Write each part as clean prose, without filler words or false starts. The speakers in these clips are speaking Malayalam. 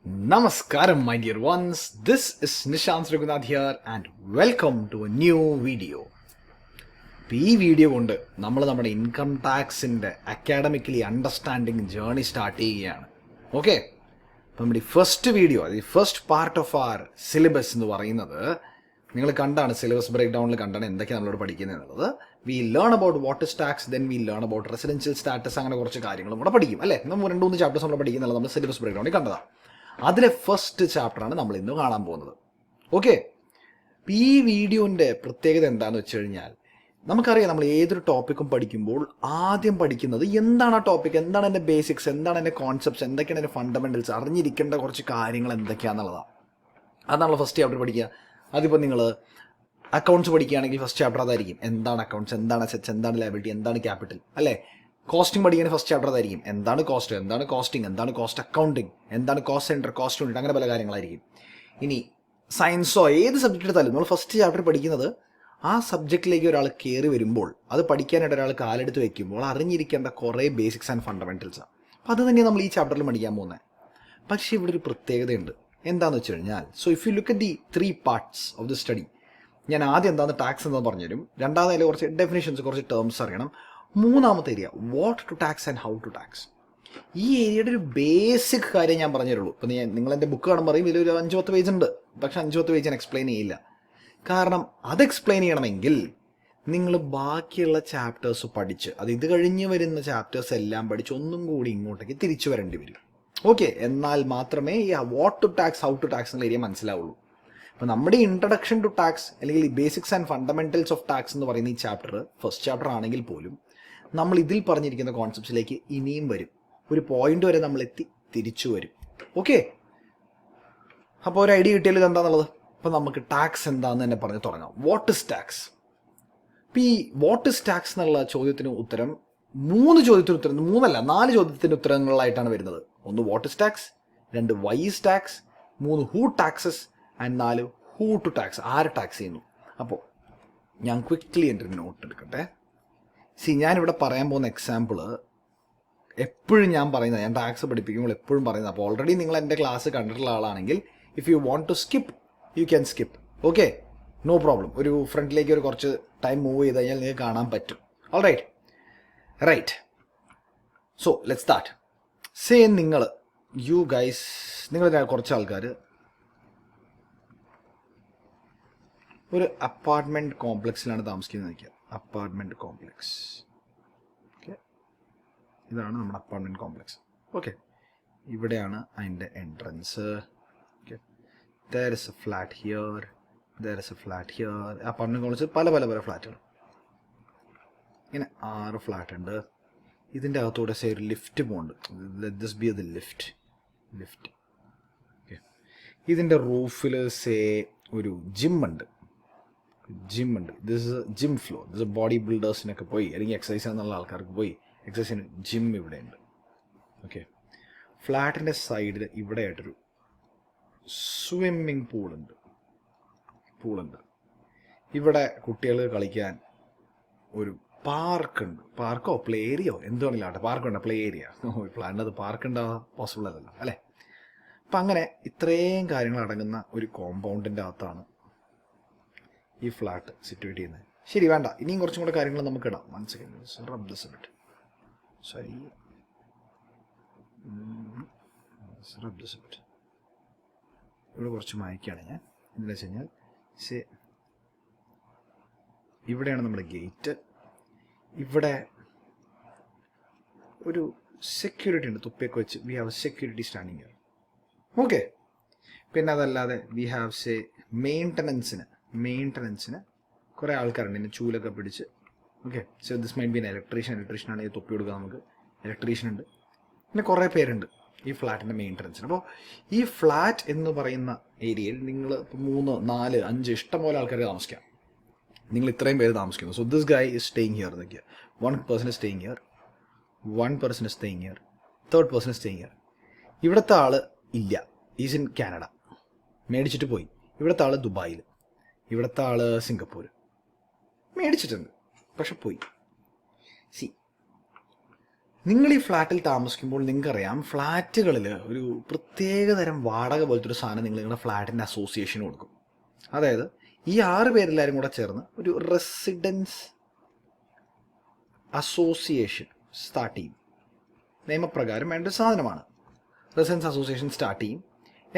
Namaskaram, my dear ones. This is Nishant Raghunath here, and welcome to a new video. ഇപ്പോൾ ഈ വീഡിയോ കൊണ്ട് നമ്മൾ നമ്മുടെ ഇൻകം ടാക്സിൻ്റെ അക്കാഡമിക്കലി അണ്ടർസ്റ്റാൻഡിങ് ജേർണി സ്റ്റാർട്ട് ചെയ്യുകയാണ്. ഓക്കെ, അപ്പം നമ്മുടെ ഈ ഫസ്റ്റ് വീഡിയോ, അത് ഈ first part of our syllabus എന്ന് പറയുന്നത് നിങ്ങൾ കണ്ടാണ്, സിലബസ് ബ്രേക്ക് ഡൗണിൽ കണ്ടാണ് എന്തൊക്കെയാണ് നമ്മളോട് പഠിക്കുന്നത് എന്നുള്ളത്. We learn about what is tax, then we learn about residential status, അങ്ങനെ കുറച്ച് കാര്യങ്ങളും കൂടെ പഠിക്കും അല്ലേ. നമ്മൾ 2-3 ചാപ്റ്റേഴ്സ് നമ്മൾ പഠിക്കുന്നുള്ളത് നമ്മൾ സിലബസ് ബ്രേക്ക് ഡൗണിൽ കണ്ടതാണ്. അതിലെ ഫസ്റ്റ് ചാപ്റ്ററാണ് നമ്മൾ ഇന്ന് കാണാൻ പോകുന്നത്. ഓക്കെ, ഈ വീഡിയോൻ്റെ പ്രത്യേകത എന്താണെന്ന് വെച്ച് കഴിഞ്ഞാൽ, നമുക്കറിയാം നമ്മൾ ഏതൊരു ടോപ്പിക്കും പഠിക്കുമ്പോൾ ആദ്യം പഠിക്കുന്നത് എന്താണ് ആ ടോപ്പിക്, എന്താണ് എൻ്റെ ബേസിക്സ്, എന്താണ് എൻ്റെ കോൺസെപ്റ്റ്സ്, എന്തൊക്കെയാണ് എൻ്റെ ഫണ്ടമെൻ്റൽസ്, അറിഞ്ഞിരിക്കേണ്ട കുറച്ച് കാര്യങ്ങൾ എന്തൊക്കെയാണെന്നുള്ളതാണ്. അതാണല്ലോ ഫസ്റ്റ് ചാപ്റ്റർ പഠിക്കുക. അതിപ്പോൾ നിങ്ങൾ അക്കൗണ്ട്സ് പഠിക്കുകയാണെങ്കിൽ ഫസ്റ്റ് ചാപ്റ്റർ അതായിരിക്കും. എന്താണ് അക്കൗണ്ട്സ്, എന്താണ് അസറ്റ്സ്, എന്താണ് ലയബിലിറ്റി, എന്താണ് ക്യാപിറ്റൽ അല്ലേ. കോസ്റ്റിംഗ് പഠിക്കുകയാണെങ്കിൽ ഫസ്റ്റ് ചാപ്റ്റർ അതായിരിക്കും. എന്താണ് കോസ്റ്റ്, എന്താണ് കോസ്റ്റിംഗ്, എന്താണ് കോസ്റ്റ് അക്കൗണ്ടിങ്, എന്താണ് കോസ്റ്റ് സെൻറ്റർ, കോസ്റ്റ് യൂണിറ്റ്, അങ്ങനെ പല കാര്യങ്ങളായിരിക്കും. ഇനി സയൻസോ ഏത് സബ്ജക്റ്റ് എടുത്താലും നമ്മൾ ഫസ്റ്റ് ചാപ്റ്റർ പഠിക്കുന്നത് ആ സബ്ജക്റ്റിലേക്ക് ഒരാൾ കയറി വരുമ്പോൾ, അത് പഠിക്കാനായിട്ട് ഒരാൾ കാലെടുത്ത് വെക്കുമ്പോൾ അറിഞ്ഞിരിക്കേണ്ട കുറേ ബേസിക്സ് ആൻഡ് ഫണ്ടമെൻറ്റൽസാണ്. അപ്പോൾ അത് തന്നെയാണ് നമ്മൾ ഈ ചാപ്റ്ററിൽ പഠിക്കാൻ പോകുന്നത്. പക്ഷേ ഇവിടെ ഒരു പ്രത്യേകതയുണ്ട്. എന്താണെന്ന് വെച്ച് കഴിഞ്ഞാൽ, so if you look at the 3 parts of the study, ഞാൻ ആദ്യം എന്താണ് ടാക്സ് എന്ന് പറഞ്ഞുതരും, രണ്ടാമത് അതിൽ കുറച്ച് ഡെഫിനേഷൻസ്, കുറച്ച് ടേംസ് അറിയണം, മൂന്നാമത്തെ area what to tax and how to tax. ഈ ഏരിയയുടെ ഒരു ബേസിക് കാര്യം ഞാൻ പറഞ്ഞുതരുള്ളൂ. ഇപ്പം നിങ്ങൾ എൻ്റെ ബുക്ക് കാണുമ്പോൾ പറയും ഇതിലൊരു 5-10 പേജ് ഉണ്ട്, പക്ഷെ 5-10 പേജ് ഞാൻ എക്സ്പ്ലെയിൻ ചെയ്യില്ല. കാരണം അത് എക്സ്പ്ലെയിൻ ചെയ്യണമെങ്കിൽ നിങ്ങൾ ബാക്കിയുള്ള ചാപ്റ്റേഴ്സ് പഠിച്ച്, അത് ഇത് കഴിഞ്ഞ് വരുന്ന ചാപ്റ്റേഴ്സ് എല്ലാം പഠിച്ച് ഒന്നും കൂടി ഇങ്ങോട്ടേക്ക് തിരിച്ചു വരേണ്ടി വരും. ഓക്കെ, എന്നാൽ മാത്രമേ ഈ what to tax, how to tax എന്നുള്ള ഏരിയ മനസ്സിലാവുള്ളൂ. അപ്പോൾ നമ്മുടെ ഇൻട്രഡക്ഷൻ ടു ടാക്സ് അല്ലെങ്കിൽ basics and fundamentals of tax എന്ന് പറയുന്ന ഈ ചാപ്റ്റർ ഫസ്റ്റ് ചാപ്റ്റർ ആണെങ്കിൽ പോലും നമ്മൾ ഇതിൽ പറഞ്ഞിരിക്കുന്ന കോൺസെപ്റ്റ്സിലേക്ക് ഇനിയും വരും. ഒരു പോയിന്റ് വരെ നമ്മൾ എത്തി തിരിച്ചു വരും. ഓക്കെ, അപ്പോൾ ഒരു ഐഡിയ കിട്ടിയാൽ ഇതെന്താണെന്നുള്ളത്. അപ്പോൾ നമുക്ക് ടാക്സ് എന്താണെന്ന് തന്നെ പറഞ്ഞ് തുടങ്ങാം. What is tax? ഇപ്പോൾ ഈ വാട്ട് ഇസ് ടാക്സ് എന്നുള്ള ചോദ്യത്തിന് ഉത്തരം 4 ചോദ്യത്തിന് ഉത്തരങ്ങളായിട്ടാണ് വരുന്നത്. 1 what is tax, 2 why is tax, 3 who taxes and 4 who to tax, ആര് ടാക്സ് ചെയ്യുന്നു. അപ്പോൾ ഞാൻ ക്വിക്ക്ലി എൻ്റെ ഒരു നോട്ട് എടുക്കട്ടെ. ഞാനിവിടെ പറയാൻ പോകുന്ന എക്സാമ്പിള് എപ്പോഴും ഞാൻ പറയുന്നത്, ഞാൻ ടാക്സ് പഠിപ്പിക്കുമ്പോൾ എപ്പോഴും പറയുന്നത്. അപ്പോൾ ഓൾറെഡി നിങ്ങൾ എൻ്റെ ക്ലാസ് കണ്ടിട്ടുള്ള ആളാണെങ്കിൽ if you want to skip you can skip. Okay, no problem. ഒരു ഫ്രണ്ടിലേക്ക് ഒരു കുറച്ച് ടൈം മൂവ് ചെയ്ത് കഴിഞ്ഞാൽ നിങ്ങൾക്ക് കാണാൻ പറ്റും. All right. So let's start. നിങ്ങൾ കുറച്ച് ആൾക്കാർ ഒരു അപ്പാർട്ട്മെൻറ്റ് കോംപ്ലക്സിലാണ് താമസിക്കുന്നത് നിൽക്കുക. അപ്പാർട്ട്മെൻറ്റ് കോംപ്ലക്സ്, ഓക്കെ, ഇതാണ് നമ്മുടെ അപ്പാർട്ട്മെൻറ്റ് കോംപ്ലക്സ്. ഓക്കെ, ഇവിടെയാണ് അതിൻ്റെ entrance. Okay, there is a flat here, there is a flat here. Apartment complex പല ഫ്ലാറ്റുകൾ, ഇങ്ങനെ 6 ഫ്ലാറ്റ് ഉണ്ട്. ഇതിൻ്റെ അകത്തൂടെ ഒരു ലിഫ്റ്റ് പോകുന്നുണ്ട്. Let this be the lift. Okay, ഇതിൻ്റെ റൂഫിൽ ഒരു ജിം ഉണ്ട്. This is gym floor. This body ബിൽഡേഴ്സിനൊക്കെ പോയി അല്ലെങ്കിൽ എക്സസൈസ് എന്നുള്ള ആൾക്കാർക്ക് പോയി എക്സസൈസിന് ജിം ഇവിടെ ഉണ്ട്. ഓക്കെ, ഫ്ലാറ്റിൻ്റെ സൈഡിൽ ഇവിടെ ആയിട്ടൊരു സ്വിമ്മിങ് പൂളുണ്ട്. ഇവിടെ കുട്ടികൾ കളിക്കാൻ ഒരു പാർക്കുണ്ട്. പാർക്കോ പ്ലേ ഏരിയയോ എന്തുവാണെങ്കിലും ആട്ടെ, പാർക്കുണ്ട്, പ്ലേ ഏരിയ. പ്ലാനിനത് പാർക്ക് ഉണ്ടാവാൻ പോസിബിൾ അല്ലല്ലോ അല്ലേ. അപ്പം അങ്ങനെ ഇത്രയും കാര്യങ്ങൾ അടങ്ങുന്ന ഒരു കോമ്പൗണ്ടിൻ്റെ അകത്താണ് ഈ ഫ്ലാറ്റ് സിറ്റുവേറ്റ് ചെയ്യുന്നത്. ശരി, വേണ്ട, ഇനിയും കുറച്ചും കൂടെ കാര്യങ്ങൾ നമുക്ക് ഇടാം. 1 second, rub this a bit. ഇവിടെ കുറച്ച് മായ്ക്കാണ് ഞാൻ. എന്താണെന്ന് വെച്ച് കഴിഞ്ഞാൽ ഇവിടെയാണ് നമ്മുടെ ഗേറ്റ്. ഇവിടെ ഒരു സെക്യൂരിറ്റി ഉണ്ട്, തുപ്പിയൊക്കെ വെച്ച്. We have security standing here. Okay, പിന്നെ അതല്ലാതെ വി ഹാവ് മെയിൻ്റനൻസിന് കുറേ ആൾക്കാരുണ്ട്, ഇതിന് ചൂലൊക്കെ പിടിച്ച്. Okay, so this might be N electrician ആണെങ്കിൽ തൊപ്പി കൊടുക്കുക നമുക്ക്. ഇലക്ട്രീഷ്യൻ ഉണ്ട്, പിന്നെ കുറേ പേരുണ്ട് ഈ ഫ്ലാറ്റിൻ്റെ മെയിൻ്റനൻസിന്. അപ്പോൾ ഈ ഫ്ലാറ്റ് എന്ന് പറയുന്ന ഏരിയയിൽ നിങ്ങൾ 3, 4, 5 ഇഷ്ടംപോലെ ആൾക്കാർ താമസിക്കാം. നിങ്ങൾ ഇത്രയും പേര് താമസിക്കുന്നു. So this guy is staying here എന്നൊക്കെ. 1 person is staying here, 1 person is staying here, 3rd person is staying here. ഇവിടുത്തെ ആൾ ഇല്ല, ഈസ് ഇൻ കാനഡ, മേടിച്ചിട്ട് പോയി. ഇവിടുത്തെ ആൾ ദുബായിൽ, ഇവിടുത്തെ ആൾ സിംഗപ്പൂർ, മേടിച്ചിട്ടുണ്ട് പക്ഷെ പോയി. നിങ്ങൾ ഈ ഫ്ലാറ്റിൽ താമസിക്കുമ്പോൾ നിങ്ങൾക്കറിയാം ഫ്ലാറ്റുകളിൽ ഒരു പ്രത്യേക തരം വാടക പോലത്തെ ഒരു സാധനം നിങ്ങൾ നിങ്ങളുടെ ഫ്ലാറ്റിൻ്റെ അസോസിയേഷന് കൊടുക്കും. അതായത് ഈ 6 പേരെല്ലാവരും കൂടെ ചേർന്ന് ഒരു റെസിഡൻസ് അസോസിയേഷൻ സ്റ്റാർട്ട് ചെയ്യും. നിയമപ്രകാരം വേണ്ട ഒരു സാധനമാണ്. റെസിഡൻസ് അസോസിയേഷൻ സ്റ്റാർട്ട് ചെയ്യും.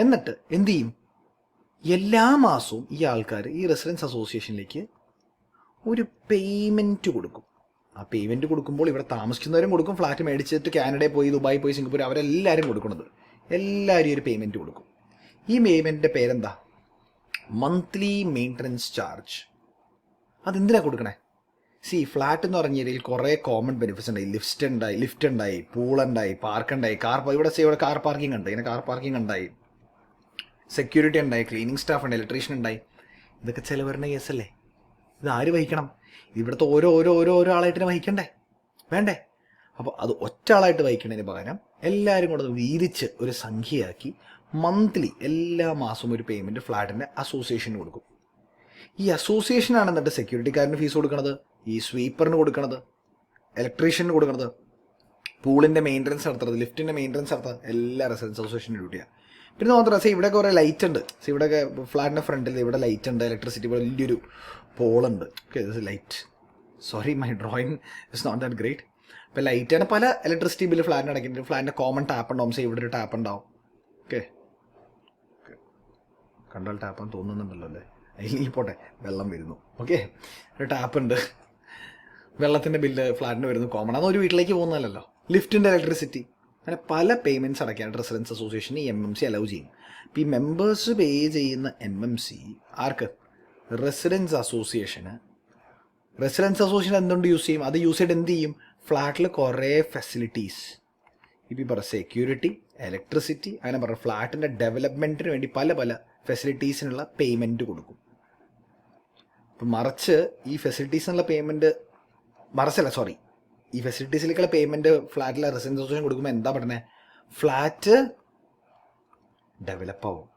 എന്നിട്ട് എന്ത് ചെയ്യും? എല്ലാ മാസവും ഈ ആൾക്കാർ ഈ റെസിഡൻസ് അസോസിയേഷനിലേക്ക് ഒരു പേയ്മെൻറ്റ് കൊടുക്കും. ആ പേയ്മെൻറ്റ് കൊടുക്കുമ്പോൾ ഇവിടെ താമസിക്കുന്നവരും കൊടുക്കും. ഫ്ലാറ്റ് മേടിച്ചിട്ട് കാനഡയിൽ പോയി, ദുബായി പോയി, സിംഗപ്പൂർ, അവരെല്ലാവരും കൊടുക്കുന്നത്. എല്ലാവരും ഒരു പേയ്മെൻറ്റ് കൊടുക്കും. ഈ പേയ്മെൻറ്റിൻ്റെ പേരെന്താ? Monthly maintenance charge. അതെന്തിനാണ് കൊടുക്കണേ? ഫ്ലാറ്റ് എന്ന് പറഞ്ഞ ഏരിയയിൽ കുറേ കോമൺ ബെനിഫിറ്റ്സ് ഉണ്ടായി. ലിഫ്റ്റ് ഉണ്ടായി, പൂളുണ്ടായി, പാർക്കുണ്ടായി, ഇവിടെ കാർ പാർക്കിംഗ് ഉണ്ട്. ഇങ്ങനെ കാർ പാർക്കിംഗ് ഉണ്ടായി, സെക്യൂരിറ്റി ഉണ്ടായി, ക്ലീനിങ് സ്റ്റാഫ് ഉണ്ട്, ഇലക്ട്രീഷ്യൻ ഉണ്ടായി. ഇതൊക്കെ ചിലവരുടെ കേസല്ലേ? ഇത് ആര് വഹിക്കണം? ഇവിടുത്തെ ഓരോ ആളായിട്ട് വഹിക്കണ്ടേ? വേണ്ടേ? അപ്പോൾ അത് ഒറ്റ ആളായിട്ട് വഹിക്കുന്നതിന് പകരം എല്ലാവരും കൂടെ വീതിച്ച് ഒരു സംഖ്യയാക്കി മന്ത്ലി എല്ലാ മാസവും ഒരു പേയ്മെൻറ്റ് ഫ്ലാറ്റിൻ്റെ അസോസിയേഷന് കൊടുക്കും. ഈ അസോസിയേഷനാണ് എന്നിട്ട് സെക്യൂരിറ്റിക്കാരന് ഫീസ് കൊടുക്കണത്, ഈ സ്വീപ്പറിന് കൊടുക്കണത്, ഇലക്ട്രീഷ്യന് കൊടുക്കണത്, പൂളിൻ്റെ മെയിൻ്റനൻസ് നടത്തുന്നത്, ലിഫ്റ്റിൻ്റെ മെയിൻ്റനൻസ് നടത്തുന്നത് എല്ലാ റെസിഡൻസ് അസോസിയേഷൻ്റെ ഡ്യൂട്ടിയാണ്. പിന്നെ മാത്രമല്ല ഇവിടെ കുറേ ലൈറ്റ് ഉണ്ട്. ഇവിടെയൊക്കെ ഫ്ലാറ്റിൻ്റെ ഫ്രണ്ടിൽ ഇവിടെ ലൈറ്റ് ഉണ്ട്, ഇലക്ട്രിസിറ്റി, വലിയൊരു പോളുണ്ട്. Okay, light, sorry my drawing is not that great. ഇപ്പോൾ ലൈറ്റാണ്. പല ഇലക്ട്രിസിറ്റി ബില്ല് ഫ്ലാറ്റിന് അടയ്ക്കുന്നുണ്ട്. ഫ്ലാറ്റിൻ്റെ കോമൺ ടാപ്പ് ഉണ്ടാവും. ഇവിടെ ഒരു ടാപ്പ് ഉണ്ടാവും. ഓക്കെ, കണ്ടാൽ ടാപ്പാന്ന് തോന്നുന്നുണ്ടല്ലോ അല്ലേ? അതിൽ പോട്ടെ, വെള്ളം വരുന്നു. ഓക്കെ, ഒരു ടാപ്പ് ഉണ്ട്. വെള്ളത്തിൻ്റെ ബില്ല് ഫ്ലാറ്റിന് വരുന്നു, കോമൺ. അതൊരു വീട്ടിലേക്ക് പോകുന്നതല്ലോ. ലിഫ്റ്റിൻ്റെ ഇലക്ട്രിസിറ്റി, അങ്ങനെ പല പേയ്മെൻറ്റ്സ് അടയ്ക്കാനായിട്ട് റെസിഡൻസ് അസോസിയേഷന് MMC അലൗ ചെയ്യും. അപ്പോൾ ഈ മെമ്പേഴ്സ് പേ ചെയ്യുന്ന MMC ആർക്ക്? റെസിഡൻസ് അസോസിയേഷന്. റെസിഡൻസ് അസോസിയേഷൻ എന്തുകൊണ്ട് യൂസ് ചെയ്യും? അത് യൂസ് ചെയ്തിട്ട് എന്ത് ചെയ്യും? ഫ്ലാറ്റിൽ കുറേ ഫെസിലിറ്റീസ്, ഇപ്പോൾ ഈ പറഞ്ഞ സെക്യൂരിറ്റി, ഇലക്ട്രിസിറ്റി, അങ്ങനെ പറഞ്ഞ ഫ്ലാറ്റിൻ്റെ ഡെവലപ്മെൻറ്റിന് വേണ്ടി പല പല ഫെസിലിറ്റീസിനുള്ള പേയ്മെൻറ്റ് കൊടുക്കും. അപ്പം മറിച്ച് ഈ ഫെസിലിറ്റീസിനുള്ള പേയ്മെൻറ്റ് ഈ ഫെസിലിറ്റീസിലേക്കുള്ള പേയ്മെൻറ്റ് ഫ്ലാറ്റിലെ റെസിഡൻസ് അസോസിയേഷൻ കൊടുക്കുമ്പോൾ എന്താ പറഞ്ഞത്? ഫ്ലാറ്റ് ഡെവലപ്പാവും.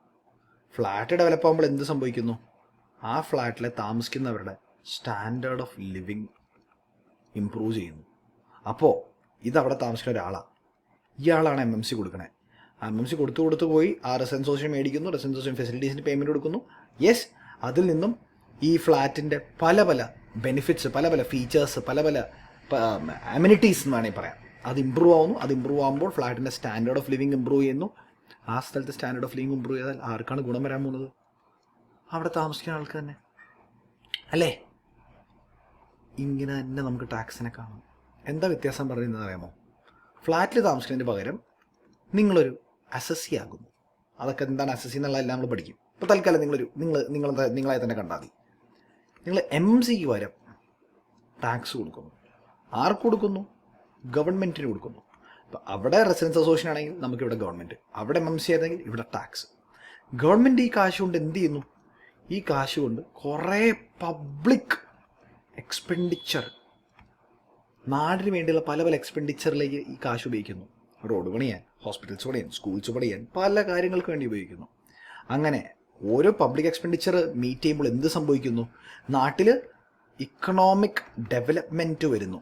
ഫ്ലാറ്റ് ഡെവലപ്പാകുമ്പോൾ എന്ത് സംഭവിക്കുന്നു? ആ ഫ്ലാറ്റിൽ താമസിക്കുന്നവരുടെ സ്റ്റാൻഡേർഡ് ഓഫ് ലിവിങ് ഇമ്പ്രൂവ് ചെയ്യുന്നു. അപ്പോൾ ഇതവിടെ താമസിക്കുന്ന ഒരാളാണ്. ഇയാളാണ് MMC കൊടുക്കണേ. MMC കൊടുത്തു പോയി ആ റെസിഡൻസ് അസോസിയേഷൻ മേടിക്കുന്നു. റെസിഡൻസ് അസോസിയേഷൻ ഫെസിലിറ്റീസിന് പേയ്മെൻറ്റ് കൊടുക്കുന്നു. യെസ്, അതിൽ നിന്നും ഈ ഫ്ലാറ്റിൻ്റെ പല പല ബെനിഫിറ്റ്സ്, പല പല ഫീച്ചേഴ്സ്, പല പല അമ്യൂണിറ്റീസ് എന്ന് വേണമെങ്കിൽ പറയാം, അത് ഇമ്പ്രൂവ് ആവുന്നു. അത് ഇമ്പ്രൂവ് ആകുമ്പോൾ ഫ്ലാറ്റിൻ്റെ സ്റ്റാൻഡേർഡ് ഓഫ് ലിവിങ് ഇമ്പ്രൂവ് ചെയ്യുന്നു. ആ സ്ഥലത്ത് സ്റ്റാൻഡേർഡ് ഓഫ് ലിവിങ് ഇമ്പ്രൂവ് ചെയ്താൽ ആർക്കാണ് ഗുണം വരാൻ പോകുന്നത്? അവിടെ താമസിക്കുന്ന ആൾക്ക് തന്നെ അല്ലേ? ഇങ്ങനെ തന്നെ നമുക്ക് ടാക്സിനെ കാണാം. എന്താ വ്യത്യാസം പറയുന്നത് അറിയാമോ? ഫ്ലാറ്റിൽ താമസിക്കുന്നതിന് പകരം നിങ്ങളൊരു അസസി ആകുന്നു. അതൊക്കെ എന്താണ് അസസി എന്നുള്ളതെല്ലാം നമ്മൾ പഠിക്കും. ഇപ്പോൾ തൽക്കാലം നിങ്ങളായി തന്നെ കണ്ടാൽ മതി. നിങ്ങൾ MMCക്ക് പകരം ടാക്സ് കൊടുക്കുന്നു. ആർക്ക് കൊടുക്കുന്നു? ഗവൺമെൻറ്റിന് കൊടുക്കുന്നു. അപ്പോൾ അവിടെ റെസിഡൻസ് അസോസിയേഷൻ ആണെങ്കിൽ നമുക്കിവിടെ ഗവൺമെൻറ്, അവിടെ MMC ആയിരുന്നെങ്കിൽ ഇവിടെ ടാക്സ്. ഗവൺമെൻറ് ഈ കാശ് കൊണ്ട് എന്ത് ചെയ്യുന്നു? ഈ കാശ് കൊണ്ട് കുറേ പബ്ലിക് എക്സ്പെൻഡിച്ചർ, നാടിന് വേണ്ടിയുള്ള പല പല എക്സ്പെൻഡിച്ചറിലേക്ക് ഈ കാശ് ഉപയോഗിക്കുന്നു. റോഡ് പണിയാൻ, ഹോസ്പിറ്റൽസ് പണിയാൻ, സ്കൂൾസ് പണിയാൻ, പല കാര്യങ്ങൾക്ക് വേണ്ടി ഉപയോഗിക്കുന്നു. അങ്ങനെ ഓരോ പബ്ലിക് എക്സ്പെൻഡിച്ചർ മീറ്റ് ചെയ്യുമ്പോൾ എന്ത് സംഭവിക്കുന്നു? നാട്ടിൽ ഇക്കണോമിക് ഡെവലപ്മെൻറ്റ് വരുന്നു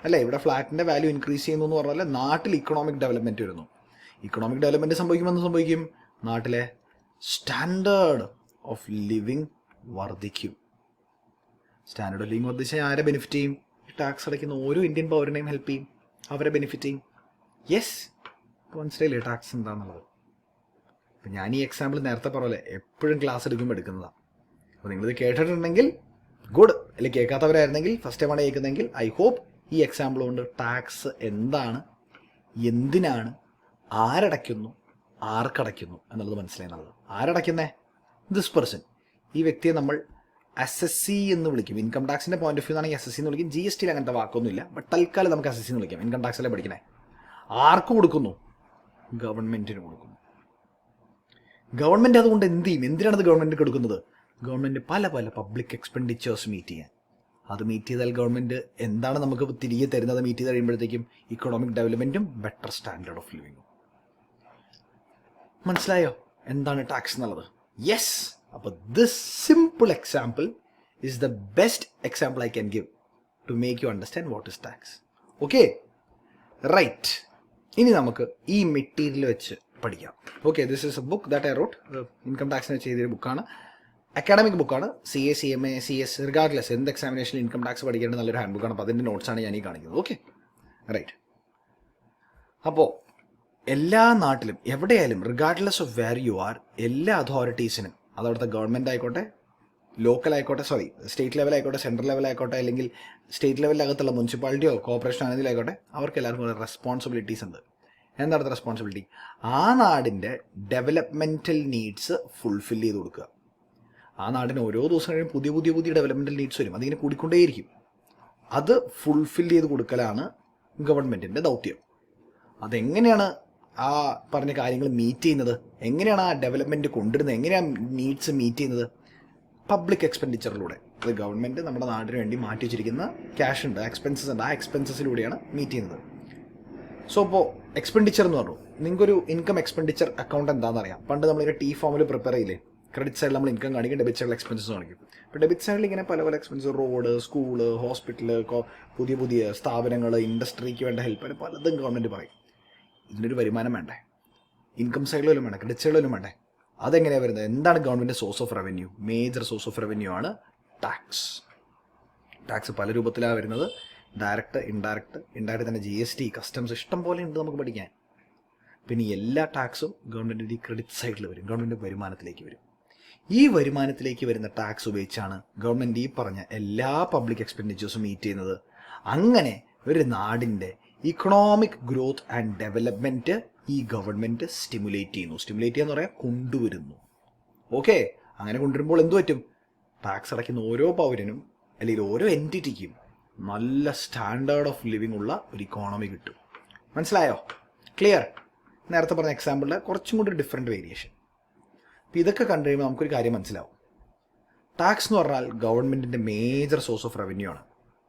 അല്ലേ? ഇവിടെ ഫ്ലാറ്റിൻ്റെ വാല്യൂ ഇൻക്രീസ് ചെയ്യുന്നു എന്ന് പറഞ്ഞാൽ നാട്ടിൽ ഇക്കണോമിക് ഡെവലപ്മെൻറ്റ് വരുന്നു. ഇക്കണോമിക് ഡെവലപ്മെൻറ്റ് സംഭവിക്കുമ്പോൾ എന്ത് സംഭവിക്കും? നാട്ടിലെ സ്റ്റാൻഡേർഡ് ഓഫ് ലിവിങ് വർദ്ധിക്കും. സ്റ്റാൻഡേർഡ് ഓഫ് ലിവിങ് വർദ്ധിച്ചാൽ ആരെ ബെനിഫിറ്റ് ചെയ്യും? ടാക്സ് അടയ്ക്കുന്ന ഓരോ ഇന്ത്യൻ പൗരനെയും ഹെൽപ്പ് ചെയ്യും, അവരെ ബെനിഫിറ്റ് ചെയ്യും. യെസ്, മനസ്സിലായില്ലേ ടാക്സ് എന്താണെന്നുള്ളത്? അപ്പം ഞാൻ ഈ എക്സാമ്പിൾ നേരത്തെ പറഞ്ഞല്ലേ, എപ്പോഴും ക്ലാസ് എടുക്കുമ്പോൾ എടുക്കുന്നതാണ്. അപ്പോൾ നിങ്ങളിത് കേട്ടിട്ടുണ്ടെങ്കിൽ ഗുഡ്, അല്ലെങ്കിൽ കേൾക്കാത്തവരായിരുന്നെങ്കിൽ ഫസ്റ്റ് ടൈമാണ് കേൾക്കുന്നതെങ്കിൽ ഐ ഹോപ്പ് ഈ എക്സാമ്പിൾ കൊണ്ട് ടാക്സ് എന്താണ്, എന്തിനാണ്, ആരടയ്ക്കുന്നു, ആർക്കടയ്ക്കുന്നു എന്നുള്ളത് മനസ്സിലായി എന്നുള്ളത്. ആരടയ്ക്കുന്നേ? This person. ഈ വ്യക്തിയെ നമ്മൾ അസസി എന്ന് വിളിക്കും. ഇൻകം ടാക്സിൻ്റെ പോയിന്റ് ഓഫ് വ്യൂ ആണെങ്കിൽ അസസി എന്ന് വിളിക്കും. GSTയിൽ അങ്ങനത്തെ വാക്കൊന്നുമില്ല. ബട്ട് തൽക്കാലം നമുക്ക് അസസി എന്ന് വിളിക്കാം. ഇൻകം ടാക്സിലെ പഠിക്കണേ. ആർക്ക് കൊടുക്കുന്നു? ഗവൺമെൻറ്റിന് കൊടുക്കുന്നു. ഗവൺമെൻറ് അതുകൊണ്ട് എന്ത് ചെയ്യും? എന്തിനാണത് ഗവൺമെൻറ് കൊടുക്കുന്നത്? ഗവൺമെൻറ് പല പല പബ്ലിക് എക്സ്പെൻഡിച്ചേഴ്സ് മീറ്റ് ചെയ്യാൻ. അത് മീറ്റ് ചെയ്താൽ ഗവൺമെൻറ് എന്താണ് നമുക്ക് തിരികെ തരുന്നത്? മീറ്റ് ചെയ്ത് കഴിയുമ്പോഴത്തേക്കും ഇക്കണോമിക് ഡെവലപ്മെൻറ്റും ബെറ്റർ സ്റ്റാൻഡേർഡ് ഓഫ് ലിവിങ്ങും. മനസ്സിലായോ എന്താണ് ടാക്സ് എന്നുള്ളത്? യെസ്. അപ്പോൾ this simple example is the best example I can give to make you understand what is tax. Okay, right, ഇനി നമുക്ക് ഈ മെറ്റീരിയൽ വെച്ച് പഠിക്കാം. Okay, this is a book that I wrote. Income ടാക്സിനെ ചെയ്തൊരു ബുക്കാണ്, അക്കാഡമിക് ബുക്കാണ്. CA, CMA, CS റിഗാർഡ്ലെസ് എന്ത് എക്സാമിനേഷനിൽ ഇൻകം ടാക്സ് പഠിക്കേണ്ട നല്ലൊരു ഹാൻഡ് ബുക്കാണ്. അപ്പോൾ അതിൻ്റെ നോട്ട്സാണ് ഞാൻ ഈ കാണിക്കുന്നത്. Okay, right. അപ്പോൾ എല്ലാ നാട്ടിലും എവിടെയായാലും regardless of where you are, എല്ലാ അതോറിറ്റീസിനും, അതവിടുത്തെ ഗവൺമെൻറ് ആയിക്കോട്ടെ, ലോക്കൽ ആയിക്കോട്ടെ, സ്റ്റേറ്റ് ലെവൽ ആയിക്കോട്ടെ, സെൻട്രൽ ലെവൽ ആയിക്കോട്ടെ, അല്ലെങ്കിൽ സ്റ്റേറ്റ് ലെവലിനകത്തുള്ള മുനിസിപ്പാലിറ്റിയോ കോർപ്പറേഷനോ ആണെങ്കിലായിക്കോട്ടെ, അവർക്ക് എല്ലാവർക്കും റെസ്പോൺസിബിലിറ്റീസ് ഉണ്ട്. എന്താണ് റെസ്പോൺസിബിലിറ്റി? ആ നാടിൻ്റെ ഡെവലപ്മെൻറ്റൽ നീഡ്സ് ഫുൾഫിൽ ചെയ്ത് കൊടുക്കുക. ആ നാടിന് ഓരോ ദിവസം കഴിയും പുതിയ പുതിയ പുതിയ ഡെവലപ്മെൻറ്റൽ നീഡ്സ് വരും, അതിങ്ങനെ കൂടിക്കൊണ്ടേയിരിക്കും. അത് ഫുൾഫിൽ ചെയ്ത് കൊടുക്കലാണ് ഗവൺമെൻറ്റിൻ്റെ ദൗത്യം. അതെങ്ങനെയാണ് ആ പറഞ്ഞ കാര്യങ്ങൾ മീറ്റ് ചെയ്യുന്നത്, എങ്ങനെയാണ് ആ ഡെവലപ്മെൻറ്റ് കൊണ്ടുവരുന്നത്, എങ്ങനെയാണ് നീഡ്സ് മീറ്റ് ചെയ്യുന്നത്? പബ്ലിക് എക്സ്പെൻഡിച്ചറിലൂടെ. അത് ഗവൺമെൻറ് നമ്മുടെ നാടിന് വേണ്ടി മാറ്റി വെച്ചിരിക്കുന്ന ക്യാഷ് ഉണ്ട്, എക്സ്പെൻസസ് ഉണ്ട്, ആ എക്സ്പെൻസസിലൂടെയാണ് മീറ്റ് ചെയ്യുന്നത്. സോ ഇപ്പോൾ എക്സ്പെൻഡിച്ചർ എന്ന് പറഞ്ഞു, നിങ്ങൾക്കൊരു ഇൻകം എക്സ്പെൻഡിച്ചർ അക്കൗണ്ട് എന്താണെന്ന് അറിയാം. പണ്ട് നമ്മളിങ്ങനെ T ഫോമിൽ പ്രിപ്പയർ ചെയ്യില്ലേ, ക്രെഡിറ്റ് സൈഡിൽ നമ്മൾ ഇൻകം കാണിക്കും, ഡെബിറ്റ് സൈഡിൽ എക്സ്പെൻസസ് കാണിക്കും. ഇപ്പോൾ ഡെബിറ്റ് സൈഡിൽ ഇങ്ങനെ പല പല എക്സ്പെൻസസ്, റോഡ്, സ്കൂള്, ഹോസ്പിറ്റൽ, പുതിയ പുതിയ സ്ഥാപനങ്ങൾ, ഇൻഡസ്ട്രിക്ക് വേണ്ട ഹെൽപ്പ്, പലതും ഗവൺമെൻറ് പറയും. ഇതിനൊരു വരുമാനം വേണ്ടേ? ഇൻകം സൈഡിലും വേണ്ടേ, ക്രെഡിറ്റ് സൈഡിലും വേണ്ടേ? അതെങ്ങനെയാണ് വരുന്നത്? എന്താണ് government source of revenue? Major source of revenue ആണ് ടാക്സ്. ടാക്സ് പല രൂപത്തിലാണ് വരുന്നത്, ഡയറക്റ്റ്, ഇൻഡയറക്റ്റ് തന്നെ GST, കസ്റ്റംസ്, ഇഷ്ടം പോലെ ഉണ്ട് നമുക്ക് പഠിക്കാൻ. പിന്നെ എല്ലാ ടാക്സും ഗവൺമെൻറ്റിൻ്റെ ഈ ക്രെഡിറ്റ് സൈഡിൽ വരും, ഗവൺമെൻറ് വരുമാനത്തിലേക്ക് വരും. ഈ വരുമാനത്തിലേക്ക് വരുന്ന ടാക്സ് ഉപയോഗിച്ചാണ് ഗവൺമെൻറ് ഈ പറഞ്ഞ എല്ലാ പബ്ലിക് എക്സ്പെൻഡിച്ചേഴ്സും മീറ്റ് ചെയ്യുന്നത്. അങ്ങനെ ഒരു നാടിൻ്റെ ഇക്കണോമിക് ഗ്രോത്ത് ആൻഡ് ഡെവലപ്മെൻറ്റ് ഈ ഗവൺമെൻറ് സ്റ്റിമുലേറ്റ് ചെയ്യുന്നു. സ്റ്റിമുലേറ്റ് ചെയ്യാന്ന് പറയാൻ കൊണ്ടുവരുന്നു. ഓക്കെ, അങ്ങനെ കൊണ്ടുവരുമ്പോൾ എന്തു പറ്റും? ടാക്സ് അടയ്ക്കുന്ന ഓരോ പൗരനും അല്ലെങ്കിൽ ഓരോ എൻറ്റിറ്റിക്കും നല്ല സ്റ്റാൻഡേർഡ് ഓഫ് ലിവിങ് ഉള്ള ഒരു ഇക്കോണമി കിട്ടും. മനസ്സിലായോ? ക്ലിയർ? നേരത്തെ പറഞ്ഞ എക്സാമ്പിളിൽ കുറച്ചും കൂടി ഡിഫറെൻറ്റ് വേരിയേഷൻ. അപ്പോൾ ഇതൊക്കെ കണ്ടു കഴിയുമ്പോൾ നമുക്കൊരു കാര്യം മനസ്സിലാവും. ടാക്സ് എന്ന് പറഞ്ഞാൽ ഗവൺമെൻറ്റിൻ്റെ മേജർ സോഴ്സ് ഓഫ് റവന്യൂ ആണ്.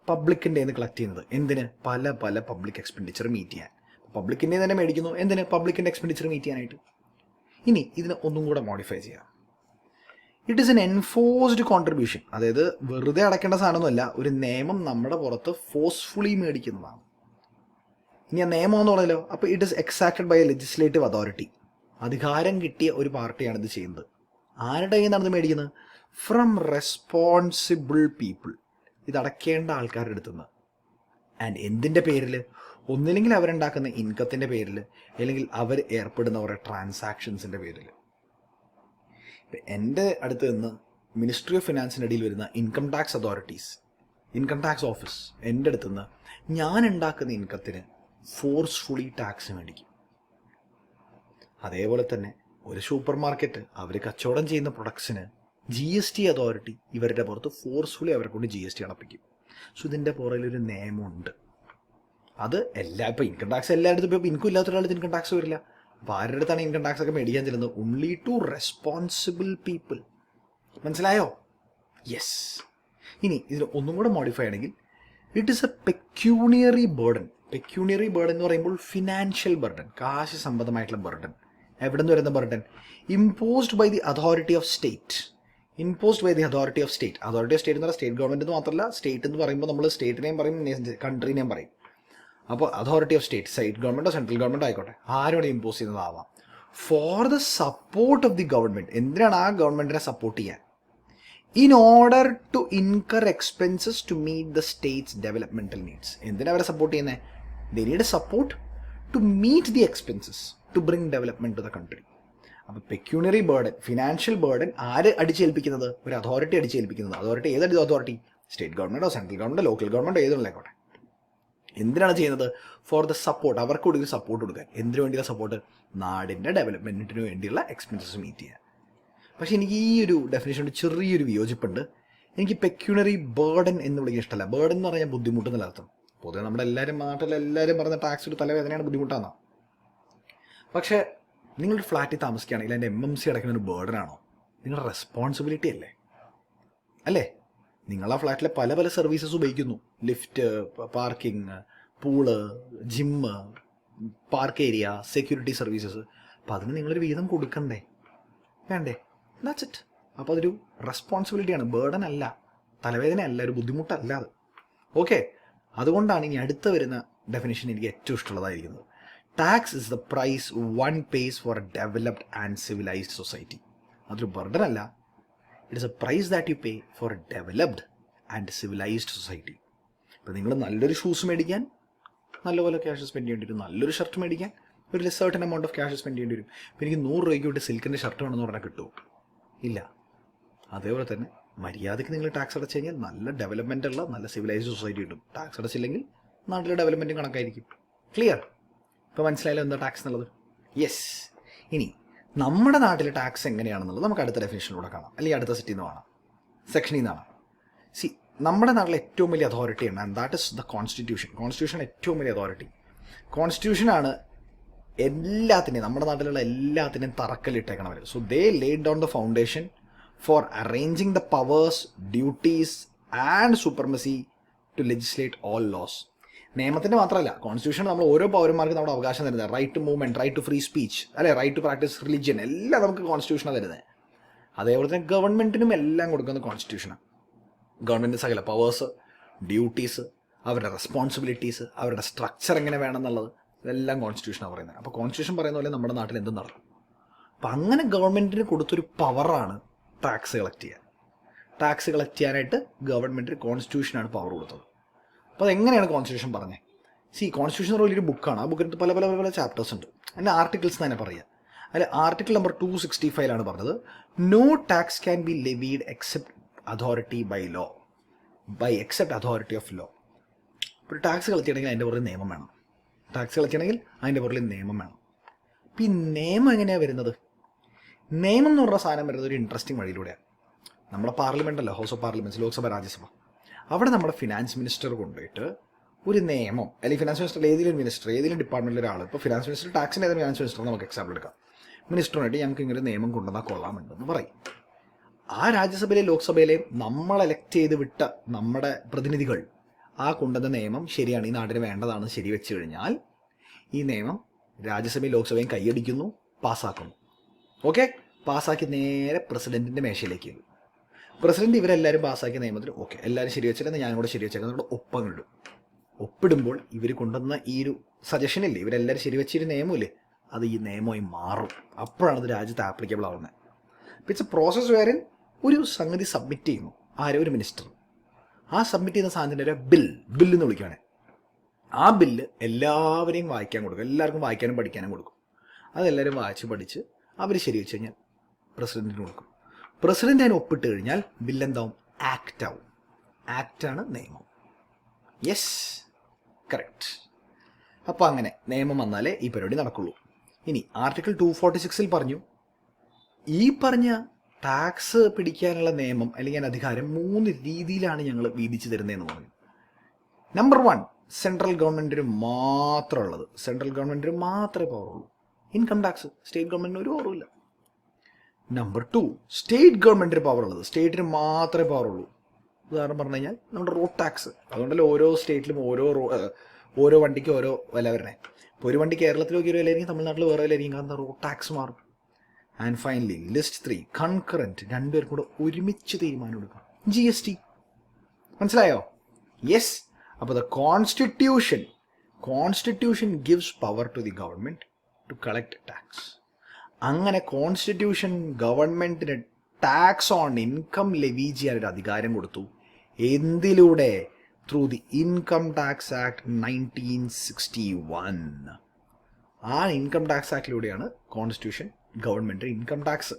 പബ്ലിക്കിൻ്റെ നിന്ന് കളക്ട് ചെയ്യുന്നത് എന്തിന്? പല പല പബ്ലിക് എക്സ്പെൻഡിച്ചർ മീറ്റ് ചെയ്യാൻ. പബ്ലിക്കിൻ്റെ തന്നെ മേടിക്കുന്നു, എന്തിന്? പബ്ലിക്കിൻ്റെ എക്സ്പെൻഡിച്ചർ മീറ്റ് ചെയ്യാനായിട്ട്. ഇനി ഇതിനെ ഒന്നും കൂടെ മോഡിഫൈ ചെയ്യാം. It is N enforced contribution. അതായത് വെറുതെ അടയ്ക്കേണ്ട സാധനമൊന്നുമല്ല, ഒരു നിയമം നമ്മുടെ പുറത്ത് ഫോഴ്സ്ഫുള്ളി മേടിക്കുന്നതാണ്. ഇനി ആ നിയമം എന്ന് പറഞ്ഞല്ലോ, അപ്പോൾ it is exacted by a legislative authority. അധികാരം കിട്ടിയ ഒരു പാർട്ടിയാണ് ഇത് ചെയ്യുന്നത്. ആരുടെ കയ്യിൽ നിന്നാണ് ഇത് മേടിക്കുന്നത്? From responsible people. ഇത് അടയ്ക്കേണ്ട ആൾക്കാരുടെ അടുത്തുനിന്ന്. ആൻഡ് എന്തിൻ്റെ പേരിൽ? ഒന്നില്ലെങ്കിൽ അവരുണ്ടാക്കുന്ന ഇൻകത്തിൻ്റെ പേരിൽ, അല്ലെങ്കിൽ അവർ ഏർപ്പെടുന്ന കുറേ ട്രാൻസാക്ഷൻസിൻ്റെ പേരിൽ. ഇപ്പം എൻ്റെ അടുത്ത് നിന്ന് മിനിസ്ട്രി ഓഫ് ഫിനാൻസിൻ്റെ അടിയിൽ വരുന്ന income tax authorities, income tax office എൻ്റെ അടുത്ത് നിന്ന് ഞാൻ ഉണ്ടാക്കുന്ന ഇൻകത്തിന് ഫോഴ്സ്ഫുള്ളി ടാക്സ് മേടിക്കും. അതേപോലെ തന്നെ ഒരു സൂപ്പർ മാർക്കറ്റ് അവർ കച്ചവടം ചെയ്യുന്ന പ്രൊഡക്ട്സിന് GST അതോറിറ്റി ഇവരുടെ പുറത്ത് ഫോഴ്സ്ഫുള്ളി അവരെ കൊണ്ട് GST അടപ്പിക്കും. സോ ഇതിൻ്റെ പുറകിലൊരു നിയമമുണ്ട്. അത് ഇപ്പോൾ ഇൻകം ടാക്സ് എല്ലായിടത്തും, ഇപ്പോൾ ഇൻകം ഇല്ലാത്തൊരാളുടെ ഇൻകം ടാക്സ് വരില്ല. അപ്പോൾ ആരുടെ അടുത്താണ് ഇൻകം ടാക്സ് ഒക്കെ മേടിക്കാൻ ചെല്ലുന്നത്? Only to responsible people. മനസ്സിലായോ? യെസ്. ഇനി ഇതിന് ഒന്നും കൂടെ മോഡിഫൈ ആണെങ്കിൽ it is a pecuniary burden. Pecuniary burden എന്ന് പറയുമ്പോൾ ഫിനാൻഷ്യൽ ബർഡൻ, കാശ് സംബന്ധമായിട്ടുള്ള ബർഡൻ. എവിടെ നിന്ന് വരുന്ന burden? Imposed by the authority of state. Imposed by the authority of state. Authority of state എന്ന് പറഞ്ഞാൽ സ്റ്റേറ്റ് ഗവൺമെൻറ് എന്ന് മാത്രമല്ല, സ്റ്റേറ്റ് എന്ന് പറയുമ്പോൾ നമ്മൾ സ്റ്റേറ്റിനെയും പറയും, കൺട്രീനെയും പറയും. അപ്പോൾ അതോറിറ്റി ഓഫ് സ്റ്റേറ്റ്, സ്റ്റേറ്റ് ഗവൺമെൻറ്റോ സെൻട്രൽ ഗവൺമെൻറ് ആയിക്കോട്ടെ, ആരോടെ ഇമ്പോസ് ചെയ്യുന്നതാവാം. For the support of the government. എന്തിനാണ്? ആ ഗവൺമെൻറ്റിനെ സപ്പോർട്ട് ചെയ്യാൻ. In order to incur expenses to meet the state's developmental needs. എന്തിനാണ് അവരെ സപ്പോർട്ട് ചെയ്യുന്നത്? They need a support to meet the expenses to bring development to the country. അപ്പോൾ പെക്യൂണറി ബേർഡൻ, ഫിനാൻഷ്യൽ ബേർഡൻ ആര് അടിച്ചേൽപ്പിക്കുന്നത്? ഒരു അതോറിറ്റി അടിച്ചേൽപ്പിക്കുന്നത്. അതോറിറ്റി ഏതാണ്? അതോറിറ്റി സ്റ്റേറ്റ് ഗവൺമെൻറ്റോ സെൻട്രൽ ഗവൺമെൻറ്റോ ലോക്കൽ ഗവൺമെൻറ്റോ ഏതുള്ളേക്കോട്ടെ. എന്തിനാണ് ചെയ്യുന്നത്? For the support. അവർക്ക് കൂടി ഒരു സപ്പോർട്ട് കൊടുക്കാൻ. എന്തിനു വേണ്ടിയുള്ള സപ്പോർട്ട്? നാടിൻ്റെ ഡെവലപ്മെൻറ്റിന് വേണ്ടിയുള്ള എക്സ്പെൻസസ് മീറ്റ് ചെയ്യാൻ. പക്ഷേ എനിക്ക് ഈ ഒരു ഡെഫിനേഷനോട് ചെറിയൊരു വിയോജിപ്പുണ്ട്. എനിക്ക് പെക്യൂണറി ബേർഡൻ എന്ന് വിളിക്കാൻ ഇഷ്ടമല്ല. ബേർഡൻ എന്ന് പറഞ്ഞാൽ ബുദ്ധിമുട്ടെന്നുള്ള അർത്ഥം. പൊതുവെ നമ്മുടെ നാട്ടിലെല്ലാവരും പറയുന്ന ടാക്സ് ഒരു തലവേദനയാണ്, ബുദ്ധിമുട്ടാണെന്നാണ്. പക്ഷേ നിങ്ങളൊരു ഫ്ലാറ്റിൽ താമസിക്കുകയാണെങ്കിൽ അതിൻ്റെ MMC അടയ്ക്കുന്ന ഒരു ബേർഡനാണോ? നിങ്ങളുടെ റെസ്പോൺസിബിലിറ്റി അല്ലേ? അല്ലേ? നിങ്ങൾ ആ ഫ്ലാറ്റിലെ പല പല സർവീസസ് ഉപയോഗിക്കുന്നു. Lift, parking, pool, gym, park area, security services. അപ്പോൾ അതിന് നിങ്ങളൊരു വീതം കൊടുക്കണ്ടേ? വേണ്ടേ? That's it. അപ്പോൾ അതൊരു റെസ്പോൺസിബിലിറ്റിയാണ്, ബേർഡൻ അല്ല, തലവേദന അല്ല, ഒരു ബുദ്ധിമുട്ടല്ല അത്. ഓക്കെ, അതുകൊണ്ടാണ് ഇനി അടുത്ത വരുന്ന ഡെഫിനിഷൻ എനിക്ക് ഏറ്റവും ഇഷ്ടമുള്ളതായിരിക്കുന്നത്. Tax is the price one pays for a developed and civilised society. അതൊരു ബർഡൻ അല്ല, it is a price that you pay for a developed and civilised society. ഇപ്പോൾ നിങ്ങൾ നല്ലൊരു ഷൂസ് മേടിക്കാൻ നല്ലപോലെ ക്യാഷ് സ്പെൻഡ് ചെയ്യേണ്ടി വരും, നല്ലൊരു ഷർട്ട് മേടിക്കാൻ ഒരു certain amount of cash spend ചെയ്യേണ്ടി വരും. ഇപ്പോൾ എനിക്ക് 100 രൂപയ്ക്ക് വിട്ട് സിൽക്കിൻ്റെ ഷർട്ട് വേണമെന്ന് പറഞ്ഞാൽ കിട്ടുമോ? ഇല്ല. അതേപോലെ തന്നെ മര്യാദയ്ക്ക് നിങ്ങൾ ടാക്സ് അടച്ചു കഴിഞ്ഞാൽ നല്ല ഡെവലപ്മെൻ്റ് ഉള്ള നല്ല സിവിലൈസ്ഡ് സൊസൈറ്റി കിട്ടും. ടാക്സ് അടച്ചില്ലെങ്കിൽ നാട്ടിലെ ഡെവലപ്മെൻറ്റും കണക്കായിരിക്കും. ക്ലിയർ? ഇപ്പോൾ മനസ്സിലായാലും എന്താ ടാക്സ് എന്നുള്ളത്? യെസ്. ഇനി നമ്മുടെ നാട്ടിലെ ടാക്സ് എങ്ങനെയാണെന്നുള്ളത് നമുക്ക് അടുത്ത ഡെഫിനിഷനിലൂടെ കാണാം, അല്ലെങ്കിൽ അടുത്ത സെറ്റിൽ നിന്ന് കാണാം, സെക്ഷനിൽ നിന്നാണ്. സി, നമ്മുടെ നാട്ടിലെ ഏറ്റവും വലിയ അതോറിറ്റി ഉണ്ട്, and that is the constitution. Constitution ഏറ്റവും വലിയ അതോറിറ്റി. കോൺസ്റ്റിറ്റ്യൂഷനാണ് എല്ലാത്തിനെയും, നമ്മുടെ നാട്ടിലുള്ള എല്ലാത്തിനെയും തറക്കല്ലിട്ടേക്കണവർ. So they laid down the foundation for arranging the powers, duties and supremacy to legislate all laws. നിയമത്തിൻ്റെ മാത്രമല്ല, കോൺസ്റ്റിറ്റ്യൂഷൻ നമ്മൾ ഓരോ പൗരന്മാർക്കും നമ്മുടെ അവകാശം തരുന്നത്. Right to movement, right to free speech, അല്ലെ, റൈറ്റ് ടു പ്രാക്ടീസ് റിലിജിയൻ, എല്ലാം നമുക്ക് കോൺസ്റ്റിറ്റ്യൂഷനാണ് തരുന്നത്. അതേപോലെ തന്നെ ഗവൺമെൻറ്റിനും എല്ലാം കൊടുക്കുന്നത് കോൺസ്റ്റിറ്റ്യൂഷനാണ്. ഗവൺമെൻറ് സകല പവേഴ്സ്, ഡ്യൂട്ടീസ്, അവരുടെ റെസ്പോൺസിബിലിറ്റീസ്, അവരുടെ സ്ട്രക്ചർ എങ്ങനെ വേണമെന്നുള്ളത്, ഇതെല്ലാം കോൺസ്റ്റിറ്റ്യൂഷനാണ് പറയുന്നത്. അപ്പോൾ കോൺസ്റ്റിറ്റ്യൂഷൻ പറയുന്ന പോലെ നമ്മുടെ നാട്ടിൽ എന്തും നടക്കും. അപ്പം അങ്ങനെ ഗവൺമെൻറ്റിന് കൊടുത്തൊരു പവറാണ് ടാക്സ് കളക്ട് ചെയ്യാൻ. ടാക്സ് കളക്ട് ചെയ്യാനായിട്ട് ഗവൺമെൻറ്റിന് കോൺസ്റ്റിറ്റ്യൂഷനാണ് പവർ കൊടുത്തത്. അപ്പോൾ അതെങ്ങനെയാണ് കോൺസ്റ്റിറ്റ്യൂഷൻ പറഞ്ഞത്? സി, കോൺസ്റ്റിറ്റ്യൂഷൻ എന്ന് വലിയൊരു ബുക്കാണ്. ആ ബുക്കിന് പല പല പല ചാപ്റ്റേഴ്സ് ഉണ്ട്. അതിൻ്റെ ആർട്ടിക്കിൾസ് തന്നെ പറയുക. അതിൽ ആർട്ടിക്കിൾ നമ്പർ 265 പറഞ്ഞത് no tax can be levied except authority by law, except authority of law. ഇപ്പോൾ ഒരു ടാക്സ് കളക്ട് ചെയ്യണമെങ്കിൽ അതിൻ്റെ പുറകിൽ നിയമം വേണം. ടാക്സ് കളക്ട് ചെയ്യണമെങ്കിൽ അതിൻ്റെ പുറകിൽ നിയമം വേണം. അപ്പോൾ ഈ നിയമം എങ്ങനെയാണ് വരുന്നത്? നിയമം എന്ന് പറഞ്ഞ സാധനം വരുന്നത് ഒരു ഇൻട്രസ്റ്റിംഗ് വഴിയിലൂടെയാണ്. നമ്മുടെ പാർലമെൻ്റ് അല്ല, ഹൗസ് ഓഫ് പാർലമെൻറ്റ്സ്, ലോക്സഭ, രാജ്യസഭ, അവിടെ നമ്മുടെ ഫിനാൻസ് മിനിസ്റ്റർ കൊണ്ടുപോയിട്ട് ഒരു നിയമം, അല്ലെങ്കിൽ ഫിനാൻസ് മിനിസ്റ്റർ ഏതെങ്കിലും മിനിസ്റ്റർ, ഏതെങ്കിലും ഡിപ്പാർട്ട്മെൻറ്റിലെ ഒരാൾ, ഇപ്പോൾ ഫിനാൻസ് മിനിസ്റ്റർ, ടാക്സിൻ്റെ ഏതെങ്കിലും ഫിനാൻസ് മിനിസ്റ്റർ നമുക്ക് എക്സാമ്പിൾ എടുക്കാം, മിനിസ്റ്ററിനായിട്ട് ഞങ്ങൾക്ക് ഇങ്ങനെ നിയമം കൊണ്ടുവന്നാൽ കൊള്ളാമുണ്ടെന്ന് പറയും. ആ രാജ്യസഭയിലെയും ലോക്സഭയിലെയും നമ്മൾ എലക്ട് ചെയ്ത് വിട്ട നമ്മുടെ പ്രതിനിധികൾ ആ കൊണ്ടുവന്ന നിയമം ശരിയാണ്, ഈ നാടിന് വേണ്ടതാണ് ശരിവെച്ച് കഴിഞ്ഞാൽ ഈ നിയമം രാജ്യസഭയും ലോക്സഭയും കൈയടിക്കുന്നു, പാസ്സാക്കുന്നു. ഓക്കെ, പാസ്സാക്കി നേരെ പ്രസിഡൻറ്റിൻ്റെ മേശയിലേക്ക് ഇടും. പ്രസിഡന്റ് ഇവരെല്ലാവരും പാസ്സാക്കിയ നിയമത്തിൽ ഓക്കെ എല്ലാവരും ശരിവെച്ചില്ലെന്ന് ഞാനും കൂടെ ശരിവെച്ചേക്കാം, നമ്മുടെ ഒപ്പങ്ങിടും. ഒപ്പിടുമ്പോൾ ഇവർ കൊണ്ടുവന്ന ഈ ഒരു സജഷനില്ലേ, ഇവരെല്ലാവരും ശരിവെച്ചൊരു നിയമമില്ലേ, അത് ഈ നിയമമായി മാറും. അപ്പോഴാണ് അത് രാജ്യത്ത് ആപ്ലിക്കബിൾ ആവുന്നത്. ഇറ്റ്സ് എ പ്രോസസ് വേറെ ഒരു സംഗതി സബ്മിറ്റ് ചെയ്യുന്നു, ആരോ ഒരു മിനിസ്റ്റർ. ആ സബ്മിറ്റ് ചെയ്യുന്ന സാധനത്തിൻ്റെ ഒരു ബില്ലെന്ന് വിളിക്കുകയാണ്. ആ ബില്ല് എല്ലാവരെയും വായിക്കാൻ കൊടുക്കും, എല്ലാവർക്കും വായിക്കാനും പഠിക്കാനും കൊടുക്കും. അതെല്ലാവരും വായിച്ച് പഠിച്ച് അവർ ശരിവെച്ച് കഴിഞ്ഞാൽ പ്രസിഡന്റിന് കൊടുക്കും. പ്രസിഡന്റ് അതിന് ഒപ്പിട്ട് കഴിഞ്ഞാൽ ബില്ലെന്താവും? ആക്റ്റ് ആവും. ആക്റ്റാണ് നിയമം. Yes, correct. അപ്പോൾ അങ്ങനെ നിയമം വന്നാലേ ഈ പരിപാടി നടക്കുള്ളൂ. ഇനി ആർട്ടിക്കിൾ 246 പറഞ്ഞു, ഈ പറഞ്ഞ ടാക്സ് പിടിക്കാനുള്ള നിയമം അല്ലെങ്കിൽ അധികാരം 3 രീതിയിലാണ് ഞങ്ങൾ വീതിച്ച് തരുന്നതെന്ന് പറഞ്ഞു. നമ്പർ 1, സെൻട്രൽ ഗവൺമെൻറ്റിന് മാത്രമുള്ളത്, സെൻട്രൽ ഗവൺമെൻറ്റിന് മാത്രമേ പവറുള്ളൂ. ഇൻകം ടാക്സ് സ്റ്റേറ്റ് ഗവൺമെൻറ്റിന് ഒരു പവറുമില്ല. നമ്പർ 2, സ്റ്റേറ്റ് ഗവൺമെൻറ്റിന് പവറുള്ളത്, സ്റ്റേറ്റിന് മാത്രമേ പവറുള്ളൂ. ഉദാഹരണം പറഞ്ഞു കഴിഞ്ഞാൽ നമ്മുടെ റോഡ് ടാക്സ്. അതുകൊണ്ടല്ലേ ഓരോ സ്റ്റേറ്റിലും ഓരോ വണ്ടിക്ക് ഓരോ വില വരണേ. ഇപ്പോൾ ഒരു വണ്ടി കേരളത്തിലേക്ക് ഒരു വിലയായിരിക്കും, തമിഴ്നാട്ടിൽ വേറെ വിലയായിരിക്കും, കാരണം റോഡ് ടാക്സ് മാറും. ആൻഡ് ഫൈനലി ലിസ്റ്റ് 3, കൺകറൻറ്റ്, രണ്ടുപേർ കൂടെ ഒരുമിച്ച് തീരുമാനം എടുക്കാം, GST. മനസ്സിലായോ? യെസ്. അപ്പോൾ the constitution gives power to the government to collect tax. അങ്ങനെ കോൺസ്റ്റിറ്റ്യൂഷൻ ഗവൺമെൻറ്റിന് ടാക്സ് ഓൺ ഇൻകം ലെവി ചെയ്യാനൊരു അധികാരം കൊടുത്തു. എന്തിലൂടെ? Through the income tax act 1961. ആ ഇൻകം ടാക്സ് ആക്ടിലൂടെയാണ് constitution government income tax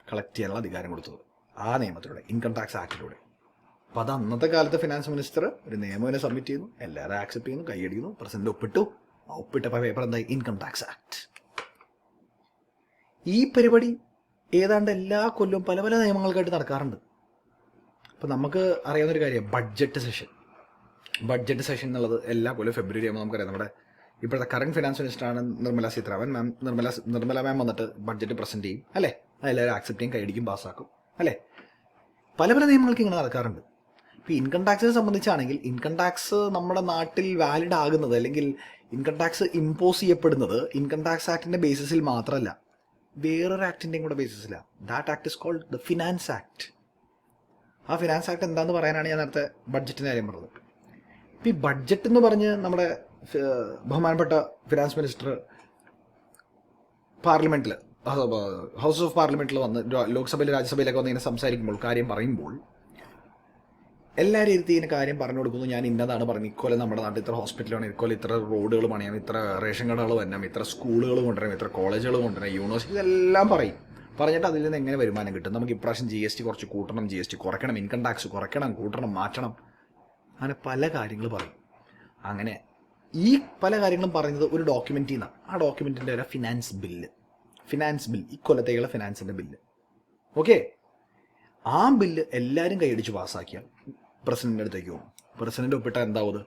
collect ചെയ്യാനുള്ള അധികാരം കൊടുത്തത്. ആ നിയമത്തിലൂടെ, ഇൻകം ടാക്സ് ആക്ടിലൂടെ. അപ്പോൾ അത് അന്നത്തെ കാലത്ത് ഫിനാൻസ് മിനിസ്റ്റർ ഒരു നിയമം സബ്മിറ്റ് ചെയ്യുന്നു, എല്ലാവരും ആക്സെപ്റ്റ് ചെയ്യുന്നു, കൈയടിക്കുന്നു, പ്രസിഡന്റ് ഒപ്പിട്ടു. ആ ഒപ്പിട്ടപ്പോൾ പേപ്പർ എന്തായി? Income tax act. ഈ പരിപാടി ഏതാണ്ട് എല്ലാ കൊല്ലവും പല പല നിയമങ്ങൾക്കായിട്ട് നടക്കാറുണ്ട്. അപ്പോൾ നമുക്ക് അറിയാവുന്നൊരു കാര്യം ബഡ്ജറ്റ് സെഷൻ എന്നുള്ളത് എല്ലാ കൊല്ലം ഫെബ്രുവരി ആകുമ്പോൾ നമുക്കറിയാം. നമ്മുടെ ഇപ്പോഴത്തെ കറണ്ട് ഫിനാൻസ് മിനിസ്റ്ററാണ് നിർമ്മല സീതാരാമൻ മാം. നിർമ്മല മാം വന്നിട്ട് ബഡ്ജറ്റ് പ്രസൻറ്റ് ചെയ്യും, അല്ലേ? അതെല്ലാവരും ആക്സെപ്റ്റ് ചെയ്യും, കൈയടിക്കും, പാസ്സാക്കും, അല്ലേ? പല പല നിയമങ്ങൾക്ക് ഇങ്ങനെ നടക്കാറുണ്ട്. ഇപ്പോൾ ഇൻകം ടാക്സിനെ സംബന്ധിച്ചാണെങ്കിൽ ഇൻകം ടാക്സ് നമ്മുടെ നാട്ടിൽ വാലിഡ് ആകുന്നത്, അല്ലെങ്കിൽ ഇൻകം ടാക്സ് ഇമ്പോസ് ചെയ്യപ്പെടുന്നത് ഇൻകം ടാക്സ് ആക്ടിൻ്റെ ബേസിസിൽ മാത്രമല്ല, വേറൊരു ആക്ടിൻ്റെയും കൂടെ ബേസിസിലാണ്. That act is called the finance act. ആ ഫിനാൻസ് ആക്ട് എന്താണെന്ന് പറയാനാണ് ഞാൻ നേരത്തെ ബഡ്ജറ്റിൻ്റെ കാര്യം പറഞ്ഞത്. ഈ ബഡ്ജറ്റ് എന്ന് പറഞ്ഞ് നമ്മുടെ ബഹുമാനപ്പെട്ട ഫിനാൻസ് മിനിസ്റ്റർ പാർലമെന്റിൽ, ഹൗസ് ഓഫ് പാർലമെന്റിൽ വന്ന് ലോക്സഭയിൽ രാജ്യസഭയിലൊക്കെ വന്ന് ഇങ്ങനെ സംസാരിക്കുമ്പോൾ, കാര്യം പറയുമ്പോൾ എല്ലാവരും ഇരുത്തി ഇങ്ങനെ കാര്യം പറഞ്ഞു കൊടുക്കുന്നു. ഞാൻ ഇന്നതാണ് പറഞ്ഞു, ഇക്കൊല്ലം നമ്മുടെ നാട്ടിൽ ഇത്ര ഹോസ്പിറ്റലാണ്, ഇക്കൊല്ലം ഇത്ര റോഡുകൾ പണിയാം, ഇത്ര റേഷൻ കടകൾ വരണം, ഇത്ര സ്കൂളുകൾ കൊണ്ടുവരാം, ഇത്ര കോളേജുകൾ കൊണ്ടുവരാം, യൂണിവേഴ്സിറ്റി, ഇതെല്ലാം പറയും. പറഞ്ഞിട്ട് അതിൽ നിന്ന് എങ്ങനെ വരുമാനം കിട്ടും, നമുക്ക് ഇപ്രാവശ്യം GST കുറച്ച് കൂട്ടണം, GST കുറയ്ക്കണം, ഇൻകം ടാക്സ് കുറയ്ക്കണം, കൂട്ടണം, മാറ്റണം, അങ്ങനെ പല കാര്യങ്ങൾ പറയും. അങ്ങനെ ഈ പല കാര്യങ്ങളും പറയുന്നത് ഒരു ഡോക്യുമെൻറ്റിൽ നിന്നാണ്. ആ ഡോക്യുമെൻറ്റിൻ്റെ ഒരു ഫിനാൻസ് ബില്ല്, ഇക്കൊല്ലത്തേക്കുള്ള ഫിനാൻസിൻ്റെ ബില്ല്. ഓക്കെ, ആ ബില്ല് എല്ലാവരും കൈയടിച്ച് പാസ്സാക്കിയാൽ പ്രസിഡന്റിൻ്റെ അടുത്തേക്ക് പോകും. പ്രസിഡന്റ് ഒപ്പിട്ടാൽ എന്താവും?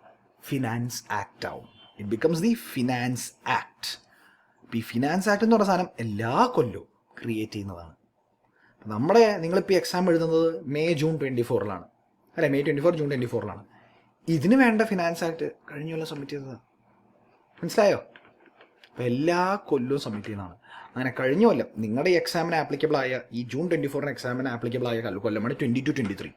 ഫിനാൻസ് ആക്ട് ആവും. It becomes the finance act. അപ്പോൾ ഈ ഫിനാൻസ് ആക്ട് എന്ന് പറഞ്ഞ സാധനം എല്ലാ കൊല്ലവും ക്രിയേറ്റ് ചെയ്യുന്നതാണ്. നിങ്ങളിപ്പോൾ എക്സാം എഴുതുന്നത് May, June 24 അല്ലെ, May 24, June 24 ഇതിന് വേണ്ട ഫിനാൻസ് ആക്ട് കഴിഞ്ഞ കൊല്ലം സബ്മിറ്റ് ചെയ്തതാണ്. മനസ്സിലായോ? അപ്പോൾ എല്ലാ കൊല്ലവും സബ്മിറ്റ് ചെയ്യുന്നതാണ്. അങ്ങനെ കഴിഞ്ഞ കൊല്ലം നിങ്ങളുടെ ഈ എക്സാമിന് ആപ്ലിക്കബിൾ ആയ, ഈ June 24 എക്സാമിന് ആപ്ലിക്കബിൾ ആയ കൊല്ലമാണ് 22-23.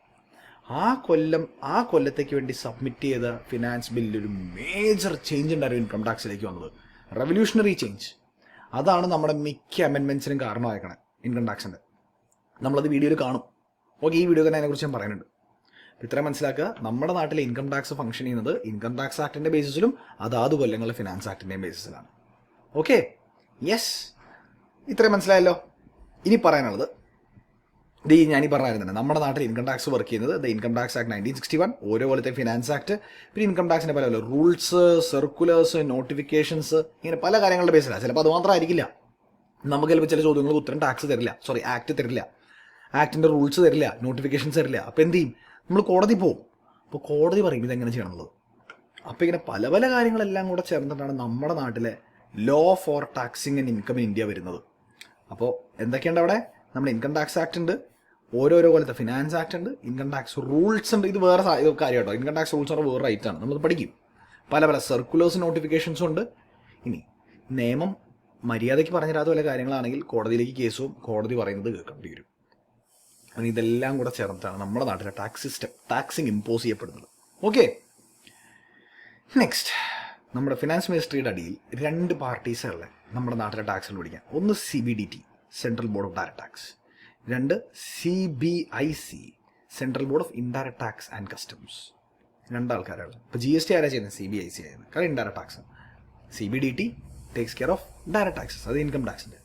ആ കൊല്ലത്തേക്ക് വേണ്ടി സബ്മിറ്റ് ചെയ്ത ഫിനാൻസ് ബില്ലിൽ ഒരു മേജർ ചേഞ്ച് ഉണ്ടായിരുന്നു ഇൻകം ടാക്സിലേക്ക് വന്നത്. Revolutionary change. അതാണ് നമ്മുടെ മിക്ക അമെൻമെൻറ്റ്സിനും കാരണമായേക്കണേ ഇൻകം ടാക്സിൻ്റെ. നമ്മളത് വീഡിയോയിൽ കാണും. ഓക്കെ, ഈ വീഡിയോ തന്നെ അതിനെക്കുറിച്ച് ഞാൻ പറയുന്നുണ്ട്. ഇത്രയും മനസ്സിലാക്കുക, നമ്മുടെ നാട്ടിലെ ഇൻകം ടാക്സ് ഫംഗ്ഷൻ ചെയ്യുന്നത് ഇൻകം ടാക്സ് ആക്ടിൻ്റെ ബേസിസിലും അതാത് കൊല്ലങ്ങളിലെ ഫിനാൻസ് ആക്ടിൻ്റെയും ബേസിസിലാണ്. ഓക്കെ, യെസ്, ഇത്രയും മനസ്സിലായല്ലോ. ഇനി പറയാനുള്ളത് ഞാനീ പറഞ്ഞായിരുന്നു, നമ്മുടെ നാട്ടിൽ ഇൻകം ടാക്സ് വർക്ക് ചെയ്യുന്നത് ഇൻകം ടാക്സ് ആക്ട് 1961, ഓരോ കൊല്ലത്തെ ഫിനാൻസ് ആക്ട്, പിന്നെ ഇൻകം ടാക്സിൻ്റെ പല റൂൾസ്, സർക്കുലേഴ്സ്, നോട്ടിഫിക്കേഷൻസ്, ഇങ്ങനെ പല കാര്യങ്ങളുടെ ബേസിലാണ്. ചിലപ്പോൾ അത് മാത്രമായിരിക്കില്ല. നമുക്ക് ചിലപ്പോൾ ചില ചോദ്യങ്ങൾക്ക് ഉത്തരം ആക്ട് തരില്ല, ആക്ടിൻ്റെ റൂൾസ് തരില്ല, നോട്ടിഫിക്കേഷൻസ് തരില്ല. അപ്പോൾ എന്ത് ചെയ്യും? നമ്മൾ കോടതി പോകും. അപ്പോൾ കോടതി പറയും ഇതെങ്ങനെ ചെയ്യണമെന്നുള്ളത്. അപ്പോൾ ഇങ്ങനെ പല പല കാര്യങ്ങളെല്ലാം കൂടെ ചേർന്നിട്ടാണ് നമ്മുടെ നാട്ടിലെ law for taxing and income in India വരുന്നത്. അപ്പോൾ എന്തൊക്കെയുണ്ട് അവിടെ? നമ്മുടെ ഇൻകം ടാക്സ് ആക്ട് ഉണ്ട്, ഓരോരോ കൊല്ലത്തെ ഫിനാൻസ് ആക്ട് ഉണ്ട്, ഇൻകം ടാക്സ് റൂൾസ് ഉണ്ട്. ഇത് വേറെ കാര്യം കേട്ടോ. ഇൻകം ടാക്സ് റൂൾസ് വേറെ റൈറ്റാണ്, നമ്മൾ പഠിക്കും. പല പല സർക്കുലേഴ്സ്, നോട്ടിഫിക്കേഷൻസും ഉണ്ട്. ഇനി നിയമം മര്യാദയ്ക്ക് പറഞ്ഞിരാത്ത പല കാര്യങ്ങളാണെങ്കിൽ കോടതിയിലേക്ക് കേസും, കോടതി പറയുന്നത് കേൾക്കേണ്ടി വരും. അങ്ങനെ ഇതെല്ലാം കൂടെ ചേർന്നിട്ടാണ് നമ്മുടെ നാട്ടിലെ ടാക്സ് സിസ്റ്റം, ടാക്സിങ് ഇമ്പോസ് ചെയ്യപ്പെടുന്നത്. ഓക്കെ, നെക്സ്റ്റ്, നമ്മുടെ ഫിനാൻസ് മിനിസ്ട്രിയുടെ അടിയിൽ 2 പാർട്ടീസുകളെ നമ്മുടെ നാട്ടിലെ ടാക്സുകൾ പിടിക്കാം. ഒന്ന് CBDT, central board of direct tax. 2 CBIC, central board of indirect tax and customs. 2 ആൾക്കാരാണ്. ഇപ്പോൾ GST ആരാ ചെയ്യുന്നത്? CBIC ആയിരുന്നു, കാരണം indirect tax. CBDT takes care of direct taxes, അത് ഇൻകം ടാക്സിൻ്റെ.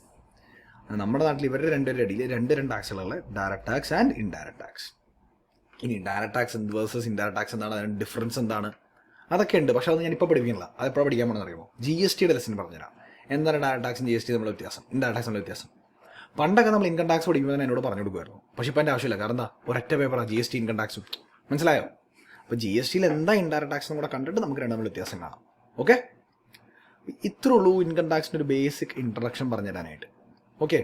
നമ്മുടെ നാട്ടിൽ ഇവരുടെ 2 അടിയിൽ 2 ടാക്സുകളുള്ള direct tax and indirect tax. ഇനി direct tax versus indirect tax എന്താണ്, അതിന് ഡിഫറൻസ് എന്താണ്, അതൊക്കെ ഉണ്ട്. പക്ഷേ അത് ഞാനിപ്പോൾ പഠിപ്പിക്കുന്നില്ല. അതെപ്പോഴാണ് പഠിക്കാൻ പോകണമെന്ന് അറിയുമോ? GSTയുടെ ലെസൺ പറഞ്ഞുതരാം. എന്താണ് ഡയറക്റ്റ് ടാക്സും GST തമ്മിലുള്ള വ്യത്യാസം, ഇൻഡയറക്റ്റ് ടാക്സ് തമ്മിലുള്ള വ്യത്യാസം. പണ്ടൊക്കെ നമ്മൾ ഇൻകം ടാക്സ് പഠിക്കുമ്പോൾ എന്നോട് പറഞ്ഞു കൊടുക്കുമായിരുന്നു. പക്ഷേ ഇപ്പോൾ എൻ്റെ ആവശ്യമില്ല. കാരണം എന്താ, ഒരൊറ്റ പേപ്പറാണ് GST ഇൻകം ടാക്സും. മനസ്സിലായോ? അപ്പോൾ GSTയിൽ എന്താ ഇൻഡയറക്റ്റ് ടാക്സ് കൂടെ കണ്ടിട്ട് നമുക്ക് രണ്ടും വ്യത്യാസം കാണാം. ഓക്കെ, ഇത്രേ ഉള്ളൂ ഇൻകം ടാക്സിൻ്റെ ഒരു ബേസിക് ഇൻട്രഡക്ഷൻ പറഞ്ഞു തരാനായിട്ട്. ഓക്കെ,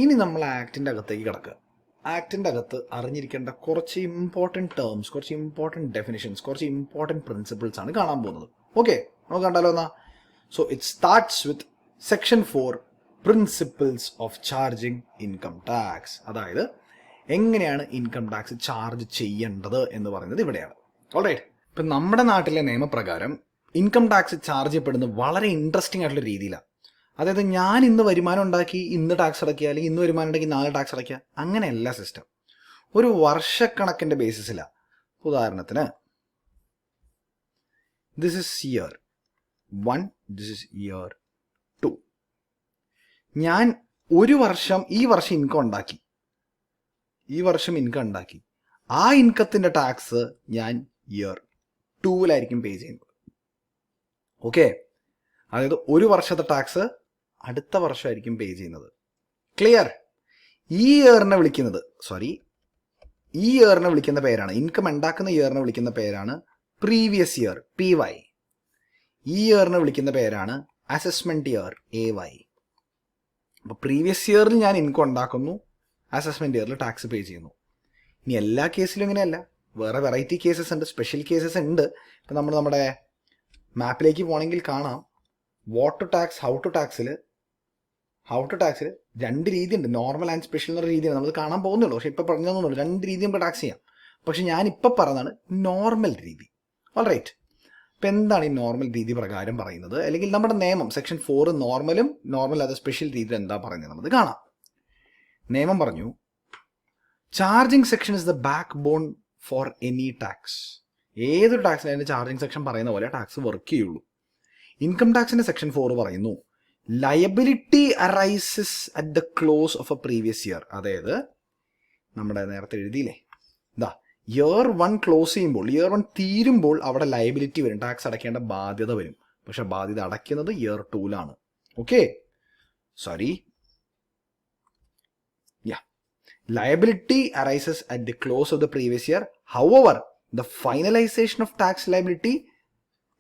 ഇനി നമ്മൾ ആക്ടിൻ്റെ അകത്തേക്ക് കിടക്കുക. ആക്ടിൻ്റെ അകത്ത് അറിഞ്ഞിരിക്കേണ്ട കുറച്ച് ഇമ്പോർട്ടൻറ്റ് ടേംസ്, കുറച്ച് ഇമ്പോർട്ടൻറ്റ് ഡെഫിനിഷൻസ്, കുറച്ച് ഇമ്പോർട്ടൻറ്റ് പ്രിൻസിപ്പിൾസ് ആണ് കാണാൻ പോകുന്നത്. ഓക്കെ, നമുക്ക് കണ്ടാലോ എന്നാ. So it starts with section 4, principles of charging income tax. അതായത് എങ്ങനെയാണ് ഇൻകം ടാക്സ് ചാർജ് ചെയ്യേണ്ടത് എന്ന് പറയുന്നത് ഇവിടെയാണ്. ഓൾറൈറ്റ്, ഇപ്പം നമ്മുടെ നാട്ടിലെ നിയമപ്രകാരം ഇൻകം ടാക്സ് ചാർജ് ചെയ്യപ്പെടുന്നത് വളരെ ഇൻട്രസ്റ്റിംഗ് ആയിട്ടുള്ള രീതിയിലാണ്. അതായത് ഞാൻ ഇന്ന് വരുമാനം ഉണ്ടാക്കി ഇന്ന് ടാക്സ് അടയ്ക്കുക, അല്ലെങ്കിൽ ഇന്ന് വരുമാനം ഉണ്ടാക്കി നാളെ ടാക്സ് അടയ്ക്കുക, അങ്ങനെയല്ല സിസ്റ്റം. ഒരു വർഷക്കണക്കിൻ്റെ ബേസിസിലാണ്. ഉദാഹരണത്തിന് this is here 1, this is here 2. ഞാൻ ഈ വർഷം ഇൻകം ഉണ്ടാക്കി, ആ ഇൻകത്തിൻ്റെ ടാക്സ് ഞാൻ ഇയർ 2-ലായിരിക്കും പേ ചെയ്യുന്നത്. ഓക്കെ, അതായത് ഒരു വർഷത്തെ ടാക്സ് അടുത്ത വർഷമായിരിക്കും പേ ചെയ്യുന്നത്. ക്ലിയർ? ഈ ഇയറിനെ വിളിക്കുന്ന പേരാണ്, ഇൻകം ഉണ്ടാക്കുന്ന ഇയറിനെ വിളിക്കുന്ന പേരാണ് പ്രീവിയസ് ഇയർ, PY. ഈ ഇയറിനെ വിളിക്കുന്ന പേരാണ് അസസ്മെൻറ്റ് ഇയർ, AY. അപ്പോൾ പ്രീവിയസ് ഇയറിൽ ഞാൻ ഇൻകം ഉണ്ടാക്കുന്നു, അസസ്മെൻറ്റ് ഇയറിൽ ടാക്സ് പേ ചെയ്യുന്നു. ഇനി എല്ലാ കേസിലും ഇങ്ങനെയല്ല, വേറെ വെറൈറ്റി കേസസ് ഉണ്ട്, സ്പെഷ്യൽ കേസസ് ഉണ്ട്. ഇപ്പം നമ്മുടെ മാപ്പിലേക്ക് പോകണമെങ്കിൽ കാണാം, what to tax, how to ടാക്സിൽ 2 രീതിയുണ്ട്. നോർമൽ ആൻഡ് സ്പെഷ്യൽ എന്ന രീതിയാണ് നമ്മൾ കാണാൻ പോകുന്നുള്ളൂ. പക്ഷേ ഇപ്പോൾ പറഞ്ഞതൊന്നുമില്ല, 2 രീതി നമുക്ക് ടാക്സ് ചെയ്യാം. പക്ഷെ ഞാനിപ്പോൾ പറഞ്ഞതാണ് നോർമൽ രീതി. ഓൾറൈറ്റ്, ഇപ്പം എന്താണ് ഈ നോർമൽ രീതി പ്രകാരം പറയുന്നത്, അല്ലെങ്കിൽ നമ്മുടെ നിയമം സെക്ഷൻ 4 നോർമൽ അത് സ്പെഷ്യൽ രീതിയിൽ എന്താ പറയുന്നത് നമുക്ക് കാണാം. നിയമം പറഞ്ഞു, charging section is the backbone for any tax. ഏതൊരു ടാക്സിന് ചാർജിങ് സെക്ഷൻ പറയുന്ന പോലെ ടാക്സ് വർക്ക് ചെയ്യുള്ളൂ. ഇൻകം ടാക്സിന്റെ സെക്ഷൻ 4 പറയുന്നു, liability arises at the close of a previous year. അതായത് നമ്മുടെ നേരത്തെ എഴുതിയില്ലേ, ഇതാ ഇയർ 1 ക്ലോസ് ചെയ്യുമ്പോൾ, ഇയർ 1 തീരുമ്പോൾ അവിടെ ലയബിലിറ്റി വരും, ടാക്സ് അടയ്ക്കേണ്ട ബാധ്യത വരും. പക്ഷെ ബാധ്യത അടയ്ക്കുന്നത് ഇയർ 2ലാണ്. Okay, sorry, liability arises at the close of the previous year. However, the finalization of tax liability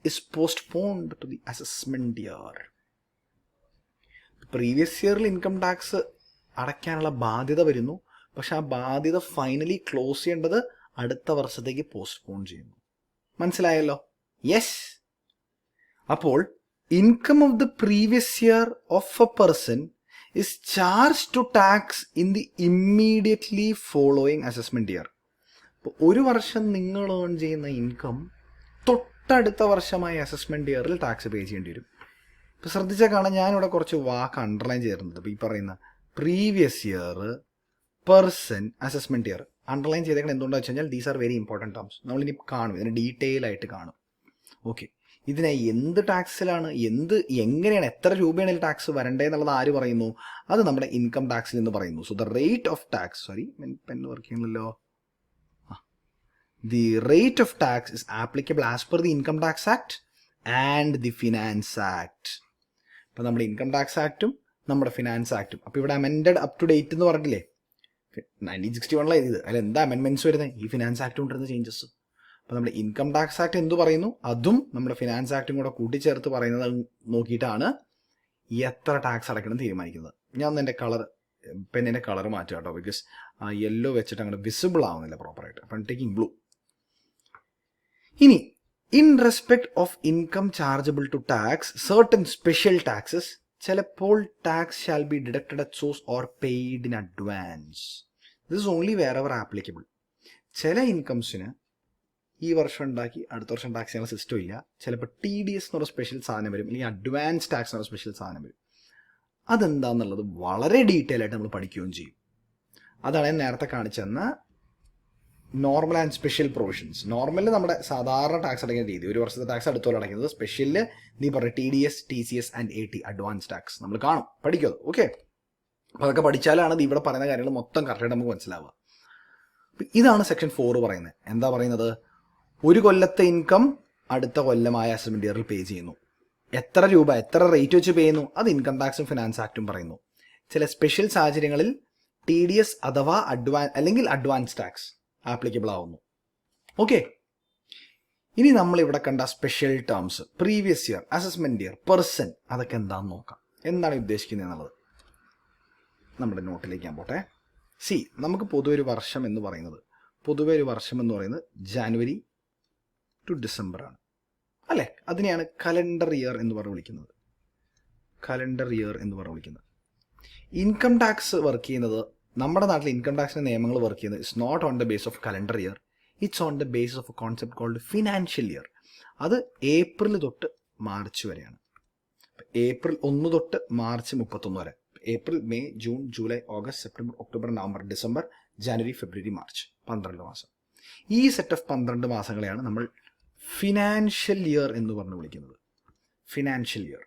is postponed to the assessment year. Previous ഇയറിൽ ഇൻകം ടാക്സ് അടയ്ക്കാനുള്ള ബാധ്യത വരുന്നു, പക്ഷെ ആ ബാധ്യത ഫൈനലി ക്ലോസ് ചെയ്യേണ്ടത് അടുത്ത വർഷത്തേക്ക് പോസ്റ്റ്പോൺ ചെയ്യുന്നു. മനസ്സിലായല്ലോ? യെസ്. അപ്പോൾ income of the previous year of A person is charged to tax in the immediately following assessment year. അപ്പോൾ ഒരു വർഷം നിങ്ങൾ ഏൺ ചെയ്യുന്ന ഇൻകം തൊട്ടടുത്ത വർഷമായ അസസ്മെൻറ്റ് ഇയറിൽ ടാക്സ് പേ ചെയ്യേണ്ടി വരും. ഇപ്പോൾ ശ്രദ്ധിച്ചാൽ കാണാൻ ഞാനിവിടെ കുറച്ച് വാക്ക് അണ്ടർലൈൻ ചെയ്തിരുന്നത്. ഇപ്പോൾ ഈ പറയുന്ന previous year, person, assessment year underline ചെയ്തേക്കണം. എന്തുകൊണ്ടാണെന്ന് വെച്ച് കഴിഞ്ഞാൽ these are very important terms. നമ്മളിനി കാണും, ഇതിന് ഡീറ്റെയിൽ ആയിട്ട് കാണും. ഓക്കെ, ഇതിനെ എന്ത് ടാക്സിലാണ്, എങ്ങനെയാണ്, എത്ര രൂപയാണ് ടാക്സ് വരണ്ടേ എന്നുള്ളത് ആര് പറയുന്നു? അത് നമ്മുടെ ഇൻകം ടാക്സിൽ നിന്ന് പറയുന്നു. So the rate of tax, pen work ചെയ്യുന്നല്ലോ, the rate of tax is applicable as per the income tax act and the finance act. ഇപ്പം നമ്മുടെ ഇൻകം ടാക്സ് ആക്ടും നമ്മുടെ ഫിനാൻസ് ആക്ടും. അപ്പോൾ ഇവിടെ അമെൻഡഡ് അപ് ടു ഡേറ്റ് എന്ന് പറഞ്ഞില്ലേ, 1961 ഇത്. അതിൽ എന്താ അമെൻമെന്റ്സ് വരുന്നത്? ഈ ഫിനാൻസ് ആക്ട് കൊണ്ടുവരുന്ന ചേഞ്ചസ്. അപ്പോൾ നമ്മുടെ ഇൻകം ടാക്സ് ആക്ട് എന്തു പറയുന്നു, അതും നമ്മുടെ ഫിനാൻസ് ആക്ടും കൂടെ കൂട്ടിച്ചേർത്ത് പറയുന്നത് നോക്കിയിട്ടാണ് എത്ര ടാക്സ് അടയ്ക്കണം തീരുമാനിക്കുന്നത്. ഞാൻ എൻ്റെ പെന്നിൻ്റെ കളർ മാറ്റുക കേട്ടോ, ബിക്കോസ് ആ യെല്ലോ വെച്ചിട്ട് അങ്ങോട്ട് വിസിബിൾ ആവുന്നില്ല പ്രോപ്പറായിട്ട്. അപ്പം ടേക്കിംഗ് ബ്ലൂ. ഇനി in respect of income chargeable to tax certain special taxes, ചിലപ്പോൾ tax shall be deducted at source or paid in advance. This is only wherever applicable. ചില ഇൻകംസിന് ഈ വർഷം ഉണ്ടാക്കി അടുത്ത വർഷം ടാക്സ് ചെയ്യാനുള്ള സിസ്റ്റം ഇല്ല. ചിലപ്പോൾ TDS എന്ന് പറഞ്ഞ സ്പെഷ്യൽ സാധനം വരും, അല്ലെങ്കിൽ അഡ്വാൻസ് ടാക്സ് എന്ന് പറഞ്ഞ സ്പെഷ്യൽ സാധനം വരും. അതെന്താന്നുള്ളത് വളരെ ഡീറ്റെയിൽ ആയിട്ട് നമ്മൾ പഠിക്കുകയും ചെയ്യും. അതാണ് ഞാൻ നേരത്തെ കാണിച്ചെന്ന നോർമൽ ആൻഡ് സ്പെഷ്യൽ പ്രൊവിഷൻസ്. നോർമലിൽ നമ്മുടെ സാധാരണ ടാക്സ് അടയ്ക്കുന്ന രീതി, ഒരു വർഷത്തെ ടാക്സ് അടുത്തോളം അടയ്ക്കുന്നത്. സ്പെഷ്യലിൽ നീ പറഞ്ഞ TDS, TCS and AT advance tax നമ്മൾ കാണും, പഠിക്കും. ഓക്കെ, അപ്പോൾ അതൊക്കെ പഠിച്ചാലാണ് ഇവിടെ പറയുന്ന കാര്യങ്ങൾ മൊത്തം കറക്റ്റായിട്ട് നമുക്ക് മനസ്സിലാവുക. ഇതാണ് സെക്ഷൻ 4 പറയുന്നത്. എന്താ പറയുന്നത്? ഒരു കൊല്ലത്തെ ഇൻകം അടുത്ത കൊല്ലമായ അസസ്മെന്റ് ഇയറിൽ പേ ചെയ്യുന്നു. എത്ര രൂപ, എത്ര റേറ്റ് വെച്ച് പേ ചെയ്യുന്നു, അത് ഇൻകം ടാക്സും ഫിനാൻസ് ആക്ടും പറയുന്നു. ചില സ്പെഷ്യൽ സാഹചര്യങ്ങളിൽ TDS അഥവാ അഡ്വാൻസ് ടാക്സ് ആപ്ലിക്കബിൾ ആവുന്നു. ഓക്കെ, ഇനി നമ്മളിവിടെ കണ്ട special terms, previous year, assessment year, person, അതൊക്കെ എന്താണെന്ന് നോക്കാം. എന്താണ് ഉദ്ദേശിക്കുന്നത് എന്നുള്ളത് നമ്മുടെ നോട്ടിലേക്ക് ഞാൻ പോട്ടെ. നമുക്ക് പൊതുവെ ഒരു വർഷം എന്ന് പറയുന്നത് ജാനുവരി ടു ഡിസംബർ ആണ് അല്ലേ? അതിനെയാണ് കലണ്ടർ ഇയർ എന്ന് പറഞ്ഞ് വിളിക്കുന്നത്. ഇൻകം ടാക്സ് വർക്ക് ചെയ്യുന്നത്, നമ്മുടെ നാട്ടിൽ ഇൻകം ടാക്സിന്റെ നിയമങ്ങൾ വർക്ക് ചെയ്യുന്നത് it's not on the base of calendar year, it's on the base of a concept called financial year. അത് ഏപ്രിൽ തൊട്ട് മാർച്ച് വരെയാണ്. ഏപ്രിൽ 1 തൊട്ട് മാർച്ച് 31 വരെ. April, May, June, July, August, September, October, November, December, ജനുവരി, ഫെബ്രുവരി, മാർച്ച്, 12 മാസം. ഈ സെറ്റ് ഓഫ് 12 മാസങ്ങളെയാണ് നമ്മൾ ഫിനാൻഷ്യൽ ഇയർ എന്ന് പറഞ്ഞ് വിളിക്കുന്നത്. Financial year.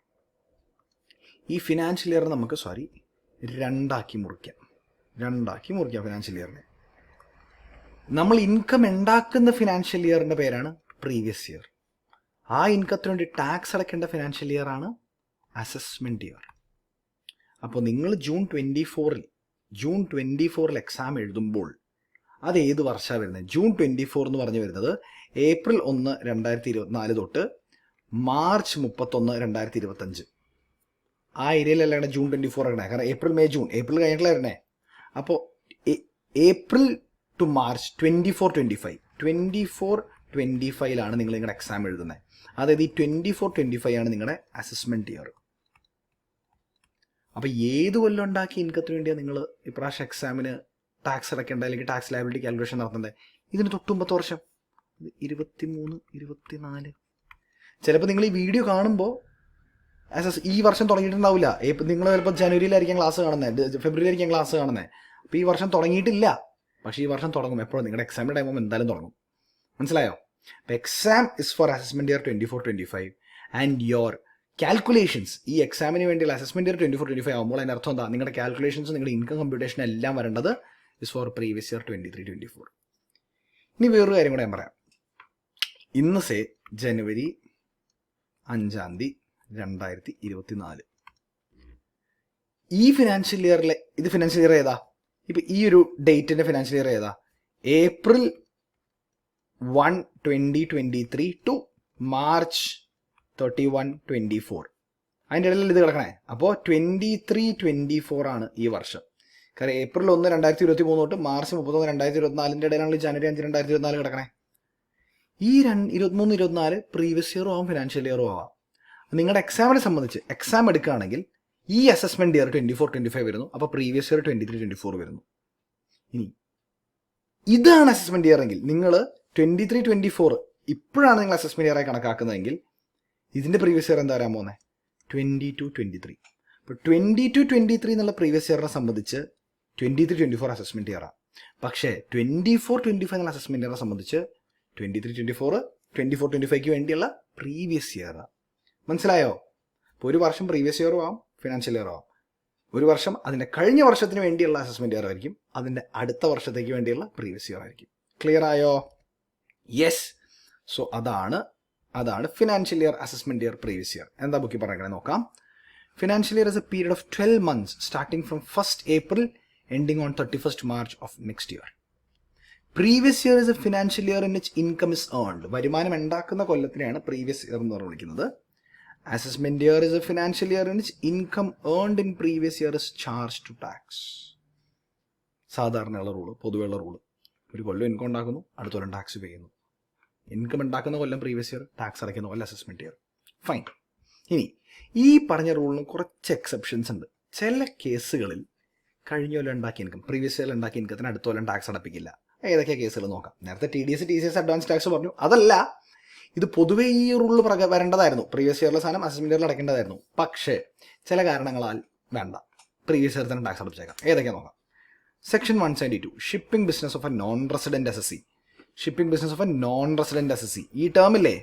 ഈ ഫിനാൻഷ്യൽ ഇയർ നമുക്ക് രണ്ടാക്കി മുറിക്കാം. ഫിനാൻഷ്യൽ ഇയറിനെ നമ്മൾ ഇൻകം ഉണ്ടാക്കുന്ന ഫിനാൻഷ്യൽ ഇയറിൻ്റെ പേരാണ് പ്രീവിയസ് ഇയർ. ആ ഇൻകത്തിന് വേണ്ടി ടാക്സ് അടയ്ക്കേണ്ട ഫിനാൻഷ്യൽ ഇയർ ആണ് അസസ്മെന്റ് ഇയർ. അപ്പോൾ നിങ്ങൾ ജൂൺ 24 എക്സാം എഴുതുമ്പോൾ അത് ഏത് വർഷമാണ് വരുന്നത്? ജൂൺ 24 എന്ന് പറഞ്ഞു വരുന്നത് ഏപ്രിൽ 1, 2024 തൊട്ട് മാർച്ച് 31, 2025. ആ ഏരിയയിലല്ല ജൂൺ 24 ഇടണേ. കാരണം ഏപ്രിൽ, മെയ്, ജൂൺ, ഏപ്രിൽ കഴിഞ്ഞിട്ടുള്ള വരണേ. അപ്പോൾ ഏപ്രിൽ ടു മാർച്ച് 24-25 നിങ്ങൾ നിങ്ങളുടെ എക്സാം എഴുതുന്നത്. അതായത് ഈ 24-25 ആണ് നിങ്ങളുടെ അസസ്മെന്റ് ഇയർ. അപ്പോൾ ഏത് കൊല്ലം ഉണ്ടാക്കിയ ഇൻകത്തിന് വേണ്ടിയാണ് നിങ്ങൾ ഇപ്രാവശ്യം എക്സാമിന് ടാക്സ് അടയ്ക്കേണ്ട അല്ലെങ്കിൽ ടാക്സ് ലയബിലിറ്റി കാൽക്കുലേഷൻ നടത്തേണ്ടത്? ഇതിന് തൊട്ടുമ്പത്തെ വർഷം 23, 24. ചിലപ്പോൾ നിങ്ങൾ ഈ വീഡിയോ കാണുമ്പോൾ ഈ വർഷം തുടങ്ങിയിട്ടുണ്ടാവില്ല. നിങ്ങൾ ചിലപ്പോൾ ജനുവരിയിലായിരിക്കും ക്ലാസ് കാണുന്നത്, ഫെബ്രുവരിയിലായിരിക്കും ക്ലാസ് കാണുന്നത്. അപ്പോൾ ഈ വർഷം തുടങ്ങിയിട്ടില്ല. പക്ഷേ ഈ വർഷം തുടങ്ങും. എപ്പോഴും നിങ്ങളുടെ എക്സാമിൻ്റെ ടൈം എന്തായാലും തുടങ്ങും. മനസ്സിലായോ? അപ്പോൾ exam is for assessment year 24-25 and your calculations. ഈ എക്സാമിന് വേണ്ടിയുള്ള അസസ്മെൻറ്റ് ഇയർ 24-25 ആകുമ്പോൾ അതിൻ്റെ അർത്ഥം എന്താ? നിങ്ങളുടെ കാൽക്കുലേഷൻസ്, നിങ്ങളുടെ ഇൻകം കമ്പ്യൂട്ടേഷൻ എല്ലാം വരേണ്ടത് ഇസ് ഫോർ പ്രീവിയസ് ഇയർ 23-24. ഇനി വേറൊരു കാര്യം കൂടെ ഞാൻ പറയാം. ഇന്ന് ജനുവരി 5 2024. ഈ ഫിനാൻഷ്യൽ ഇയറിലെ, ഇത് ഫിനാൻഷ്യൽ ഇയർ ഏതാ? ഇപ്പം ഈ ഒരു ഡേറ്റിൻ്റെ ഫിനാൻഷ്യൽ ഇയർ ഏതാ? April 1, 2023 to March 31, 24. അതിൻ്റെ ഇടയിൽ ഇത് കിടക്കണേ. അപ്പോൾ 23-24 ആണ് ഈ വർഷം. കാരണം April 1, 2023 തൊട്ട് March 31, 2024 ഇടയിലാണ് January 5, 2024 കിടക്കണേ. ഈ 23-24 പ്രീവിയസ് ഇയറും ആവും, ഫിനാൻഷ്യൽ ഇയറും ആവാം. നിങ്ങളുടെ എക്സാമിനെ സംബന്ധിച്ച് എക്സാം എടുക്കുകയാണെങ്കിൽ ഈ അസസ്മെൻറ്റ് ഇയർ 24-25 വരുന്നു. അപ്പോൾ പ്രീവിയസ് ഇയർ 23-24 വരുന്നു. ഇനി ഇതാണ് അസസ്മെൻറ്റ് ഇയർ എങ്കിൽ നിങ്ങൾ 23-24 ഇപ്പോഴാണ് നിങ്ങൾ അസസ്മെൻറ്റ് ഇയറായി കണക്കാക്കുന്നതെങ്കിൽ ഇതിൻ്റെ പ്രീവിയസ് ഇയർ എന്താ വരാൻ പോകുന്നത്? 22-23. അപ്പോൾ 22-23 എന്നുള്ള പ്രീവിയസ് ഇയറിനെ സംബന്ധിച്ച് 23-24 അസസ്മെൻറ്റ് ഇയറാണ്. പക്ഷേ 24-25 എന്നുള്ള അസസ്മെൻറ്റ് ഇയറിനെ സംബന്ധിച്ച് 23-24 24-25 വേണ്ടിയുള്ള പ്രീവിയസ് ഇയറാണ്. മനസ്സിലായോ? അപ്പോൾ ഒരു വർഷം പ്രീവിയസ് ഇയറും ആവും, ഫിനാൻഷ്യൽ ഇയറും ആവും. ഒരു വർഷം അതിൻ്റെ കഴിഞ്ഞ വർഷത്തിന് വേണ്ടിയുള്ള അസസ്മെൻറ്റ് ഇയർ ആയിരിക്കും, അതിൻ്റെ അടുത്ത വർഷത്തേക്ക് വേണ്ടിയുള്ള പ്രീവിയസ് ഇയർ ആയിരിക്കും. ക്ലിയർ ആയോ? യെസ്. സോ അതാണ് financial year, assessment year, previous year. എന്താ ബുക്കിൽ പറഞ്ഞേ നോക്കാം. Financial year is A period of 12 months starting from 1st April ending on 31st March of next year. Previous year is A financial year in which income is earned. വരുമാനം ഉണ്ടാക്കുന്ന കൊല്ലത്തിനെയാണ് പ്രീവിയസ് ഇയർ എന്ന് വിളിക്കുന്നത്. Assessment year is A financial year in which income earned in previous year is charge to tax. സാധാരണയുള്ള റൂള്, പൊതുവെയുള്ള റൂള്. ഒരു കൊല്ലം ഇൻകം ഉണ്ടാക്കുന്നു, അടുത്ത കൊല്ലം ടാക്സ് പേ ചെയ്യുന്നു. ഇൻകം ഉണ്ടാക്കുന്ന കൊല്ലം പ്രീവിയസ് ഇയർ, ടാക്സ് അടയ്ക്കുന്ന കൊല്ലം അസസ്മെൻറ്റ് ഇയർ. ഫൈൻ. ഇനി ഈ പറഞ്ഞ റൂളിന് കുറച്ച് എക്സെപ്ഷൻസ് ഉണ്ട്. ചില കേസുകളിൽ കഴിഞ്ഞ കൊല്ലം ഉണ്ടാക്കിയ ഇൻകം, പ്രീവിയസ് ഇയർ ഉണ്ടാക്കിയ ഇൻകത്തിന് അടുത്ത കൊല്ലം ടാക്സ് അടപ്പിക്കില്ല. ഏതൊക്കെ കേസുകൾ നോക്കാം. നേരത്തെ TDS TCS അഡ്വാൻസ് ടാക്സ് പറഞ്ഞു. അതല്ല, ഇത് പൊതുവേ ഈ റൂളിൽ വരേണ്ടതായിരുന്നു. പ്രീവിയസ് ഇയറിലെ സാധനം അസസ്മെൻറ്റ് ഇയറിൽ അടയ്ക്കേണ്ടതായിരുന്നു. പക്ഷേ ചില കാരണങ്ങളാൽ വേണ്ട, പ്രീവിയസ് ഇയർ തന്നെ ടാക്സ് അടപ്പിച്ചേക്കാം. ഏതൊക്കെയാണ് നോക്കാം. Section 172 shipping business of A non resident assessee. Shipping business of A non resident assessee. ഈ ടേമില്ലേ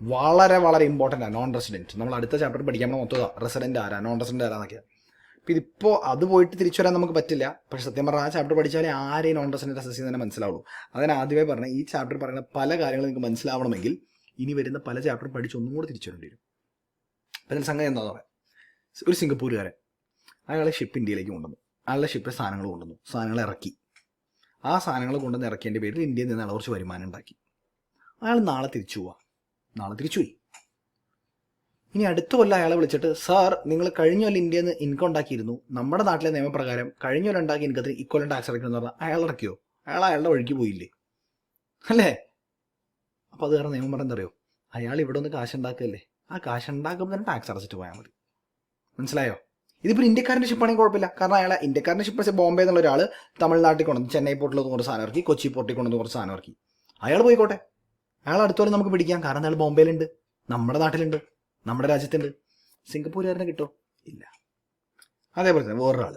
വളരെ വളരെ ഇമ്പോർട്ടൻ്റ് ആണ്. നോൺ റെസിഡൻറ്റ് നമ്മൾ അടുത്ത ചാപ്റ്റർ പഠിക്കാൻ മൊത്തം റെസിഡൻറ്റ് ആരാ, നോൺ റെസിഡൻറ്റ് ആരാന്നൊക്കെയാണ്. അപ്പോൾ ഇതിപ്പോൾ അത് പോയിട്ട് തിരിച്ചു വരാൻ നമുക്ക് പറ്റില്ല. പക്ഷേ സത്യം പറഞ്ഞാൽ ആ ചാപ്റ്റർ പഠിച്ചാലേ ആരെയും നോൺ റെസിഡൻറ്റ് അസസി തന്നെ മനസ്സിലാവുള്ളൂ. അതിന് ആദ്യമേ പറഞ്ഞാൽ ഈ ചാപ്റ്റർ പറയുന്ന പല കാര്യങ്ങളും നിങ്ങൾക്ക് മനസ്സിലാവണമെങ്കിൽ ഇനി വരുന്ന പല ചാപ്റ്ററും പഠിച്ച് ഒന്നും കൂടി തിരിച്ചു വരേണ്ടി വരും. അപ്പം അതിന് സംഗതി എന്താണെന്ന് പറയാം. ഒരു സിംഗപ്പൂരുകാരൻ, അയാളെ ഷിപ്പ് ഇന്ത്യയിലേക്ക് കൊണ്ടുവന്നു. അയാളുടെ ഷിപ്പിൽ സാധനങ്ങൾ കൊണ്ടുവന്നു, സാധനങ്ങൾ ഇറക്കി. ആ സാധനങ്ങൾ കൊണ്ടുവന്ന് ഇറക്കിയതിൻ്റെ പേരിൽ ഇന്ത്യയിൽ നിന്ന് അയാൾ കുറച്ച് വരുമാനം ഉണ്ടാക്കി. അയാൾ നാളെ തിരിച്ചു പോയി. ഇനി അടുത്ത കൊല്ലം അയാളെ വിളിച്ചിട്ട്, സാർ നിങ്ങൾ കഴിഞ്ഞ കൊല്ലം ഇന്ത്യയിൽ നിന്ന് ഇൻകം ഉണ്ടാക്കിയിരുന്നു, നമ്മുടെ നാട്ടിലെ നിയമപ്രകാരം കഴിഞ്ഞ കൊല്ലം ഉണ്ടാക്കിയ ഇൻകത്തിന് ഇക്കൊല്ലം ടാക്സ് അടയ്ക്കണമെന്ന് പറഞ്ഞാൽ അയാൾ ഇറക്കിയോ? അയാളുടെ വഴിക്ക് പോയില്ലേ, അല്ലേ? അപ്പോൾ അത് കാരണം നിയമം പറഞ്ഞാൽ അറിയോ, അയാൾ ഇവിടെ ഒന്ന് കാശുണ്ടാക്കുകയല്ലേ, ആ കാശുണ്ടാക്കുമ്പോൾ തന്നെ ടാക്സ് അടച്ചിട്ട് പോയാൽ മതി. മനസ്സിലായോ? ഇതിപ്പോൾ ഇന്ത്യക്കാരൻ്റെ ഷിപ്പാണെങ്കിൽ കുഴപ്പമില്ല. കാരണം അയാൾ ഇന്ത്യക്കാരൻ്റെ ഷിപ്പ് ബോംബെ എന്നുള്ള ഒരാൾ തമിഴ്നാട്ടിൽ കൊണ്ടുവന്ന് ചെന്നൈ പോർട്ടിൽ കുറച്ച് സാധനം ഇറക്കി, കൊച്ചി പോർട്ടിൽ കൊണ്ടുവന്ന് കുറച്ച് സാധനം ഇറക്കി. അയാൾ പോയിക്കോട്ടെ, അയാൾ അടുത്തോളം നമുക്ക് പിടിക്കാം. കാരണം അയാൾ ബോംബെയിലുണ്ട്, നമ്മുടെ നാട്ടിലുണ്ട്, നമ്മുടെ രാജ്യത്തുണ്ട്. സിംഗപ്പൂരുകാരനെ കിട്ടോ? ഇല്ല. അതേപോലെ തന്നെ വേറൊരാൾ,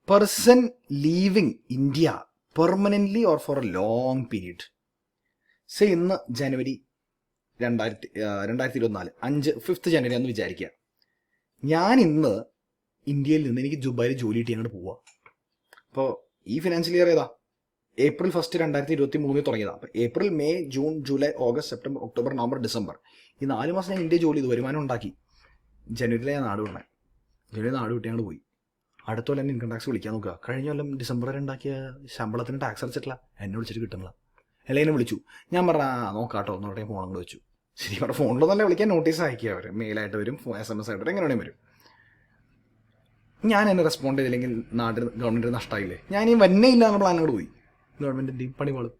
person leaving India permanently or for a long period. ഇന്ന് ജനുവരി 2024 5 ജനുവരി എന്ന് വിചാരിക്കുക. ഞാൻ ഇന്ന് ഇന്ത്യയിൽ നിന്ന് എനിക്ക് ദുബായിൽ ജോലി കിട്ടി അങ്ങോട്ട് പോവുക. അപ്പോൾ ഈ ഫിനാൻഷ്യൽ ഇയർ ഏതാ? April 1, 2023 തുടങ്ങിയതാണ്. അപ്പോൾ April, May, June, July, August, September, October, November, December ഈ 4 മാസം ഞാൻ ഇന്ത്യ ജോലി ചെയ്തു, വരുമാനം ഉണ്ടാക്കി. ജനുവരിയിലെ ഞാൻ നാട് വിടണേ. ജനുവരി നാട് വിട്ടി ഞങ്ങൾ പോയി. അടുത്ത കൊല്ലം ഇൻകം ടാക്സ് വിളിക്കാൻ നോക്കുക. കഴിഞ്ഞ കൊല്ലം ഡിസംബർ വരെ ഉണ്ടാക്കിയ ശമ്പളത്തിന് ടാക്സ് അടച്ചിട്ടില്ല, എന്നെ വിളിച്ചിട്ട് കിട്ടുന്നില്ല. എന്നെ വിളിച്ചു, ഞാൻ പറഞ്ഞാൽ നോക്കാട്ടോ എന്നോട്ടെ ഫോൺ അങ്ങോട്ട് വെച്ചു. ശരി പറഞ്ഞ ഫോണിലോ തന്നെ വിളിക്കാൻ നോട്ടീസ് അയക്കുക. അവർ മെയിലായിട്ട് വരും, SMS ആയിട്ട് വരും, എങ്ങനെ വേണേലും വരും. ഞാൻ എന്നെ റെസ്പോണ്ട് ചെയ്തില്ലെങ്കിൽ നാട്ടിൽ ഗവൺമെൻറ് നഷ്ടമായില്ലേ. ഞാൻ ഈ വന്നേ ഇല്ല എന്ന പ്ലാൻ അങ്ങോട്ട് പോയി. ഗവൺമെൻറ്റിൻ്റെയും പണിപാളും.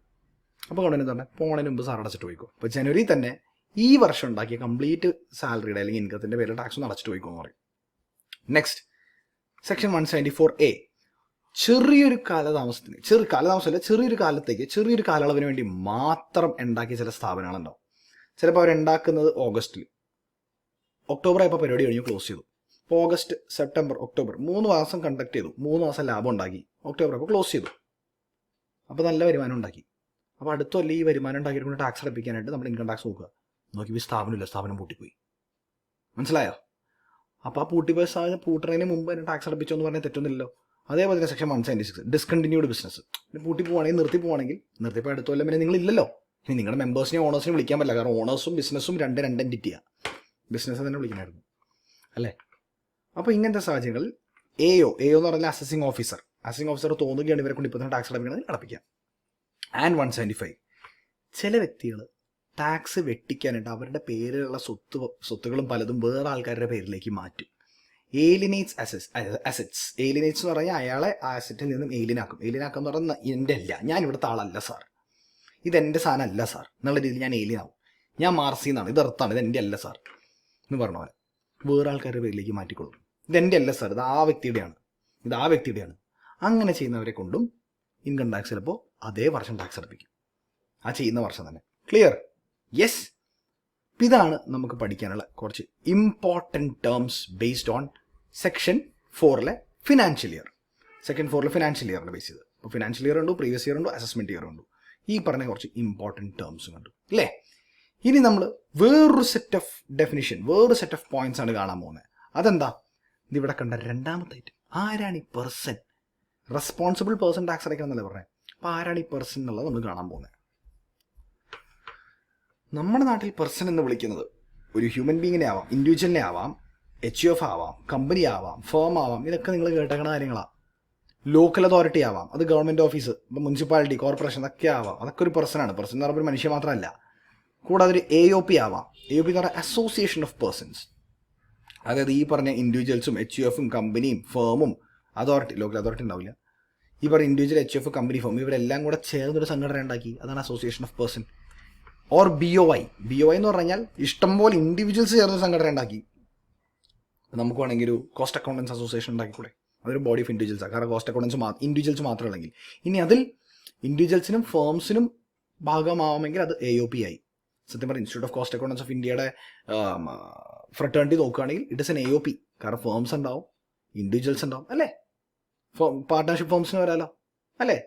അപ്പോൾ ഗവൺമെൻറ് തന്നെ പോണതിന് മുമ്പ് സാർ അടച്ചിട്ട് പോയിക്കോ. അപ്പോൾ ജനുവരി തന്നെ ഈ വർഷം ഉണ്ടാക്കിയ കംപ്ലീറ്റ് സാലറിയുടെ അല്ലെങ്കിൽ ഇൻകത്തിൻ്റെ പേരിൽ ടാക്സ് ഒന്ന് അടച്ചിട്ട് പോയിക്കോ എന്ന് പറയും. നെക്സ്റ്റ് സെക്ഷൻ 174A ചെറിയൊരു കാലതാമസത്തിന്, ചെറിയൊരു കാലത്തേക്ക് ചെറിയൊരു കാലയളവിന് വേണ്ടി മാത്രം ഉണ്ടാക്കിയ ചില സ്ഥാപനങ്ങളുണ്ടാവും. ചിലപ്പോൾ അവരുണ്ടാക്കുന്നത് ഓഗസ്റ്റിൽ, ഒക്ടോബർ ആയപ്പോൾ പരിപാടി കഴിഞ്ഞ് ക്ലോസ് ചെയ്തു. ഇപ്പോൾ ഓഗസ്റ്റ്, സെപ്റ്റംബർ, ഒക്ടോബർ 3 മാസം കണ്ടക്ട് ചെയ്തു, 3 മാസം ലാഭം ഉണ്ടാക്കി, ഒക്ടോബർ ആയപ്പോൾ ക്ലോസ് ചെയ്തു. അപ്പോൾ നല്ല വരുമാനം ഉണ്ടാക്കി. അപ്പോൾ അടുത്ത കൊല്ലം ഈ വരുമാനം ഉണ്ടാക്കിയിട്ട് ടാക്സ് അടപ്പിക്കാനായിട്ട് നമ്മൾ ഇൻകം ടാക്സ് നോക്കിയപ്പോൾ സ്ഥാപനമില്ല, സ്ഥാപനം പൂട്ടിപ്പോയി. മനസ്സിലായോ? അപ്പോൾ ആ പൂട്ടിപ്പോയ സ്ഥാപനം പൂട്ടുന്നതിന് മുമ്പ് തന്നെ ടാക്സ് അടപ്പിച്ചോ എന്ന് പറഞ്ഞാൽ തെറ്റൊന്നുമില്ലല്ലോ. അതേപോലെ തന്നെ സെക്ഷൻ 176 ഡിസ്കണ്ടിന്യൂഡ് ബിസിനസ്. പൂട്ടി പോവാണെങ്കിൽ നിർത്തിപ്പോൾ അടുത്ത കൊല്ലം പിന്നെ നിങ്ങളില്ലല്ലോ. ഇനി നിങ്ങളുടെ മെമ്പേഴ്സിനെയും ഓണേഴ്സിനെയും വിളിക്കാൻ പറ്റില്ല. കാരണം ഓണേഴ്സും ബിസിനസ്സും രണ്ട് എൻറ്റിറ്റിയാണ്. ബിസിനസ് തന്നെ വിളിക്കണമായിരുന്നു അല്ലേ? അപ്പോൾ ഇങ്ങനത്തെ സാഹചര്യങ്ങളിൽ എഒ എന്ന് പറഞ്ഞാൽ അസസിങ് ഓഫീസർ തോന്നുകയാണ് ഇവരെ കൊണ്ട് ഇപ്പോൾ തന്നെ ടാക്സ് അടപ്പിക്കാം. ആൻഡ് 175 ചില വ്യക്തികൾ ടാക്സ് വെട്ടിക്കാനായിട്ട് അവരുടെ പേരിലുള്ള സ്വത്തുകളും പലതും വേറെ ആൾക്കാരുടെ പേരിലേക്ക് മാറ്റും. ഏലിനേറ്റ്സ് അസറ്റ്സ്. ഏലിനേറ്റ്സ് എന്ന് പറഞ്ഞാൽ അയാളെ ആസറ്റിൽ നിന്നും ഏലിനാക്കും എന്ന് പറഞ്ഞാൽ എൻ്റെ അല്ല, ഞാൻ ഇവിടുത്തെ ആളല്ല സാർ, ഇതെൻ്റെ സാധനം അല്ല സാർ എന്നുള്ള രീതിയിൽ ഞാൻ ഏലിനാവും. ഞാൻ മാർസിന്നാണ്, ഇത് എർത്താണ്, ഇതെൻ്റെ അല്ല സാർ എന്ന് പറഞ്ഞ പോലെ വേറെ ആൾക്കാരുടെ പേരിലേക്ക് മാറ്റിക്കൊള്ളും. ഇതെൻ്റെ അല്ല സാർ, ഇത് ആ വ്യക്തിയുടെയാണ്. അങ്ങനെ ചെയ്യുന്നവരെ കൊണ്ടും ഇൻകം ടാക്സ് ചിലപ്പോൾ അതേ വർഷം ടാക്സ് അടപ്പിക്കും, ആ ചെയ്യുന്ന വർഷം തന്നെ. ക്ലിയർ? യെസ്. ഇതാണ് നമുക്ക് പഠിക്കാനുള്ള കുറച്ച് important terms based on section 4 financial year. Section 4 financial ഇയറിനെ ബേസ് ചെയ്ത്. ഇപ്പോൾ ഫിനാൻഷ്യൽ ഇയർ ഉണ്ട്, പ്രീവിയസ് ഇയർ ഉണ്ട്, അസസ്മെൻറ്റ് ഇയർ ഉണ്ട്. ഈ പറഞ്ഞ കുറച്ച് ഇമ്പോർട്ടൻറ്റ് ടേംസും കണ്ടു അല്ലേ? ഇനി നമ്മൾ വേറൊരു സെറ്റ് ഓഫ് പോയിന്റ്സ് ആണ് കാണാൻ പോകുന്നത്. അതെന്താ? ഇതിവിടെ കണ്ട രണ്ടാമത്തെ ഐറ്റം. ആരാണ് ഈ പേഴ്സൺ? റെസ്പോൺസിബിൾ പേഴ്സൺ ടാക്സ് അടയ്ക്കണം എന്നല്ലേ പറഞ്ഞത്. അപ്പോൾ ആരാണ് ഈ പേഴ്സൺ എന്നുള്ളത് നമ്മൾ കാണാൻ പോകുന്നത്. നമ്മുടെ നാട്ടിൽ പേഴ്സൺ എന്ന് വിളിക്കുന്നത് ഒരു ഹ്യൂമൻ ബീങ്ങിനെ ആവാം, ഇൻഡിവിജ്വലിനെ ആവാം, HUF ആവാം, കമ്പനി ആവാം, ഫേം ആവാം. ഇതൊക്കെ നിങ്ങൾ കേട്ടേക്കുന്ന കാര്യങ്ങളാണ്. ലോക്കൽ അതോറിറ്റി ആവാം, അത് ഗവൺമെൻറ് ഓഫീസ്, ഇപ്പം മുനിസിപ്പാലിറ്റി, കോർപ്പറേഷൻ, അതൊക്കെ ആവാം. അതൊക്കെ ഒരു പേഴ്സണാണ്. പേഴ്സൺ എന്ന് പറയുമ്പോൾ ഒരു മനുഷ്യ മാത്രമല്ല. കൂടാതെ ഒരു AOP ആവാം. AOP എന്ന് പറഞ്ഞാൽ അസോസിയേഷൻ ഓഫ് പേഴ്സൺസ്. അതായത് ഈ പറഞ്ഞ ഇൻഡിവിജ്വൽസും HUF കമ്പനിയും ഫേമും അതോറിറ്റി, ലോക്കൽ അതോറിറ്റി ഉണ്ടാവില്ല, ഈ പറഞ്ഞ ഇൻഡിവിജ്വൽ HUF കമ്പനി ഫേം ഇവരെല്ലാം കൂടെ ചേർന്നൊരു സംഘടന ഉണ്ടാക്കി, അതാണ് association of person. Or BOI എന്ന് പറഞ്ഞാൽ ഇഷ്ടംപോലെ ഇൻഡിവിജ്വൽസ് ചേർന്നൊരു സംഘടന ഉണ്ടാക്കി. നമുക്ക് വേണമെങ്കിൽ ഒരു കോസ്റ്റ് അക്കൗണ്ടൻസ് അസോസിയേഷൻ ഉണ്ടാക്കിക്കൂടെ? അതൊരു ബോഡി ഓഫ് ഇൻഡിവിജ്വൽസാണ്. കാരണം കോസ്റ്റ് അക്കൗണ്ടൻസ് ഇൻഡിവിജ്വൽസ് മാത്രമുള്ളെങ്കിൽ. ഇനി അതിൽ ഇൻഡിവിജ്വൽസിനും ഫേംസിനും ഭാഗമാവുമെങ്കിൽ അത് AOP ആയി. സത്യം പറഞ്ഞാൽ institute of cost accountants of ഇന്ത്യയുടെ ഫ്രട്ടേണിറ്റി നോക്കുകയാണെങ്കിൽ ഇറ്റ് ഇസ് എൻ AOP. കാരണം ഫേംസ് ഉണ്ടാവും, ഇൻഡിവിജ്വൽസ് ഉണ്ടാവും അല്ലേ? പാർട്ട്ണർഷിപ്പ് ഫേംസിന് വരാമല്ലോ അല്ലേ?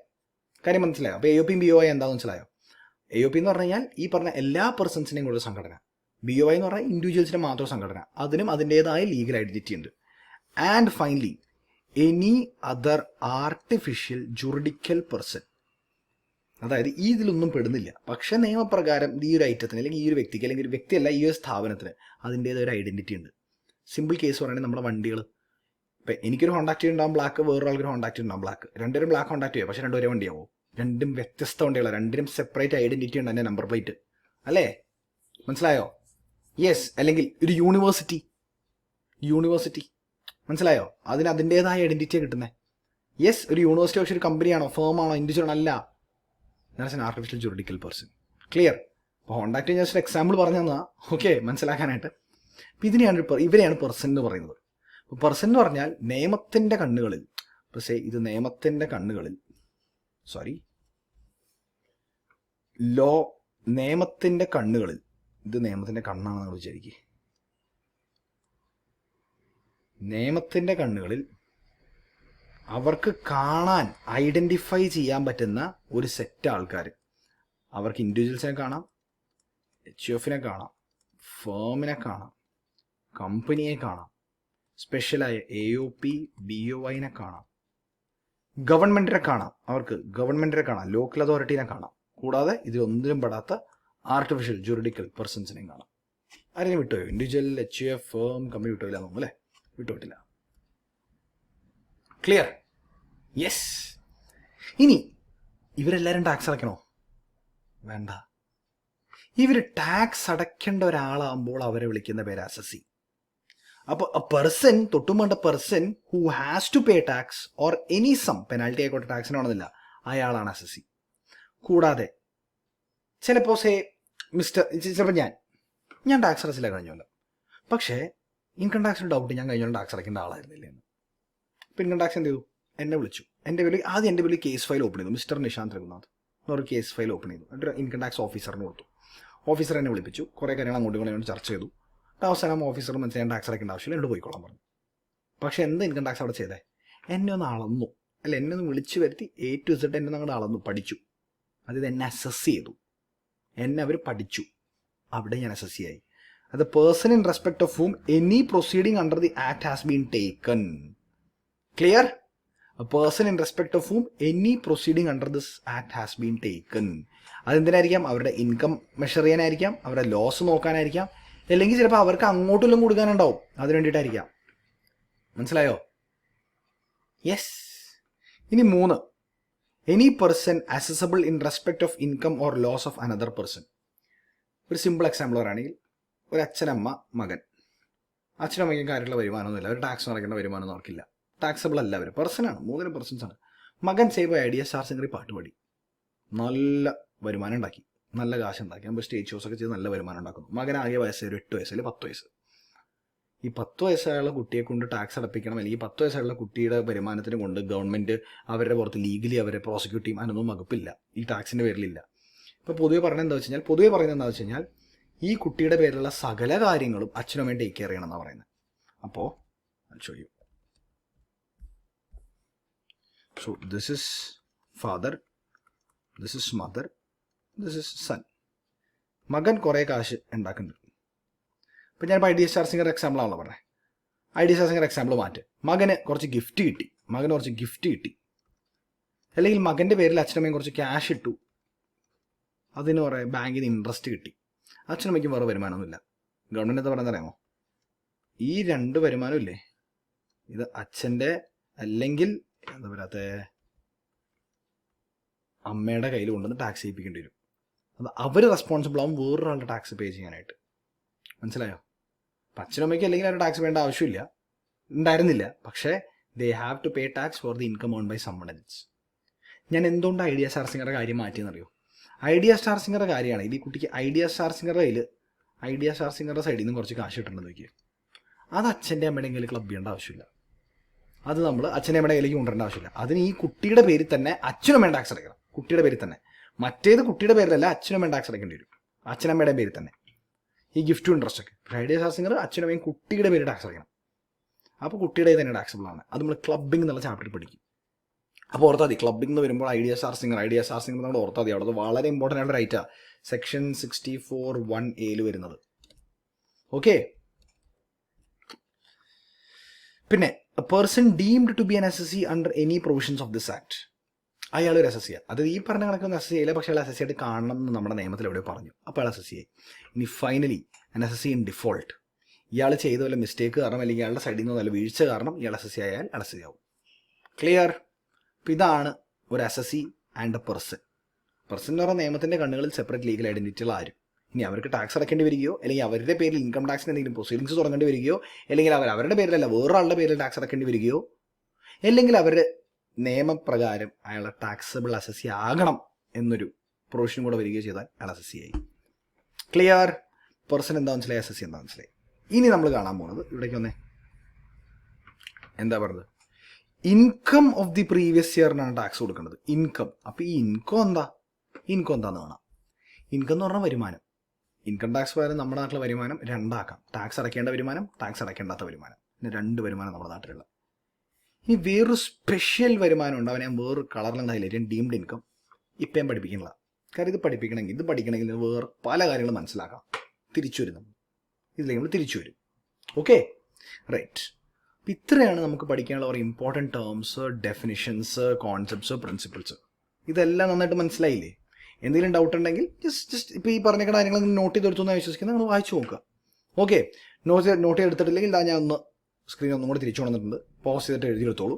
കാര്യം മനസ്സിലായോ? അപ്പോൾ AOP BOI എന്താണെന്ന് മനസ്സിലായോ? AOP എന്ന് പറഞ്ഞു കഴിഞ്ഞാൽ ഈ പറഞ്ഞ എല്ലാ പേഴ്സൺസിനെയും കൂടെ സംഘടന. BOI എന്ന് പറഞ്ഞാൽ ഇൻഡിവിജ്വൽസിൻ്റെ മാത്രം സംഘടന. അതിനും അതിൻ്റേതായ ലീഗൽ ഐഡൻറ്റിറ്റി ഉണ്ട്. And finally any other artificial juridical person. അതായത് ഈ ഇതിലൊന്നും പെടുന്നില്ല, പക്ഷേ നിയമപ്രകാരം ഈ ഒരു ഐറ്റത്തിന് അല്ലെങ്കിൽ ഈ ഒരു വ്യക്തിക്ക് അല്ലെങ്കിൽ ഒരു വ്യക്തിയല്ല ഈ ഒരു സ്ഥാപനത്തിന് അതിൻ്റേതായ ഒരു ഐഡൻറ്റിറ്റി ഉണ്ട്. സിമ്പിൾ കേസ് പറയുകയാണെങ്കിൽ നമ്മുടെ വണ്ടികൾ, ഇപ്പം എനിക്കൊരു ഹോണ്ടാക്ട് ഉണ്ടാവും ബ്ലാക്ക്, വേറൊരാൾക്കൊരു ഹോണ്ടാക്ട് ഉണ്ടാവും ബ്ലാക്ക്. രണ്ടുപേരും ബ്ലാക്ക് ഹോണ്ടാക്ട് ചെയ്യുക, പക്ഷേ രണ്ടുപേരെ വണ്ടിയാവും. രണ്ടും വ്യത്യസ്ത വണ്ടികളാണ്, രണ്ടിനും സെപ്പറേറ്റ് ഐഡൻറ്റിറ്റി ഉണ്ട് എൻ്റെ നമ്പർ പ്ലേറ്റ് അല്ലേ? മനസ്സിലായോ? യെസ്. അല്ലെങ്കിൽ ഒരു യൂണിവേഴ്സിറ്റി മനസ്സിലായോ? അതിന് അതിൻ്റേതായ ഐഡൻറ്റിറ്റിയാണ് കിട്ടുന്നത്. യെസ്. ഒരു യൂണിവേഴ്സിറ്റി പക്ഷേ ഒരു കമ്പനിയാണോ, ഫേമാണോ, ഇൻഡിവിജ്വൽ അല്ല. That's an artificial juridical person. Clear? അപ്പോൾ ഹോണ്ടാക്ട് ജസ്റ്റ് എക്സാമ്പിൾ പറഞ്ഞു തന്നാൽ ഓക്കെ മനസ്സിലാക്കാനായിട്ട്. അപ്പോൾ ഇവരെയാണ് പേഴ്സൺ എന്ന് പറയുന്നത്. അപ്പോൾ പേഴ്സൺ എന്ന് പറഞ്ഞാൽ നിയമത്തിൻ്റെ കണ്ണുകളിൽ, പക്ഷേ ഇത് നിയമത്തിൻ്റെ കണ്ണുകളിൽ ഇത് നിയമത്തിൻ്റെ കണ്ണാണെന്ന് വിചാരിക്കുക. നിയമത്തിൻ്റെ കണ്ണുകളിൽ അവർക്ക് കാണാൻ ഐഡൻറ്റിഫൈ ചെയ്യാൻ പറ്റുന്ന ഒരു സെറ്റ് ആൾക്കാർ. അവർക്ക് ഇൻഡിവിജ്വൽസിനെ കാണാം, HUFനെ കാണാം, ഫേമിനെ കാണാം, കമ്പനിയെ കാണാം, സ്പെഷ്യലായ AOP BOIനെ കാണാം, ഗവൺമെൻറ്റിനെ കാണാം, ലോക്കൽ അതോറിറ്റീനെ കാണാം. കൂടാതെ ഇതിലൊന്നിനും പെടാത്ത ആർട്ടിഫിഷ്യൽ ജുറിഡിക്കൽ പേഴ്സൺസിനെയും കാണാം. ആരെയും വിട്ടുപോയോ? ഇൻഡിവിജ്വൽ, HUF, ഫേം, കമ്പനി വിട്ടുപോയില്ല തോന്നുന്നു അല്ലേ? വിട്ടുപോയിട്ടില്ല. ക്ലിയർ? യെസ്. ഇനി ഇവരെല്ലാവരും ടാക്സ് അടയ്ക്കണോ? വേണ്ട. ഇവർ ടാക്സ് അടയ്ക്കേണ്ട ഒരാളാകുമ്പോൾ അവരെ വിളിക്കുന്ന പേര് അസസി. അപ്പോൾ തൊട്ടും person who has to pay tax or any sum, penalty ആയിക്കോട്ടെ, ടാക്സിനാണെന്നില്ല, അയാളാണ് അസസി. കൂടാതെ ചിലപ്പോൾ ചിലപ്പോൾ ഞാൻ ടാക്സ് അടച്ചില്ല കഴിഞ്ഞല്ലോ, പക്ഷേ ഇൻകം ടാക്സിന് ഡൗട്ട് ഞാൻ കഴിഞ്ഞോളം ടാക്സ് അടയ്ക്കേണ്ട ആളായിരുന്നില്ല എന്ന്. അപ്പോൾ ഇൻകം ടാക്സ് എന്ത് ചെയ്തു? എന്നെ വിളിച്ചു. എൻ്റെ പേരിൽ കേസ് ഫയൽ ഓപ്പൺ ചെയ്തു. മിസ്റ്റർ നിശാന്ത് രഘുനാഥ് എന്നൊരു കേസ് ഫയൽ ഓപ്പൺ ചെയ്തു. എന്നിട്ട് ഇൻകം ടാക്സ് ഓഫീസറിന് കൊടുത്തു. ഓഫീസർ എന്നെ വിളിപ്പിച്ചു, കുറേ കാര്യങ്ങൾ അങ്ങോട്ടും ഇങ്ങോട്ടും ചർച്ച ചെയ്തു. അവസാനം ഓഫീസർ മനസ്സിലാൻ ടാക്സ് അടയ്ക്കേണ്ട ആവശ്യമില്ല, എന്നോട് പോയിക്കോളാൻ പറഞ്ഞു. പക്ഷേ എന്താ ഇൻകം ടാക്സ് അവിടെ ചെയ്തേ? എന്നെ ഒന്ന് അളന്നു, അല്ല എന്നെ ഒന്ന് വിളിച്ചു വരുത്തി A to Z എന്നെ അങ്ങോട്ട് അളന്നു, പഠിച്ചു. അതായത് എന്നെ അസസ് ചെയ്തു, എന്നെ അവർ പഠിച്ചു. അവിടെ ഞാൻ അസസ് ചെയ്യായി. അത് person in respect of whom any proceeding under the act has been taken. Clear? A person in respect of whom any proceeding under this act has been taken. അതെന്തിനായിരിക്കാം? അവരുടെ ഇൻകം മെഷർ ചെയ്യാനായിരിക്കാം, അവരുടെ ലോസ് നോക്കാനായിരിക്കാം, അല്ലെങ്കിൽ ചിലപ്പോൾ അവർക്ക് അങ്ങോട്ടെല്ലാം കൊടുക്കാനുണ്ടാവും, അതിന് വേണ്ടിയിട്ടായിരിക്കാം. മനസ്സിലായോ? യെസ്. ഇനി 3, any person assessable in respect of income or loss of another person. ഒരു സിമ്പിൾ എക്സാമ്പിൾ പറയുകയാണെങ്കിൽ, ഒരു അച്ഛനമ്മ മകൻ. അച്ഛനമ്മയ്ക്കും കാര്യമുള്ള വരുമാനമൊന്നുമില്ല, അവർ ടാക്സ് അടയ്ക്കേണ്ട വരുമാനമൊന്നും അവർക്കില്ല, ടാക്സബിൾ അല്ല, അവർ പേഴ്സണാണ്, 3 പേഴ്സൺസാണ്. മകൻ സേവ് ഐഡിയ സ്റ്റാർ സിംഗറിൽ പാട്ട് പാടി നല്ല വരുമാനം ഉണ്ടാക്കി, നല്ല കാശുണ്ടാക്കി, നമ്മൾ സ്റ്റേജ് ഷോസ് ഒക്കെ ചെയ്ത് നല്ല വരുമാനം ഉണ്ടാക്കുന്നു. മകനാകെ വയസ്സ് ഒരു 8 വയസ്സ് അല്ലെങ്കിൽ 10 വയസ്സ്. ഈ 10 വയസ്സായുള്ള കുട്ടിയെ കൊണ്ട് ടാക്സ് അടപ്പിക്കണം, അല്ലെങ്കിൽ 10 വയസ്സായുള്ള കുട്ടിയുടെ വരുമാനത്തിന് കൊണ്ട് ഗവൺമെൻറ് അവരുടെ പുറത്ത് ലീഗലി അവരെ പ്രോസിക്യൂട്ട് ചെയ്യും, അതിനൊന്നും വകുപ്പില്ല, ഈ ടാക്സിൻ്റെ പേരിലില്ല. ഇപ്പോൾ പൊതുവെ പറയുന്നത് എന്താ വെച്ച് കഴിഞ്ഞാൽ ഈ കുട്ടിയുടെ പേരിലുള്ള സകല കാര്യങ്ങളും അച്ഛനും അമ്മയും ടേക്ക് കെയർ ചെയ്യണം എന്നാണ് പറയുന്നത്. അപ്പോൾ ചോദിക്കും, so this is father, this is mother, this is son. മകൻ കുറേ കാശ് ഉണ്ടാക്കുന്നുണ്ട്. ഇപ്പം ഞാനിപ്പോൾ ഐഡിയ സ്റ്റാർ സിംഗർ എക്സാമ്പിളാണല്ലോ പറഞ്ഞത്. ഐഡിയ സ്റ്റാർ സിംഗർ എക്സാമ്പിൾ മാറ്റ്. മകന് കുറച്ച് ഗിഫ്റ്റ് കിട്ടി, അല്ലെങ്കിൽ മകൻ്റെ പേരിൽ അച്ഛനമ്മയും കുറച്ച് ക്യാഷ് ഇട്ടു, അതിന് കുറേ ബാങ്കിൽ നിന്ന് ഇൻട്രസ്റ്റ് കിട്ടി. അച്ഛനമ്മയ്ക്കും വേറെ വരുമാനമൊന്നുമില്ല. ഗവൺമെൻറ് എന്താ പറയുന്നത് അറിയാമോ? ഈ 2 വരുമാനം ഇല്ലേ, ഇത് അച്ഛൻ്റെ അല്ലെങ്കിൽ എന്താ പറയാത്ത അമ്മയുടെ കയ്യിൽ കൊണ്ടുവന്ന് ടാക്സ് ചെയ്യിപ്പിക്കേണ്ടി വരും. അത് അവർ റെസ്പോൺസിബിൾ ആവും വേറൊരാളുടെ ടാക്സ് പേ ചെയ്യാനായിട്ട്. മനസ്സിലായോ? അപ്പം അച്ഛനമ്മയ്ക്ക് അല്ലെങ്കിൽ അവരുടെ ടാക്സ് വേണ്ട ആവശ്യമില്ല, ഉണ്ടായിരുന്നില്ല, പക്ഷേ they have to pay tax for the income on by someone else. ഞാൻ എന്തുകൊണ്ട് ഐഡിയ സ്റ്റാർ സിംഗറുടെ കാര്യം മാറ്റിയെന്നറിയോ? ഐഡിയ സ്റ്റാർ സിംഗറുടെ കാര്യമാണ്. ഈ കുട്ടിക്ക് ഐഡിയ സ്റ്റാർ സിംഗറുടെ കയ്യിൽ ഐഡിയ സ്റ്റാർ സിംഗറുടെ സൈഡിൽ നിന്ന് കുറച്ച് കാശ് കിട്ടുന്നുണ്ട് നോക്കിയാൽ, അത് അച്ഛൻ്റെ അമ്മയുടെ കയ്യിൽ ക്ലബ് ചെയ്യേണ്ട ആവശ്യമില്ല, അത് നമ്മൾ അച്ഛൻ്റെ അമ്മയുടെ കയ്യിലേക്ക് കൊണ്ടുവരേണ്ട ആവശ്യമില്ല. അതിന് ഈ കുട്ടിയുടെ പേരിൽ തന്നെ അച്ഛനും വേണ്ട ടാക്സ് അടയ്ക്കണം, കുട്ടിയുടെ പേരിൽ തന്നെ. മറ്റേത് കുട്ടിയുടെ പേരിലല്ല, അച്ഛനും വേണ്ട ടാക്സ് അടയ്ക്കേണ്ടി വരും, അച്ഛനമ്മയുടെ പേരിൽ തന്നെ. ഈ ഗിഫ്റ്റും ഇൻട്രസ്റ്റ് ഒക്കെ ഐഡിയ സ്റ്റാർ സിംഗർ അച്ഛനമ്മയും കുട്ടിയുടെ പേര് ടാക്സ് അടയ്ക്കണം. അപ്പോൾ കുട്ടിയുടെ തന്നെ ടാക്സബിൾ ആണ്. അത് നമ്മൾ ക്ലബിംഗ് എന്നുള്ള ചാപ്റ്ററിൽ പഠിക്കും. അപ്പോൾ ഓർത്താൽ മതി, ക്ലബിംഗ് എന്ന് വരുമ്പോൾ ഐഡിയ സ്റ്റാർ സിംഗർ നമ്മൾ ഓർത്താൽ മതി. അവിടെ വളരെ ഇമ്പോർട്ടൻ്റ് ആയിട്ട് റൈറ്റാണ്, സെക്ഷൻ 64(1)A വരുന്നത്. ഓക്കെ. പിന്നെ a person deemed to be an assessee under any provisions of this act. അയാൾ ഒരു എസ് എസ് സി ആണ്. അത് ഈ പറഞ്ഞ കണക്കൊന്നും എസ് എസ് സി ആയില്ല, പക്ഷേ അയാൾ എസ് എസ് സി ആയിട്ട് കാണണം എന്ന് നമ്മുടെ നിയമത്തിൽ എവിടെ പറഞ്ഞു. അപ്പോൾ അയാൾ എസ് എസ് സി ആയി. ഇനി ഫൈനലി അൻ S S C in default, ഇയാൾ ചെയ്ത വല്ല മിസ്റ്റേക്ക് കാരണം അല്ലെങ്കിൽ ഇയാളുടെ സൈഡിൽ നിന്ന് നല്ല വീഴ്ച കാരണം ഇയാൾ എസ് എസ് സി ആയാൽ എസ് എസ് സി ആവും. ക്ലിയർ? അപ്പോൾ ഇതാണ് ഒരു S S C and A person. Person എന്ന് പറയുന്ന നിയമത്തിൻ്റെ കണ്ണുകളിൽ സെപ്പറേറ്റ് ലീഗൽ ഐഡൻറ്റിറ്റികൾ ആരും. ഇനി അവർക്ക് ടാക്സ് അടയ്ക്കേണ്ടി വരികയോ അല്ലെങ്കിൽ അവരുടെ പേരിൽ ഇൻകം ടാക്സിന് എന്തെങ്കിലും പ്രൊസീഡിങ്സ് തുടങ്ങേണ്ടി വരികയോ അല്ലെങ്കിൽ അവരുടെ പേരിലല്ല വേറൊരാളുടെ പേരിൽ ടാക്സ് അടയ്ക്കേണ്ടി വരികയോ അല്ലെങ്കിൽ അവരുടെ നിയമപ്രകാരം അയാളെ ടാക്സബിൾ എസ് എസ് സി ആകണം എന്നൊരു പ്രൊവിഷൻ കൂടെ വരികയോ ചെയ്താൽ അയാൾ എസ് എസ് സി ആയി. ക്ലിയർ? പേഴ്സൺ എന്താ മനസ്സിലായി, എസ് എസ് സി എന്താ മനസ്സിലായി. ഇനി നമ്മൾ കാണാൻ പോകുന്നത് ഇവിടേക്ക് വന്നേ, എന്താ പറഞ്ഞത്, ഇൻകം ഓഫ് ദി പ്രീവിയസ് ഇയറിനാണ് ടാക്സ് കൊടുക്കേണ്ടത്. ഇൻകം. അപ്പോൾ ഈ ഇൻകം എന്താന്ന് കാണാം. ഇൻകം എന്ന് പറഞ്ഞാൽ വരുമാനം. ഇൻകം ടാക്സ് പകരം നമ്മുടെ നാട്ടിലെ വരുമാനം 2 ആക്കാം. ടാക്സ് അടയ്ക്കേണ്ട വരുമാനം, ടാക്സ് അടയ്ക്കേണ്ടാത്ത വരുമാനം. പിന്നെ 2 വരുമാനം നമ്മുടെ നാട്ടിലുള്ള. ഇനി വേറൊരു സ്പെഷ്യൽ വരുമാനം ഉണ്ട്, അവനെ വേറൊരു കളറിലുണ്ടായില്ല, ഡീംഡ് ഇൻകം. ഇപ്പം ഞാൻ പഠിപ്പിക്കണില്ല, കാരണം ഇത് പഠിക്കണമെങ്കിൽ വേറെ പല കാര്യങ്ങളും മനസ്സിലാക്കാം. തിരിച്ചു വരും, ഇതിലേക്ക് നമ്മൾ തിരിച്ചു വരും. Okay, right. അപ്പം ഇത്രയാണ് നമുക്ക് പഠിക്കാനുള്ള ഒരു important terms, definitions, concepts, principles. ഇതെല്ലാം നന്നായിട്ട് മനസ്സിലായില്ലേ? എന്തെങ്കിലും ഡൗട്ട് ഉണ്ടെങ്കിൽ ജസ്റ്റ് ഇപ്പോൾ ഈ പറഞ്ഞ കാര്യങ്ങൾ നോട്ട് ചെയ്തെടുത്തു എന്ന് വിശ്വസിക്കുന്നത് നിങ്ങൾ വായിച്ചു നോക്കുക. ഓക്കെ, നോട്ട് ചെയ്തെടുത്തിട്ടില്ലെങ്കിൽ ഞാൻ ഒന്ന് സ്ക്രീൻ ഒന്നും കൂടി തിരിച്ചു കൊണ്ടിട്ടുണ്ട്. പോസ് ചെയ്തിട്ട് എഴുതിയെടുത്തോളൂ,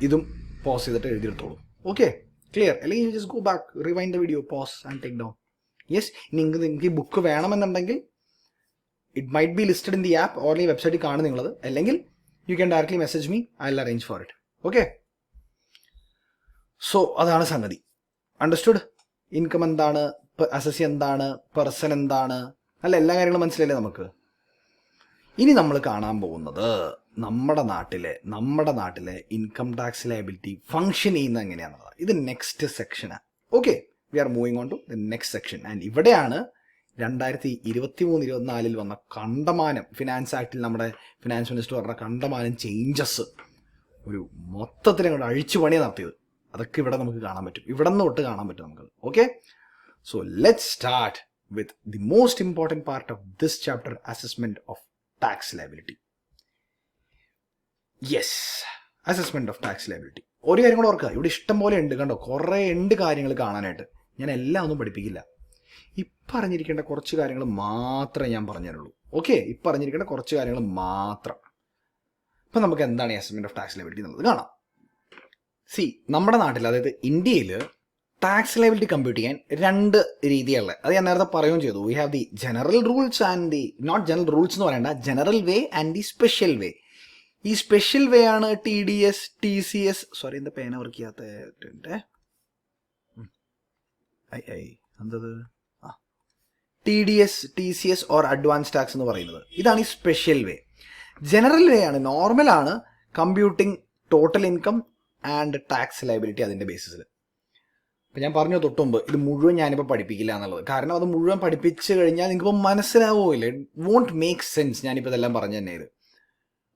ഇതും പോസ് ചെയ്തിട്ട് എഴുതിയെടുത്തോളൂ. Okay, clear? അല്ലെങ്കിൽ you just go back, rewind the video, pause and take down. Yes, നിങ്ങൾക്ക് ഈ ബുക്ക് വേണമെന്നുണ്ടെങ്കിൽ it might be listed in the app or ഈ വെബ്സൈറ്റിൽ കാണും നിങ്ങളത്, അല്ലെങ്കിൽ you can directly message me, I will arrange for it. Okay, so അതാണ് സംഗതി. അണ്ടർസ്റ്റുഡ്? ഇൻകം എന്താണ്, എസ് എസ് സി എന്താണ്, പേഴ്സൺ എന്താണ്, അല്ല എല്ലാ കാര്യങ്ങളും മനസ്സിലല്ലേ നമുക്ക്. ഇനി നമ്മൾ കാണാൻ പോകുന്നത് നമ്മുടെ നാട്ടിലെ ഇൻകം ടാക്സ് ലയബിലിറ്റി ഫംഗ്ഷൻ ചെയ്യുന്നത് എങ്ങനെയാണെന്നുള്ളത്. ഇത് നെക്സ്റ്റ് സെക്ഷനാണ്. Okay, we are moving on to the next section. And ഇവിടെയാണ് 2023-24 വന്ന കണ്ടമാനം ഫിനാൻസ് ആക്ടിൽ നമ്മുടെ ഫിനാൻസ് മിനിസ്റ്റർ പറഞ്ഞ കണ്ടമാനം ചേഞ്ചസ് ഒരു മൊത്തത്തിൽ അങ്ങോട്ട് അഴിച്ചുപണി നടത്തിയത്. അതൊക്കെ ഇവിടെ നമുക്ക് കാണാൻ പറ്റും, ഇവിടെ നിന്ന് തൊട്ട് കാണാൻ പറ്റും നമുക്ക്. Okay, so let's start with the most important part of this chapter, assessment of tax liability. Yes, assessment of tax liability. ഒരു കാര്യം കൂടെ ഓർക്കുക, ഇവിടെ ഇഷ്ടം പോലെ ഉണ്ട്, കണ്ടോ, കുറേ ഉണ്ട് കാര്യങ്ങൾ കാണാനായിട്ട്. ഞാൻ എല്ലാം ഒന്നും പഠിപ്പിക്കില്ല, പറഞ്ഞിരിക്കേണ്ട കുറച്ച് കാര്യങ്ങൾ മാത്രമേ ഞാൻ പറഞ്ഞുതരുള്ളൂ. ഓക്കെ, പറഞ്ഞിരിക്കേണ്ട കുറച്ച് കാര്യങ്ങൾ മാത്രം. ഇപ്പം നമുക്ക് എന്താണ് അസസ്മെന്റ് ഓഫ് ടാക്സ് ലയബിലിറ്റി എന്നുള്ളത് കാണാം. സി, നമ്മുടെ നാട്ടിൽ, അതായത് ഇന്ത്യയിൽ ടാക്സ് ലയബിലിറ്റി കമ്പ്യൂട്ട് ചെയ്യാൻ രണ്ട് രീതിയുള്ള, അത് ഞാൻ നേരത്തെ പറയുകയും ചെയ്തു. We have the general rules and the not general rules എന്ന് പറയേണ്ട, general way and the special way. ഈ സ്പെഷ്യൽ വേ ആണ് TDS, TCS, സോറി എന്താ പേന വർക്ക് ചെയ്യാത്ത എന്തത് TDS, TCS or advance tax എന്ന് പറയുന്നത്. ഇതാണ് ഈ സ്പെഷ്യൽ വേ. ജനറൽ വേ ആണ്, നോർമലാണ് computing total income and tax liability അതിൻ്റെ ബേസിസിൽ. അപ്പം ഞാൻ പറഞ്ഞു തൊട്ടുമുമ്പ് ഇത് മുഴുവൻ ഞാനിപ്പോൾ പഠിപ്പിക്കില്ല എന്നുള്ളത്. കാരണം അത് മുഴുവൻ പഠിപ്പിച്ച് കഴിഞ്ഞാൽ നിങ്ങൾക്കിപ്പോൾ മനസ്സിലാവുമില്ല, ഇറ്റ് വോണ്ട് മേക്ക് സെൻസ് ഞാനിപ്പോൾ ഇതെല്ലാം പറഞ്ഞു തന്നെ ഇത്.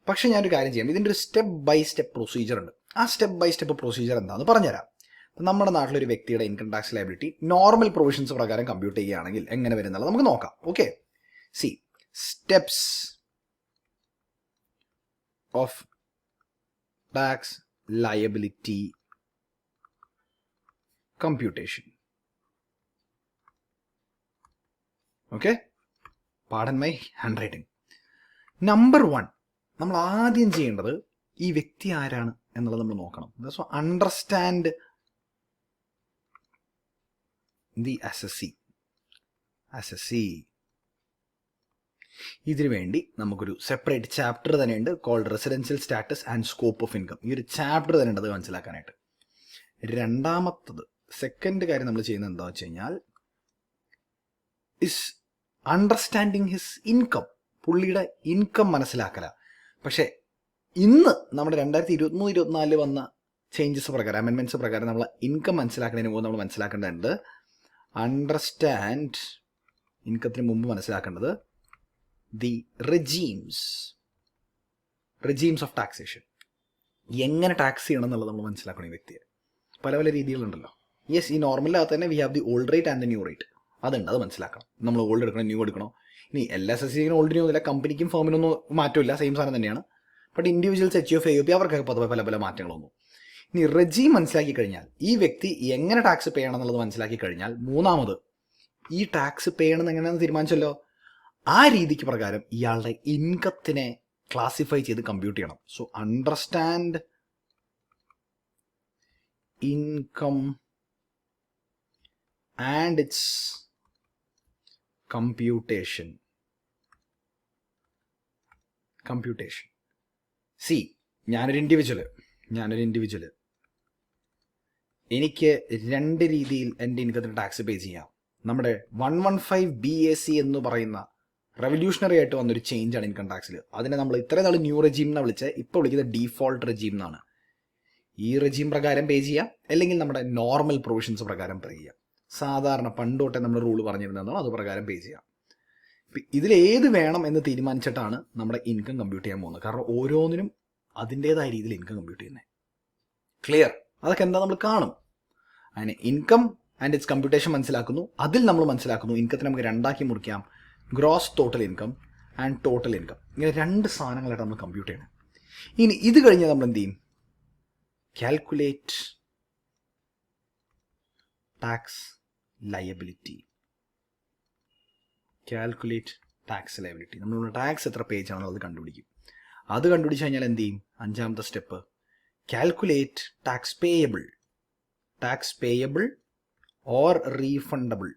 പക്ഷേ ഞാനൊരു കാര്യം ചെയ്യാം, ഇതിൻ്റെ ഒരു സ്റ്റെപ്പ് ബൈ സ്റ്റെപ്പ് പ്രൊസീജിയർ ഉണ്ട്. ആ സ്റ്റെപ്പ് ബൈ സ്റ്റെപ്പ് പ്രൊസീജിയർ എന്താണെന്ന് പറഞ്ഞുതരാം. നമ്മുടെ നാട്ടിലൊരു വ്യക്തിയുടെ income tax liability normal provisions പ്രകാരം കമ്പ്യൂട്ട് ചെയ്യുകയാണെങ്കിൽ എങ്ങനെ വരുന്നുള്ളത് നമുക്ക് നോക്കാം. Okay, C, steps of tax liability computation. Okay, pardon my hand writing. Number 1, നമ്മൾ ആദ്യം ചെയ്യേണ്ടത് ഈ വ്യക്തി ആരാണ് എന്നുള്ളത് നമ്മൾ നോക്കണം. So understand the assessee. ഇതിനു വേണ്ടി നമുക്കൊരു സെപ്പറേറ്റ് ചാപ്റ്റർ തന്നെയുണ്ട്, called residential status and scope of income. ഈ ഒരു ചാപ്റ്റർ തന്നെ ഉണ്ട് അത് മനസ്സിലാക്കാനായിട്ട്. രണ്ടാമത്തത്, സെക്കൻഡ് കാര്യം നമ്മൾ ചെയ്യുന്നത് എന്താ വെച്ച് കഴിഞ്ഞാൽ ഇസ് അണ്ടർസ്റ്റാൻഡിങ് ഹിസ് ഇൻകം. പുള്ളിയുടെ ഇൻകം മനസ്സിലാക്കല. പക്ഷേ ഇന്ന് നമ്മുടെ 2023-24 വന്ന ചേഞ്ചസ് പ്രകാരം, അമെൻമെൻറ്റ്സ് പ്രകാരം നമ്മൾ ഇൻകം മനസ്സിലാക്കുന്നതിന് മുമ്പ് നമ്മൾ മനസ്സിലാക്കേണ്ടതുണ്ട്, അണ്ടർസ്റ്റാൻഡ്, ഇൻകത്തിന് മുമ്പ് മനസ്സിലാക്കേണ്ടത് ദി റെജീംസ് ഓഫ് ടാക്സേഷൻ. എങ്ങനെ ടാക്സ് ചെയ്യണം എന്നുള്ളത് നമ്മൾ മനസ്സിലാക്കണം. ഈ വ്യക്തിയെ പല പല രീതികളുണ്ടല്ലോ. യെസ്, ഈ നോർമലിനകത്ത് തന്നെ V have the old rate and the new rate. അതുണ്ട്, അത് മനസ്സിലാക്കണം. നമ്മൾ ഓൾഡ് എടുക്കണം, ന്യൂ എടുക്കണോ. ഇനി LSSC ഓൾഡ് ന്യൂ ഇല്ല, കമ്പനിക്കും ഫേമിനൊന്നും മാറ്റമില്ല, സെയിം സാധനം തന്നെയാണ്. ബട്ട് ഇൻഡിവിജ്വൽസ് HUF AUP അവർക്കൊക്കെ പല പല മാറ്റങ്ങളൊന്നും. ഇനി റെജീം മനസ്സിലാക്കി കഴിഞ്ഞാൽ, ഈ വ്യക്തി എങ്ങനെ ടാക്സ് പേ ചെയ്യണം എന്നുള്ളത് മനസ്സിലാക്കി കഴിഞ്ഞാൽ, മൂന്നാമത് ഈ ടാക്സ് പേ ചെയ്യണമെന്ന് എങ്ങനെയാണെന്ന് തീരുമാനിച്ചല്ലോ, ആ രീതിക്ക് പ്രകാരം ഇയാളുടെ ഇൻകത്തിനെ ക്ലാസിഫൈ ചെയ്ത് കമ്പ്യൂട്ട് ചെയ്യണം. So understand income and it's computation. C, ഞാനൊരു ഇൻഡിവിജ്വല് എനിക്ക് രണ്ട് രീതിയിൽ എൻ്റെ ഇൻകത്തിന് ടാക്സ് പേ ചെയ്യാം. നമ്മുടെ 115 BAC എന്ന് പറയുന്ന റെവല്യൂഷണറി ആയിട്ട് വന്നൊരു ചേഞ്ചാണ് ഇൻകം ടാക്സിൽ. അതിനെ നമ്മൾ ഇത്രയും നാൾ ന്യൂ റെജീം എന്നാണ് വിളിച്ചത്, ഇപ്പോൾ വിളിക്കുന്നത് ഡീഫോൾട്ട് റെജീം എന്നാണ്. ഈ റെജീം പ്രകാരം പേ ചെയ്യാം, അല്ലെങ്കിൽ നമ്മുടെ നോർമൽ പ്രൊവിഷൻസ് പ്രകാരം പേ ചെയ്യാം. സാധാരണ പണ്ട് തൊട്ടേ നമ്മൾ റൂൾ പറഞ്ഞിരുന്നതാണ്, അത് പ്രകാരം പേ ചെയ്യാം. ഇതിലേത് വേണം എന്ന് തീരുമാനിച്ചിട്ടാണ് നമ്മുടെ ഇൻകം കമ്പ്യൂട്ട് ചെയ്യാൻ പോകുന്നത്. കാരണം ഓരോന്നിനും അതിൻ്റേതായ രീതിയിൽ ഇൻകം കമ്പ്യൂട്ട് ചെയ്യുന്നത്. ക്ലിയർ? അതൊക്കെ എന്താ നമ്മൾ കാണും. അങ്ങനെ ഇൻകം ആൻഡ് ഇറ്റ്സ് കമ്പ്യൂട്ടേഷൻ മനസ്സിലാക്കുന്നു. അതിൽ നമ്മൾ മനസ്സിലാക്കുന്നു ഇൻകത്തിന് നമുക്ക് രണ്ടാക്കി മുറിക്കാം, gross total income and total income. ഇങ്ങനെ രണ്ട് സാധനങ്ങളായിട്ട് നമ്മൾ കമ്പ്യൂട്ട് ചെയ്യണം. ഇനി ഇത് കഴിഞ്ഞാൽ നമ്മൾ എന്ത് ചെയ്യും? Calculate tax liability. നമ്മൾ ടാക്സ് എത്ര പേജ് ആണോ അത് കണ്ടുപിടിക്കും. അത് കണ്ടുപിടിച്ച് കഴിഞ്ഞാൽ എന്ത് ചെയ്യും? അഞ്ചാമത്തെ step, calculate tax payable or refundable.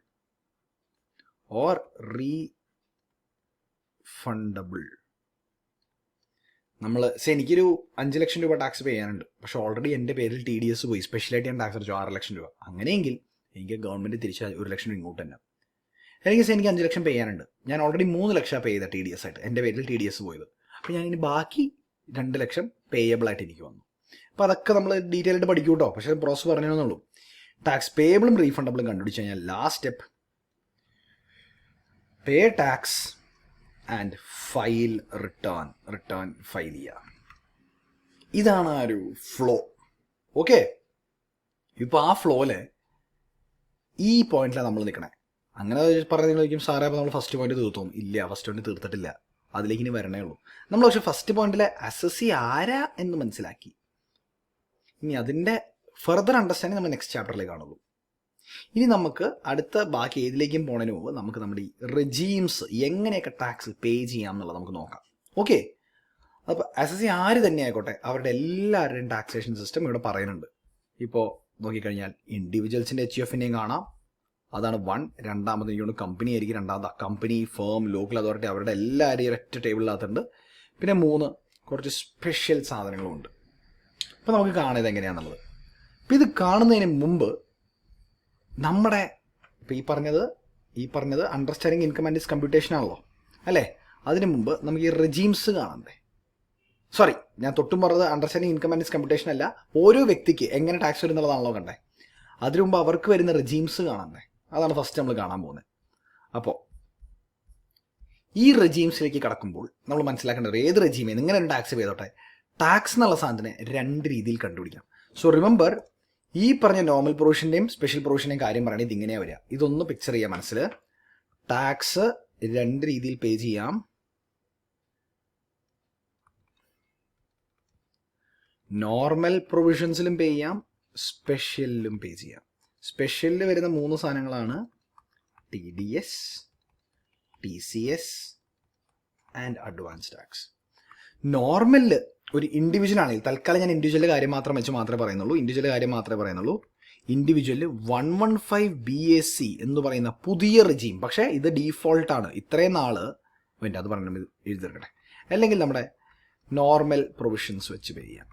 നമ്മൾ എനിക്കൊരു 5 ലക്ഷം രൂപ ടാക്സ് പേ ചെയ്യാനുണ്ട്, പക്ഷെ ഓൾറെഡി എൻ്റെ പേരിൽ TDS പോയി, സ്പെഷ്യലായിട്ട് ഞാൻ ടാക്സ് അടിച്ചു 6 ലക്ഷം രൂപ. അങ്ങനെയെങ്കിൽ എനിക്ക് ഗവൺമെൻറ് തിരിച്ച് 1 ലക്ഷം രൂപ ഇങ്ങോട്ട് തന്നെ. അല്ലെങ്കിൽ എനിക്ക് 5 ലക്ഷം പേ ചെയ്യാനുണ്ട്, ഞാൻ ഓൾറെഡി 3 ലക്ഷം പേ ചെയ്ത TDS ആയിട്ട്, എൻ്റെ പേരിൽ TDS പോയത്. അപ്പോൾ ഞാൻ ഇനി ബാക്കി 2 ലക്ഷം പേയബിൾ ആയിട്ട് എനിക്ക് വന്നു. അപ്പോൾ അതൊക്കെ നമ്മൾ ഡീറ്റെയിൽ ആയിട്ട് പഠിക്കും കേട്ടോ, പക്ഷേ പ്രോസസ് പറഞ്ഞതെന്നുള്ളൂ. ടാക്സ് പേയബിളും റീഫണ്ടബിളും കണ്ടുപിടിച്ച് കഴിഞ്ഞാൽ last step pay tax and file return file ചെയ്യുക. ഇതാണ് ആ ഒരു ഫ്ലോ. ഓക്കെ, ഇപ്പോൾ ആ ഫ്ലോയില് ഈ പോയിന്റിലാണ് നമ്മൾ നിൽക്കണേ. അങ്ങനെ പറയുന്നതായിരിക്കും സാറേ അപ്പോൾ നമ്മൾ ഫസ്റ്റ് പോയിന്റ് തീർത്തു. ഇല്ല, ഫസ്റ്റ് പോയിന്റ് തീർത്തിട്ടില്ല, അതിലേക്ക് ഇനി വരണേ ഉള്ളൂ. നമ്മൾ പക്ഷെ ഫസ്റ്റ് പോയിന്റിലെ അസസി ആരാ എന്ന് മനസ്സിലാക്കി. ഇനി അതിൻ്റെ ഫർദർ അണ്ടർസ്റ്റാൻഡിങ് നമ്മൾ നെക്സ്റ്റ് ചാപ്റ്ററിലേക്ക് കാണുള്ളൂ. ഇനി നമുക്ക് അടുത്ത ബാക്കി ഏതിലേക്കും പോണതിന് മുമ്പ് നമുക്ക് നമ്മുടെ ഈ റെജീംസ് എങ്ങനെയൊക്കെ ടാക്സ് പേ ചെയ്യാം എന്നുള്ളത് നമുക്ക് നോക്കാം. ഓക്കെ, അപ്പോൾ അസസി ആര് തന്നെ ആയിക്കോട്ടെ അവരുടെ എല്ലാവരുടെയും ടാക്സേഷൻ സിസ്റ്റം ഇവിടെ പറയുന്നുണ്ട്. ഇപ്പോൾ നോക്കിക്കഴിഞ്ഞാൽ ഇൻഡിവിജ്വൽസിൻ്റെ HUFനെയും കാണാം, അതാണ് 1. രണ്ടാമത് എനിക്കൊണ്ട് കമ്പനി ആയിരിക്കും, രണ്ടാമത് കമ്പനി, ഫേം, ലോക്കൽ അതോറിറ്റി, അവരുടെ എല്ലാവരെയും ഒറ്റ ടേബിളിനകത്തുണ്ട്. പിന്നെ 3 കുറച്ച് സ്പെഷ്യൽ സാധനങ്ങളും ഉണ്ട്. അപ്പോൾ നമുക്ക് കാണുന്നത് എങ്ങനെയാണെന്നുള്ളത്. അപ്പോൾ ഇത് കാണുന്നതിന് മുമ്പ് നമ്മുടെ ഇപ്പോൾ ഈ പറഞ്ഞത് understanding income and is computation ആണല്ലോ അല്ലേ. അതിന് മുമ്പ് നമുക്ക് ഈ റെജീംസ് കാണണ്ടേ. സോറി, ഞാൻ തൊട്ടും പറഞ്ഞത് understanding income and is computation അല്ല, ഓരോ വ്യക്തിക്ക് എങ്ങനെ ടാക്സ് വരുന്നുള്ളതാണല്ലോ കണ്ടേ. അതിനു മുമ്പ് അവർക്ക് വരുന്ന റെജീംസ് കാണണ്ടേ, അതാണ് ഫസ്റ്റ് നമ്മൾ കാണാൻ പോകുന്നത്. അപ്പോൾ ഈ റെജീംസിലേക്ക് കടക്കുമ്പോൾ നമ്മൾ മനസ്സിലാക്കേണ്ടത് ഏത് റെജീമേ ഇങ്ങനെ ടാക്സ് ചെയ്തോട്ടെ, ടാക്സ് എന്നുള്ള സാധനത്തിനെ 2 രീതിയിൽ കണ്ടുപിടിക്കാം. സോ റിമെമ്പർ, ഈ പറഞ്ഞ നോർമൽ പ്രൊവിഷൻ്റെയും സ്പെഷ്യൽ പ്രൊവിഷൻ്റെയും കാര്യം പറയുന്നത് ഇതിങ്ങനെയാണ് വരിക. ഇതൊന്ന് പിക്ചർ ചെയ്യാം മനസ്സിൽ. ടാക്സ് 2 രീതിയിൽ പേ ചെയ്യാം. നോർമൽ പ്രൊവിഷൻസിലും പേ ചെയ്യാം, സ്പെഷ്യലിലും പേ ചെയ്യാം. സ്പെഷ്യലിൽ വരുന്ന 3 സാധനങ്ങളാണ് TDS, TCS and advance tax. നോർമലിൽ ഒരു ഇൻഡിവിജ്വൽ ആണെങ്കിൽ, തൽക്കാലം ഞാൻ ഇൻഡിവിജ്വലിൻ്റെ കാര്യം മാത്രമേ പറയുന്നുള്ളൂ. ഇൻഡിവിജ്വലിൽ 115 BAC എന്ന് പറയുന്ന പുതിയ റെജീം, പക്ഷേ ഇത് ഡീഫോൾട്ടാണ്. ഇത്രയും നാള് അത് പറഞ്ഞു എഴുതിയെടുക്കട്ടെ. അല്ലെങ്കിൽ നമ്മുടെ നോർമൽ പ്രൊവിഷൻസ് വെച്ച് പേ ചെയ്യാം,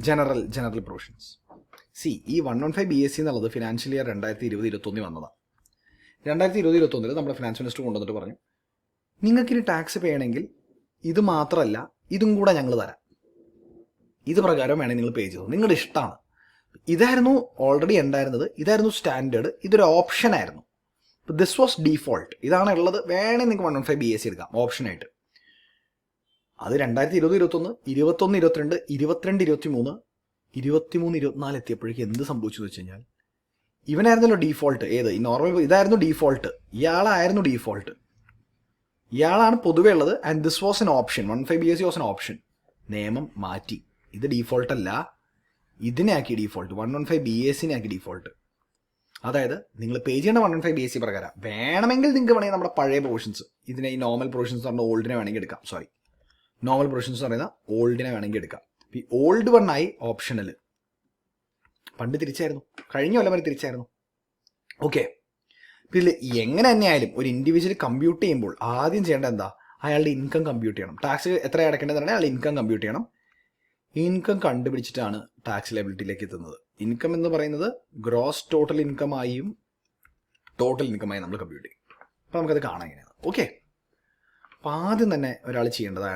ജനറൽ പ്രൊവിഷൻസ്. ഈ 115 BAC എന്നുള്ളത് ഫിനാൻഷ്യൽ ഇയർ 2020-21 വന്നതാണ്. 2020-21 നമ്മുടെ ഫിനാൻസ് മിനിസ്റ്റർ കൊണ്ടുവന്നിട്ട് പറഞ്ഞു, നിങ്ങൾക്കിനി ടാക്സ് പേ ചെയ്യണമെങ്കിൽ ഇത് മാത്രമല്ല ഇതും കൂടെ ഞങ്ങൾ തരാം, ഇത് പ്രകാരം വേണമെങ്കിൽ നിങ്ങൾ പേ ചെയ്തു, നിങ്ങളുടെ ഇഷ്ടമാണ്. ഇതായിരുന്നു ഓൾറെഡി ഉണ്ടായിരുന്നത്, ഇതായിരുന്നു സ്റ്റാൻഡേർഡ്, ഇതൊരു ഓപ്ഷൻ ആയിരുന്നു. ദിസ് വാസ് ഡീഫോൾട്ട്, ഇതാണ് ഉള്ളത്. വേണമെങ്കിൽ നിങ്ങൾക്ക് 115 BAC എടുക്കാം ഓപ്ഷനായിട്ട്. അത് 2020-21, 21-22, 22-23, 23-24 എത്തിയപ്പോഴേക്കും എന്ത് സംഭവിച്ചു എന്ന് വെച്ച് കഴിഞ്ഞാൽ, ഇവനായിരുന്നല്ലോ ഡീഫോൾട്ട്. ഏത് ഈ നോർമൽ ഇതായിരുന്നു ഡീഫോൾട്ട്, ഇയാളായിരുന്നു ഡീഫോൾട്ട്, ഇയാളാണ് പൊതുവേ ഉള്ളത്. And this was an option, 115 BAC was an option. നിയമം മാറ്റി, ഇത് ഡീഫോൾട്ട് അല്ല, ഇതിനെ ആക്കി ഡീഫോൾട്ട്, 115 BAC ആക്കി ഡീഫോൾട്ട്. അതായത് നിങ്ങൾ പേ ചെയ്യേണ്ട 115 BAC പ്രകാരം. വേണമെങ്കിൽ നിങ്ങൾക്ക് വേണമെങ്കിൽ നമ്മുടെ പഴയ പ്രൊവിഷൻസ്, ഇതിനെ ഈ നോർമൽ പ്രൊവിഷൻസ് പറഞ്ഞ ഓൾഡിനെ വേണമെങ്കിൽ എടുക്കാം. നോർമൽ പ്രൊവിഷൻസ് പറയുന്ന ഓൾഡിനെ വേണമെങ്കിൽ എടുക്കാം. ഈ ഓൾഡ് വണ്ണായി ഓപ്ഷണൽ. പണ്ട് തിരിച്ചായിരുന്നു, കഴിഞ്ഞ കൊല്ലം വരെ തിരിച്ചായിരുന്നു. ഓക്കെ, ഇതിൽ എങ്ങനെ തന്നെയായാലും ഒരു ഇൻഡിവിജ്വൽ കമ്പ്യൂട്ട് ചെയ്യുമ്പോൾ ആദ്യം ചെയ്യേണ്ടത് എന്താ, അയാളുടെ ഇൻകം കമ്പ്യൂട്ട് ചെയ്യണം. ടാക്സ് എത്ര അടയ്ക്കേണ്ടതെന്നാണ് അയാളുടെ ഇൻകം കമ്പ്യൂട്ട് ചെയ്യണം. ഇൻകം കണ്ടുപിടിച്ചിട്ടാണ് ടാക്സ് ലയബിലിറ്റിയിലേക്ക് എത്തുന്നത്. ഇൻകം എന്ന് പറയുന്നത് ഗ്രോസ് ടോട്ടൽ ഇൻകമായും ടോട്ടൽ ഇൻകമായും നമ്മൾ കമ്പ്യൂട്ട് ചെയ്യും. അപ്പോൾ നമുക്കത് കാണാൻ എങ്ങനെയാണ്. ഓക്കെ, അപ്പോൾ ആദ്യം തന്നെ ഒരാൾ ചെയ്യേണ്ടത്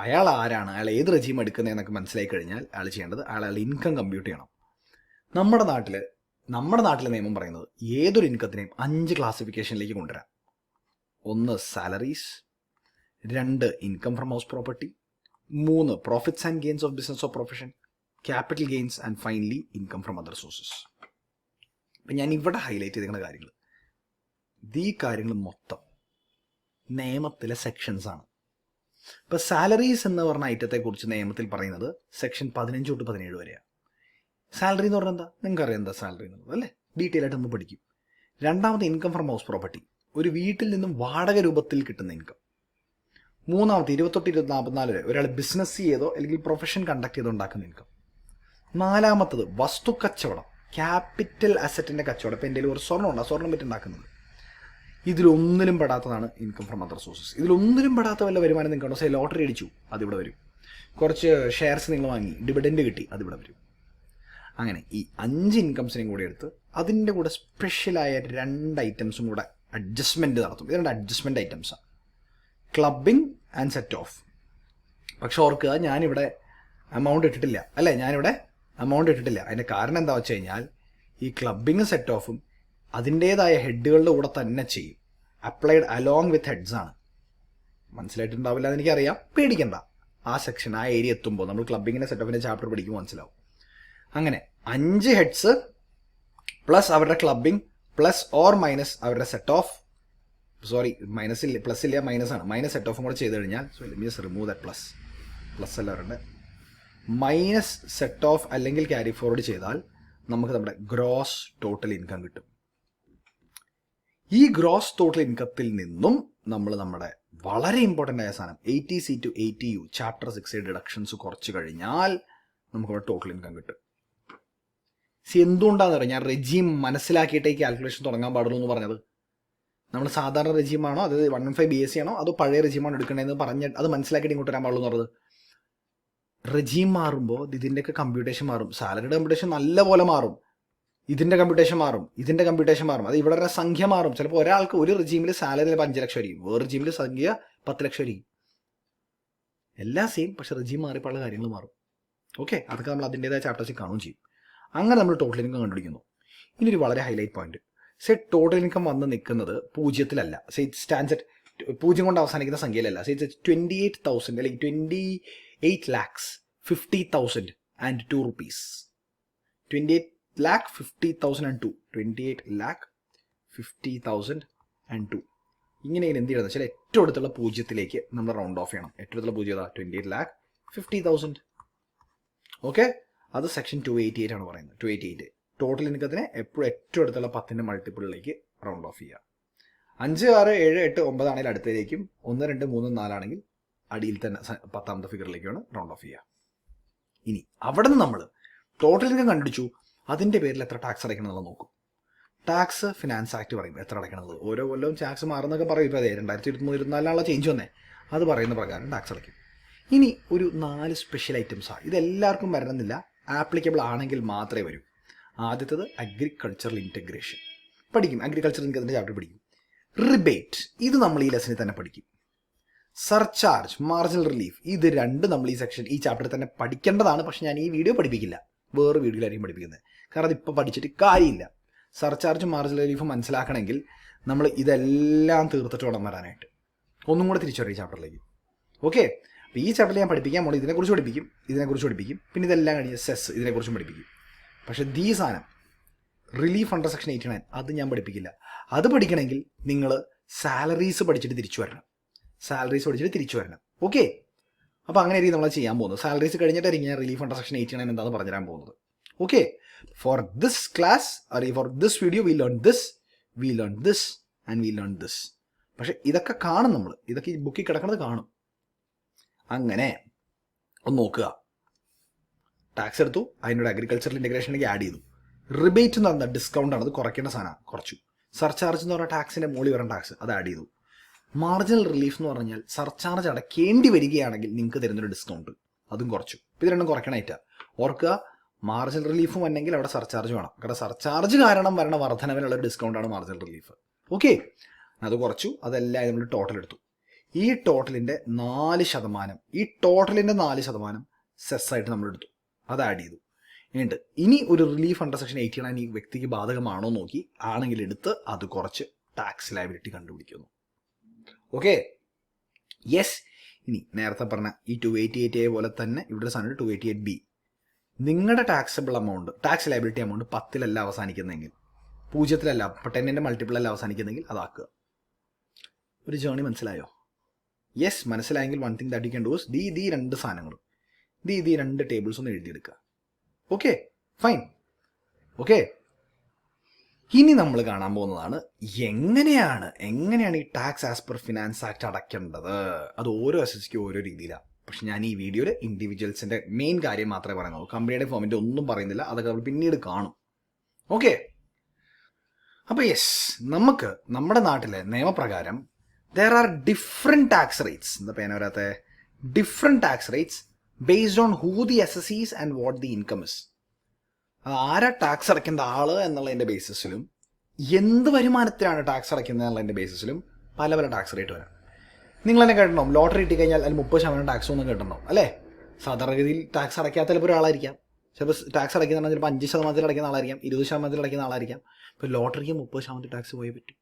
അയാൾ ആരാണ്, അയാൾ ഏത് റെജീം എടുക്കുന്നതെന്നൊക്കെ മനസ്സിലായി കഴിഞ്ഞാൽ അയാൾ ചെയ്യേണ്ടത് അയാളുടെ ഇൻകം കമ്പ്യൂട്ട് ചെയ്യണം. നമ്മുടെ നാട്ടിലെ നിയമം പറയുന്നത് ഏതൊരു ഇൻകത്തിനെയും 5 ക്ലാസിഫിക്കേഷനിലേക്ക് കൊണ്ടുവരാം. 1 salaries, 2 income from house property, 3 profits and gains of business of profession, capital gains and finally income from other sources. അപ്പം ഞാൻ ഇവിടെ ഹൈലൈറ്റ് ചെയ്തിരിക്കുന്ന കാര്യങ്ങൾ, ഈ കാര്യങ്ങൾ മൊത്തം നിയമത്തിലെ സെക്ഷൻസ് ആണ്. ഇപ്പോൾ സാലറീസ് എന്ന് പറഞ്ഞ ഐറ്റത്തെക്കുറിച്ച് നിയമത്തിൽ പറയുന്നത് സെക്ഷൻ 15 തൊട്ട് 17 വരെയാണ്. സാലറി എന്ന് പറഞ്ഞാൽ എന്താ, നിങ്ങൾക്കറിയാം എന്താ സാലറി എന്നുള്ളത് അല്ലേ, ഡീറ്റെയിൽ ആയിട്ട് നമ്മൾ പഠിക്കും. രണ്ടാമത് ഇൻകം ഫ്രം ഹൗസ് പ്രോപ്പർട്ടി, ഒരു വീട്ടിൽ നിന്നും വാടക രൂപത്തിൽ കിട്ടുന്ന ഇൻകം. മൂന്നാമത്തെ 28-44 വരെ ഒരാൾ ബിസിനസ് ചെയ്തോ അല്ലെങ്കിൽ പ്രൊഫഷൻ കണ്ടക്ട് ചെയ്തോ ഉണ്ടാക്കുന്ന ഇൻകം. നാലാമത്തത് വസ്തു കച്ചവടം, ക്യാപിറ്റൽ അസറ്റിൻ്റെ കച്ചവടം. ഇപ്പോൾ എൻ്റെ ഒരു സ്വർണ്ണം ഉണ്ട്, ആ സ്വർണ്ണം പറ്റി ഉണ്ടാക്കുന്നത്. ഇതിലൊന്നിലും പെടാത്തതാണ് ഇൻകം ഫ്രം അതർ സോഴ്സസ്. ഇതിലൊന്നിലും പെടാത്ത വല്ല വരുമാനം നിങ്ങൾക്ക് ഉണ്ടോ, ലോട്ടറി അടിച്ചു അതിവിടെ വരും, കുറച്ച് ഷെയർസ് നിങ്ങൾ വാങ്ങി ഡിവിഡൻഡ് കിട്ടി അതിവിടെ വരും. അങ്ങനെ ഈ 5 ഇൻകംസിനെയും കൂടി എടുത്ത് അതിൻ്റെ കൂടെ സ്പെഷ്യലായ 2 ഐറ്റംസും കൂടെ അഡ്ജസ്റ്റ്മെൻറ്റ് നടത്തും. ഇത് 2 അഡ്ജസ്റ്റ്മെൻറ്റ് ഐറ്റംസാണ്, ക്ലബിംഗ് ആൻഡ് സെറ്റ് ഓഫ്. പക്ഷെ ഓർക്കുക, ഞാനിവിടെ അമൗണ്ട് ഇട്ടിട്ടില്ല. അതിൻ്റെ കാരണം എന്താ വെച്ച് കഴിഞ്ഞാൽ ഈ ക്ലബിങ് സെറ്റ് ഓഫും അതിൻ്റേതായ ഹെഡുകളുടെ കൂടെ തന്നെ ചെയ്യും. അപ്ലൈഡ് അലോങ് വിത്ത് ഹെഡ്സ് ആണ്. മനസ്സിലായിട്ടുണ്ടാവില്ല എന്ന് എനിക്കറിയാം, പേടിക്കണ്ട. ആ സെക്ഷൻ ആ ഏരിയ എത്തുമ്പോൾ നമ്മൾ ക്ലബിങ്ങിൻ്റെ സെറ്റ് ഓഫിൻ്റെ ചാപ്റ്റർ പഠിക്കുമ്പോൾ മനസ്സിലാവും. അങ്ങനെ 5 ഹെഡ്സ് പ്ലസ് അവരുടെ ക്ലബിങ് പ്ലസ് ഓർ മൈനസ് അവരുടെ സെറ്റ് ഓഫ്, സോറി മൈനസ് ഇല്ല, പ്ലസ് ഇല്ല, മൈനസ് ആണ്, മൈനസ് സെറ്റ് ഓഫും കൂടെ ചെയ്ത് കഴിഞ്ഞാൽ, so let me just remove that plus അല്ല അവരുടെ മൈനസ് സെറ്റ് ഓഫ് അല്ലെങ്കിൽ ക്യാരി ഫോർവേഡ് ചെയ്താൽ നമുക്ക് നമ്മുടെ ഗ്രോസ് ടോട്ടൽ ഇൻകം കിട്ടും. ഈ ഗ്രോസ് ടോട്ടൽ ഇൻകത്തിൽ നിന്നും നമ്മൾ നമ്മുടെ വളരെ ഇമ്പോർട്ടൻ്റ് ആയ സാധനം 80C to 80U chapter 6 deductions കുറച്ച് കഴിഞ്ഞാൽ നമുക്കവിടെ ടോട്ടൽ ഇൻകം കിട്ടും. എന്തുകൊണ്ടാണെന്ന് പറയാം, ഞാൻ റെജീം മനസ്സിലാക്കിയിട്ടേ ഈ കാൽക്കുലേഷൻ തുടങ്ങാൻ പാടുള്ളൂ എന്ന് പറഞ്ഞത്. നമ്മൾ സാധാരണ റെജീമാണോ, അത് 115 BSc ആണോ, അതോ പഴയ റെജീമാണോ എടുക്കണേന്ന് പറഞ്ഞ് അത് മനസ്സിലാക്കിയിട്ട് ഇങ്ങോട്ട് വരാൻ പാടുള്ളൂ എന്ന് പറഞ്ഞത്. റെജീം മാറുമ്പോൾ ഇതിൻ്റെയൊക്കെ കമ്പ്യൂട്ടേഷൻ മാറും. സാലറിയുടെ കമ്പ്യൂട്ടേഷൻ നല്ല പോലെ മാറും, ഇതിൻ്റെ കമ്പ്യൂട്ടേഷൻ മാറും, ഇതിൻ്റെ കമ്പ്യൂട്ടേഷൻ മാറും. അത് ഇവിടെ സംഖ്യ മാറും. ചിലപ്പോൾ ഒരാൾക്ക് ഒരു റെജീമിൽ സാലറി 5 ലക്ഷം ആയിരിക്കും, വേറെ റെജീമിൽ സംഖ്യ 10 ലക്ഷം ആയിരിക്കും. എല്ലാം സെയിം, പക്ഷെ റെജീം മാറിയപ്പോൾ കാര്യങ്ങൾ മാറും. ഓക്കെ, അതൊക്കെ നമ്മൾ അതിൻ്റേതായ ചാപ്റ്റേഴ്സിൽ കാണുകയും ചെയ്യും. അങ്ങനെ നമ്മൾ ടോട്ടൽ ഇൻകം കണ്ടുപിടിക്കുന്നു. ഇനി ഒരു വളരെ ഹൈലൈറ്റ് പോയിന്റ്, ടോട്ടൽ ഇൻകം വന്ന് നിൽക്കുന്നത് 0-ത്തിലല്ല. സ്റ്റാൻഡ്സ് അറ്റ് 0 കൊണ്ട് അവസാനിക്കുന്ന സംഖ്യയിലല്ല. 28,000 അല്ലെങ്കിൽ 28,50,002 rupees. 28,50,002 28,50,002 ഇങ്ങനെ എന്ത് ചെയ്യണമെന്ന് വെച്ചാൽ ഏറ്റവും അടുത്തുള്ള 0-ത്തിലേക്ക് നമ്മൾ റൗണ്ട് ഓഫ് ചെയ്യണം. ഏറ്റവും അടുത്തുള്ള 0 28,50,000. ഓക്കെ, അത് സെക്ഷൻ 288 ആണ് പറയുന്നത്. 288 ടോട്ടൽ ഇൻകത്തിനെ എപ്പോഴും ഏറ്റവും അടുത്തുള്ള 10ന്റെ മൾട്ടിപ്പിളിലേക്ക് റൗണ്ട് ഓഫ് ചെയ്യുക. 5, 6, 7, 8, 9 ആണെങ്കിൽ അടുത്തതിലേക്കും, 1, 2, 3, 4 ആണെങ്കിൽ അടിയിൽ തന്നെ 10ാമത്തെ ഫിഗറിലേക്കാണ് റൗണ്ട് ഓഫ് ചെയ്യുക. ഇനി അവിടെ നിന്ന് നമ്മൾ ടോട്ടൽ ഇൻകം കണ്ടുപിടിച്ചു, അതിൻ്റെ പേരിൽ എത്ര ടാക്സ് അടയ്ക്കണം എന്നുള്ളത് നോക്കും. ടാക്സ് ഫിനാൻസ് ആക്ട് പറയും എത്ര അടയ്ക്കണത്. ഓരോ കൊല്ലവും ടാക്സ് മാറുന്നൊക്കെ പറയും. ഇപ്പോൾ 2023-24 ചേഞ്ച് വന്നേ, അത് പറയുന്ന പ്രകാരം ടാക്സ് അടയ്ക്കും. ഇനി ഒരു 4 സ്പെഷ്യൽ ഐറ്റംസാണ്. ഇതെല്ലാവർക്കും വരണമെന്നില്ല, ആപ്ലിക്കബിൾ ആണെങ്കിൽ മാത്രമേ വരൂ. ആദ്യത്തേത് അഗ്രികൾച്ചറൽ ഇൻറ്റഗ്രേഷൻ പഠിക്കും. അഗ്രികൾച്ചറൽ ഇൻകത്തിൻ്റെ ചാപ്റ്റർ പഠിക്കും. റിബേറ്റ്, ഇത് നമ്മൾ ഈ ലെസണിൽ തന്നെ പഠിക്കും. സർചാർജ്, മാർജിനൽ റിലീഫ്, ഇത് രണ്ട് നമ്മൾ ഈ ചാപ്റ്ററിൽ തന്നെ പഠിക്കേണ്ടതാണ്. പക്ഷെ ഞാൻ ഈ വീഡിയോ പഠിപ്പിക്കില്ല, വേറെ വീഡിയോയിലായിരിക്കും പഠിപ്പിക്കുന്നത്. കാരണം അതിപ്പോൾ പഠിച്ചിട്ട് കാര്യമില്ല. സർചാർജും മാർജിനൽ റിലീഫും മനസ്സിലാക്കണമെങ്കിൽ നമ്മൾ ഇതെല്ലാം തീർത്തിട്ട് വേണം വരാനായിട്ട്. ഒന്നും കൂടെ തിരിച്ചു വരും ഈ ചാപ്റ്ററിലേക്ക്. ഓക്കെ, അപ്പോൾ ഈ ചാപ്റ്ററിൽ ഞാൻ പഠിപ്പിക്കാൻ പോകണം, ഇതിനെക്കുറിച്ച് പഠിപ്പിക്കും, പിന്നെ ഇതെല്ലാം കഴിഞ്ഞ് സെസ് ഇതിനെക്കുറിച്ചും പഠിപ്പിക്കും. പക്ഷേ ഈ സാധനം റിലീഫ് അണ്ടർ സെക്ഷൻ 89 അത് ഞാൻ പഠിപ്പിക്കില്ല. അത് പഠിക്കണമെങ്കിൽ നിങ്ങൾ സാലറീസ് പഠിച്ചിട്ട് തിരിച്ചു വരണം. ഓക്കെ, അപ്പോൾ അങ്ങനെയായിരിക്കും നമ്മൾ ചെയ്യാൻ പോകുന്നത്. സാലറീസ് കഴിഞ്ഞിട്ടായിരിക്കും ഞാൻ റിലീഫ് അണ്ടർ സെക്ഷൻ 89 എന്താണെന്ന് പറഞ്ഞു തരാൻ പോകുന്നത്. Okay, for this class for this video we learn this പക്ഷെ ഇതൊക്കെ കാണും നമ്മൾ, ഇതൊക്കെ ഈ ബുക്കിൽ കിടക്കുന്നത് കാണും. അങ്ങനെ ഒന്ന് നോക്കുക. ടാക്സ് എടുത്തു, അതിനോട് അഗ്രികൾച്ചറൽ ഇൻറ്റഗ്രേഷനിലേക്ക് ആഡ് ചെയ്തു. റിബേറ്റ് എന്ന് പറഞ്ഞാൽ ഡിസ്കൗണ്ട് ആണ്, അത് കുറയ്ക്കേണ്ട സാധനം കുറച്ചു. സർചാർജ് എന്ന് പറഞ്ഞാൽ ടാക്സിൻ്റെ മുകളിൽ വരേണ്ട ടാക്സ്, അത് ആഡ് ചെയ്തു. മാർജിനൽ റിലീഫ് എന്ന് പറഞ്ഞാൽ സർചാർജ് അടയ്ക്കേണ്ടി വരികയാണെങ്കിൽ നിങ്ങൾക്ക് തരുന്നൊരു ഡിസ്കൗണ്ട്, അതും കുറച്ചു. ഇത് രണ്ടും കുറയ്ക്കണമായിട്ടാ. ഓർക്കുക, മാർജിനൽ റിലീഫും വന്നെങ്കിൽ അവിടെ സർചാർജ് വേണം. കാരണം സർചാർജ് കാരണം വരണ വർധനവിനുള്ള ഒരു ഡിസ്കൗണ്ടാണ് മാർജിനൽ റിലീഫ്. ഓക്കെ, അത് കുറച്ചു. അതെല്ലാം നമ്മൾ ടോട്ടൽ എടുത്തു. ഈ ടോട്ടലിൻ്റെ 4% സെസ്സായിട്ട് നമ്മൾ എടുത്തു, അത് ആഡ് ചെയ്തു. ഉണ്ട് ഇനി ഒരു റിലീഫ് അണ്ടർ സെക്ഷൻ 89 ഈ വ്യക്തിക്ക് ബാധകമാണോ നോക്കി, ആണെങ്കിൽ എടുത്ത് അത് കുറച്ച് ടാക്സ് ലയബിലിറ്റി കണ്ടുപിടിക്കുന്നു. Okay, yes. ഇനി നേരത്തെ പറഞ്ഞ ഈ 288A പോലെ തന്നെ ഇവിടെ ഒരു സാധനം 288B. നിങ്ങളുടെ taxable amount, tax liability amount 10-ലല്ല അവസാനിക്കുന്നെങ്കിൽ, 0-ലല്ല, 10ന്റെ മൾട്ടിപ്പിളല്ല അവസാനിക്കുന്നെങ്കിൽ അതാക്കുക. ഒരു ജേണി മനസ്സിലായോ? യെസ്, മനസ്സിലായെങ്കിൽ one thing that you can do is ഈ രണ്ട് സാധനങ്ങളും ഈ 2 ടേബിൾസ് ഒന്ന് എഴുതിയെടുക്കുക. Okay, fine. ഓക്കെ, ഇനി നമ്മൾ കാണാൻ പോകുന്നതാണ് എങ്ങനെയാണ് ഈ tax as per finance act അടയ്ക്കേണ്ടത്. അത് ഓരോ SSക്ക് ഓരോ രീതിയിലാണ്. പക്ഷെ ഞാൻ ഈ വീഡിയോയിൽ ഇൻഡിവിജ്വൽസിൻ്റെ മെയിൻ കാര്യം മാത്രമേ പറയുന്നുള്ളൂ. കമ്പനിയുടെ ഫോമിൻ്റെ ഒന്നും പറയുന്നില്ല, അതൊക്കെ നമ്മൾ പിന്നീട് കാണും. ഓക്കെ, അപ്പോൾ യെസ്, നമുക്ക് നമ്മുടെ നാട്ടിലെ നിയമപ്രകാരം there are different tax rates. എന്താ പേന വരാത്തെ? Different tax rates based on who the SSEs and what the income is. ആരാ ടാക്സ് അടയ്ക്കേണ്ട ആള് എന്നുള്ളതിൻ്റെ ബേസിസിലും എന്ത് വരുമാനത്തിലാണ് ടാക്സ് അടയ്ക്കുന്നത് എന്നുള്ളതിൻ്റെ ബേസിസിലും പല ടാക്സ് റേറ്റ് വരാം. നിങ്ങൾ തന്നെ കേട്ടിട്ടുണ്ടാവും, ലോട്ടറി കിട്ടി കഴിഞ്ഞാൽ അതിൽ 30% ടാക്സ് ഒന്നും കേട്ടിട്ടുണ്ടാവും അല്ലേ? സാധാരണഗതിയിൽ ടാക്സ് അടയ്ക്കാത്ത ചിലപ്പോൾ ഒരാളായിരിക്കാം, ചിലപ്പോൾ ടാക്സ് അടയ്ക്കുന്ന ചിലപ്പോൾ 5% അടയ്ക്കുന്ന ആളായിരിക്കാം, 20% അടയ്ക്കുന്ന ആളായിരിക്കാം. ഇപ്പോൾ ലോട്ടറിക്ക് 30% ടാക്സ് പോയേ പറ്റും.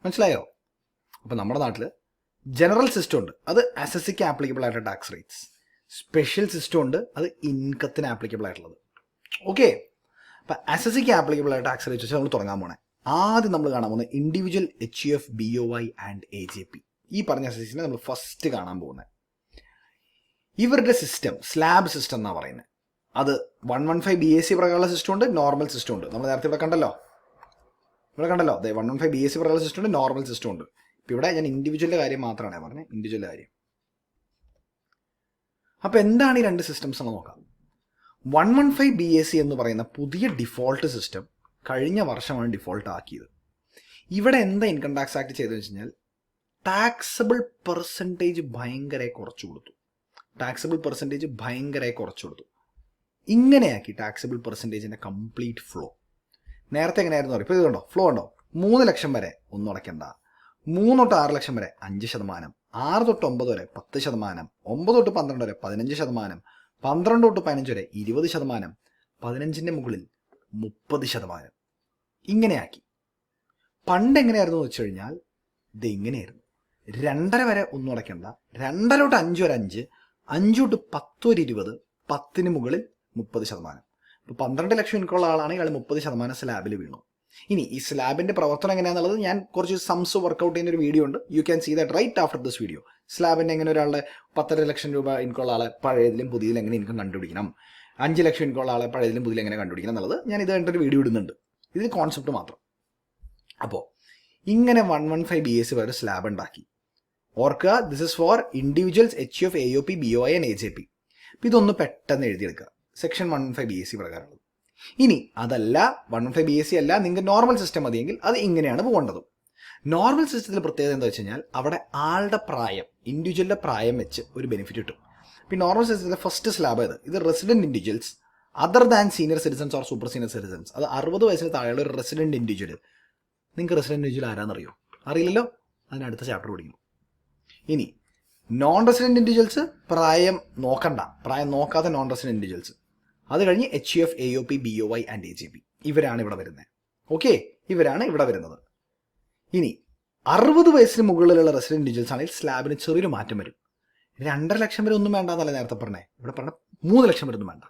മനസ്സിലായോ? അപ്പോൾ നമ്മുടെ നാട്ടിൽ ജനറൽ സിസ്റ്റം ഉണ്ട്, അത് അസസിക്ക് ആപ്ലിക്കബിൾ ആയിട്ടുള്ള ടാക്സ് റേറ്റ്സ്. സ്പെഷ്യൽ സിസ്റ്റം ഉണ്ട്, അത് ഇൻകത്തിന് ആപ്ലിക്കബിൾ ആയിട്ടുള്ളത്. ഓക്കെ, അപ്പം അസസിക്ക് ആപ്ലിക്കബിൾ ആയ ടാക്സ് റേറ്റ്സ് വെച്ച് നമ്മൾ തുടങ്ങാൻ പോണേ. ആദ്യം നമ്മൾ കാണാൻ പോകുന്നത് individual HUF, BOI and AJP. ഈ പറഞ്ഞ അസസിനെ നമ്മൾ ഫസ്റ്റ് കാണാൻ പോകുന്നത്. ഇവരുടെ സിസ്റ്റം സ്ലാബ് സിസ്റ്റം എന്നാണ് പറയുന്നത്. അത് 115 BAC പ്രകാരമുള്ള സിസ്റ്റം ഉണ്ട്, നോർമൽ സിസ്റ്റം ഉണ്ട്. നമ്മൾ നേരത്തെ ഇവിടെ കണ്ടല്ലോ 115 BAC പ്രകാരമുള്ള സിസ്റ്റം ഉണ്ട്, നോർമൽ സിസ്റ്റം ഉണ്ട്. ഇപ്പം ഇവിടെ ഞാൻ ഇൻഡിവിജ്വലിൻ്റെ കാര്യം മാത്രമാണ് പറഞ്ഞത്, ഇൻഡിവിജ്വലിൻ്റെ കാര്യം. അപ്പോൾ എന്താണ് ഈ രണ്ട് സിസ്റ്റംസ് എന്ന് നോക്കാം. 115 BAC എന്ന് പറയുന്ന പുതിയ ഡിഫോൾട്ട് സിസ്റ്റം കഴിഞ്ഞ വർഷമാണ് ഡിഫോൾട്ട് ആക്കിയത്. ഇവിടെ എന്താ ഇൻകം ടാക്സ് ആക്ട് ചെയ്തതെന്ന് വെച്ച് കഴിഞ്ഞാൽ ടാക്സബിൾ പെർസെൻറ്റേജ് ഭയങ്കര കുറച്ചു കൊടുത്തു. ഇങ്ങനെയാക്കി ടാക്സബിൾ പെർസെൻറ്റേജിൻ്റെ കംപ്ലീറ്റ് ഫ്ലോ. നേരത്തെ എങ്ങനെയായിരുന്നു പറയും, ഇപ്പോൾ ഇത് കണ്ടോ, ഫ്ലോ ഉണ്ടോ, 3 ലക്ഷം വരെ ഒന്നും അടയ്ക്കണ്ട, 3 തൊട്ട് 6 ലക്ഷം വരെ 5%, 6 തൊട്ട് 9 വരെ 10%, 9 തൊട്ട് 12 വരെ 15%, 12 തൊട്ട് 15 വരെ 20%, 15ൻ്റെ മുകളിൽ 30%. ഇങ്ങനെയാക്കി. പണ്ട് എങ്ങനെയായിരുന്നു എന്ന് വെച്ച് കഴിഞ്ഞാൽ ഇത് ഇങ്ങനെയായിരുന്നു. 2.5 വരെ ഒന്നും അടയ്ക്കണ്ട, 2.5 തൊട്ട് 5 വരെ 5, 5 തൊട്ട് 10 വരെ 20, 10ന് മുകളിൽ 30%. ഇപ്പോൾ 12 ലക്ഷം ഇൻകമുള്ള ആളാണെങ്കിൽ അയാൾ 30% സ്ലാബിൽ വീണു. ഇനി ഈ സ്ലാബിൻ്റെ പ്രവർത്തനം എങ്ങനെയാണെന്നുള്ളത് ഞാൻ കുറച്ച് സംസ് വർക്കൗട്ട് ചെയ്യുന്ന ഒരു വീഡിയോ ഉണ്ട്. You can see that right after this video. സ്ലാബിൻ്റെ എങ്ങനെ ഒരാളുടെ 10.5 ലക്ഷം രൂപ ഇൻകമുള്ള ആളെ പഴയതിലും പുതിയതിലും എങ്ങനെ ഇൻകം കണ്ടുപിടിക്കണം, 5 ലക്ഷം ഇൻകമുള്ള ആളെ പഴയതിലും പുതിയതിലും എങ്ങനെ കണ്ടുപിടിക്കണം എന്നുള്ളത് ഞാൻ ഇത് കണ്ടൊരു വീഡിയോ ഇടുന്നുണ്ട്. ഇതിൽ കോൺസെപ്റ്റ് മാത്രം. അപ്പോൾ ഇങ്ങനെ 115 BAC വരെ സ്ലാബ് ഉണ്ടാക്കി. ഓർക്കുക, this is for individuals HUF, AOP, BOI and AJP. അപ്പോൾ ഇതൊന്ന് പെട്ടെന്ന് എഴുതിയെടുക്കുക. Section 115 BAC പ്രകാരമുള്ളത്. ഇനി അതല്ല 115 BAC അല്ല, നിങ്ങൾക്ക് നോർമൽ സിസ്റ്റം മതിയെങ്കിൽ അത് ഇങ്ങനെയാണ് പോകേണ്ടത്. നോർമൽ സിസ്റ്റത്തിൽ പ്രത്യേകത എന്താ വെച്ച് കഴിഞ്ഞാൽ അവിടെ ആളുടെ പ്രായം, ഇൻഡിവിജ്വലിൻ്റെ പ്രായം വെച്ച് ഒരു ബെനിഫിറ്റ് കിട്ടും. ഇപ്പോൾ നോർമൽ സിസ്റ്റത്തിലെ ഫസ്റ്റ് സ്ലാബ് ഇത് resident individuals other than senior citizens or super senior citizens. അത് 60 വയസ്സിന് താഴെയുള്ള ഒരു റെസിഡൻറ്റ് ഇൻഡിവിജ്വൽ. നിങ്ങൾക്ക് റെസിഡൻറ്റ് ഇൻഡിവിജ്വൽ ആരാന്നറിയോ? അറിയില്ലല്ലോ, അതിനടുത്ത ചാപ്റ്റർ പഠിക്കണം. ഇനി നോൺ റെസിഡൻറ്റ് ഇൻഡിവിജ്വൽസ് പ്രായം നോക്കാത്ത നോൺ റെസിഡൻറ്റ് ഇൻഡിവിജ്വൽസ്. അത് കഴിഞ്ഞ് HUF, AOP, BOI and AJP. ഇവരാണ് ഇവിടെ വരുന്നത്. ഓക്കെ, ഇവരാണ് ഇവിടെ വരുന്നത്. ഇനി 60 വയസ്സിന് മുകളിലുള്ള റെസിഡൻറ്റ് ഇൻഡിവിജ്വൽസ് ആണെങ്കിൽ സ്ലാബിന് ചെറിയൊരു മാറ്റം വരും. 2.5 ലക്ഷം വരെ ഒന്നും വേണ്ട എന്നല്ല നേരത്തെ പറഞ്ഞേ. ഇവിടെ പറഞ്ഞ 3 ലക്ഷം വരെ ഒന്നും വേണ്ട.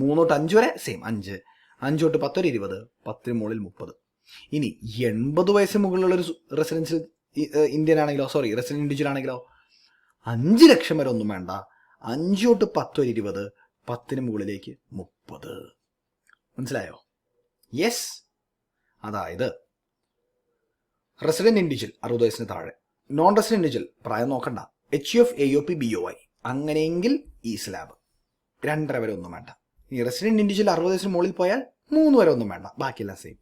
3 തൊട്ട് 5 വരെ സെയിം 5, 5 തൊട്ട് 10 വരെ 20, 10ന് മുകളിൽ 30. ഇനി 80 വയസ്സിന് മുകളിലുള്ള ഒരു റെസിഡൻഷ്യൽ റെസിഡൻറ്റ് ഇൻഡിവിജ്വൽ ആണെങ്കിലോ 5 ലക്ഷം വരെ ഒന്നും വേണ്ട, 5 തൊട്ട് 10 വരെ 20, 10ന് മുകളിലേക്ക് 30. മനസ്സിലായോ? യെസ്. അതായത് റെസിഡൻറ്റ് ഇൻഡിവിജ്വൽ 60 വയസ്സിന് താഴെ, നോൺ റെസിഡൻറ്റ് ഇൻഡിവിജ്വൽ പ്രായം നോക്കണ്ട, HUF, AOP, BOI അങ്ങനെയെങ്കിൽ ഈ സ്ലാബ് 2.5 വരെ ഒന്നും വേണ്ട. ഈ റെസിഡൻറ്റ് ഇൻഡിവിജ്വൽ 60 വയസ്സിന് മുകളിൽ പോയാൽ 3 വരെ ഒന്നും വേണ്ട, ബാക്കിയെല്ലാം സെയിം.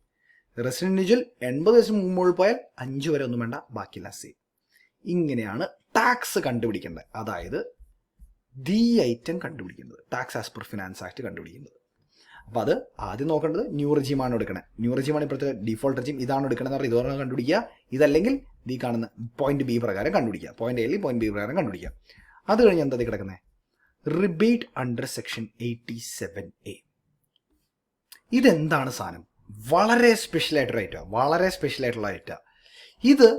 റെസിഡൻറ്റ് ഇൻഡിവിജ്വൽ 80 വയസ്സിന് മുകളിൽ പോയാൽ 5 വരെ ഒന്നും വേണ്ട, ബാക്കിയെല്ലാം സെയിം. ഇങ്ങനെയാണ് ടാക്സ് കണ്ടുപിടിക്കേണ്ടത്. അതായത് ദി ഐറ്റം കണ്ടുപിടിക്കുന്നത്, tax as per finance act കണ്ടുപിടിക്കുന്നത്. അപ്പോൾ അത് ആദ്യം നോക്കേണ്ടത് ന്യൂ റെജീമാണ് എടുക്കണേ. ന്യൂ റെജീമാണ് ഇപ്പോഴത്തെ ഡിഫോൾട്ട് റെജീം, ഇതാണ് എടുക്കണമെന്ന് പറഞ്ഞാൽ ഇതോടെ കണ്ടുപിടിക്കുക. ഇതല്ലെങ്കിൽ ഈ കാണുന്ന പോയിന്റ് ബി പ്രകാരം കണ്ടുപിടിക്കുക, പോയിന്റ് എയിൽ പോയിന്റ് ബി പ്രകാരം കണ്ടുപിടിക്കുക. അത് കഴിഞ്ഞ് എന്താ കിടക്കുന്നത്? Rebate under section 87A. ഇതെന്താണ് സാധനം? വളരെ സ്പെഷ്യലായിട്ടൊരു ഐറ്റമാണ്. ഇത്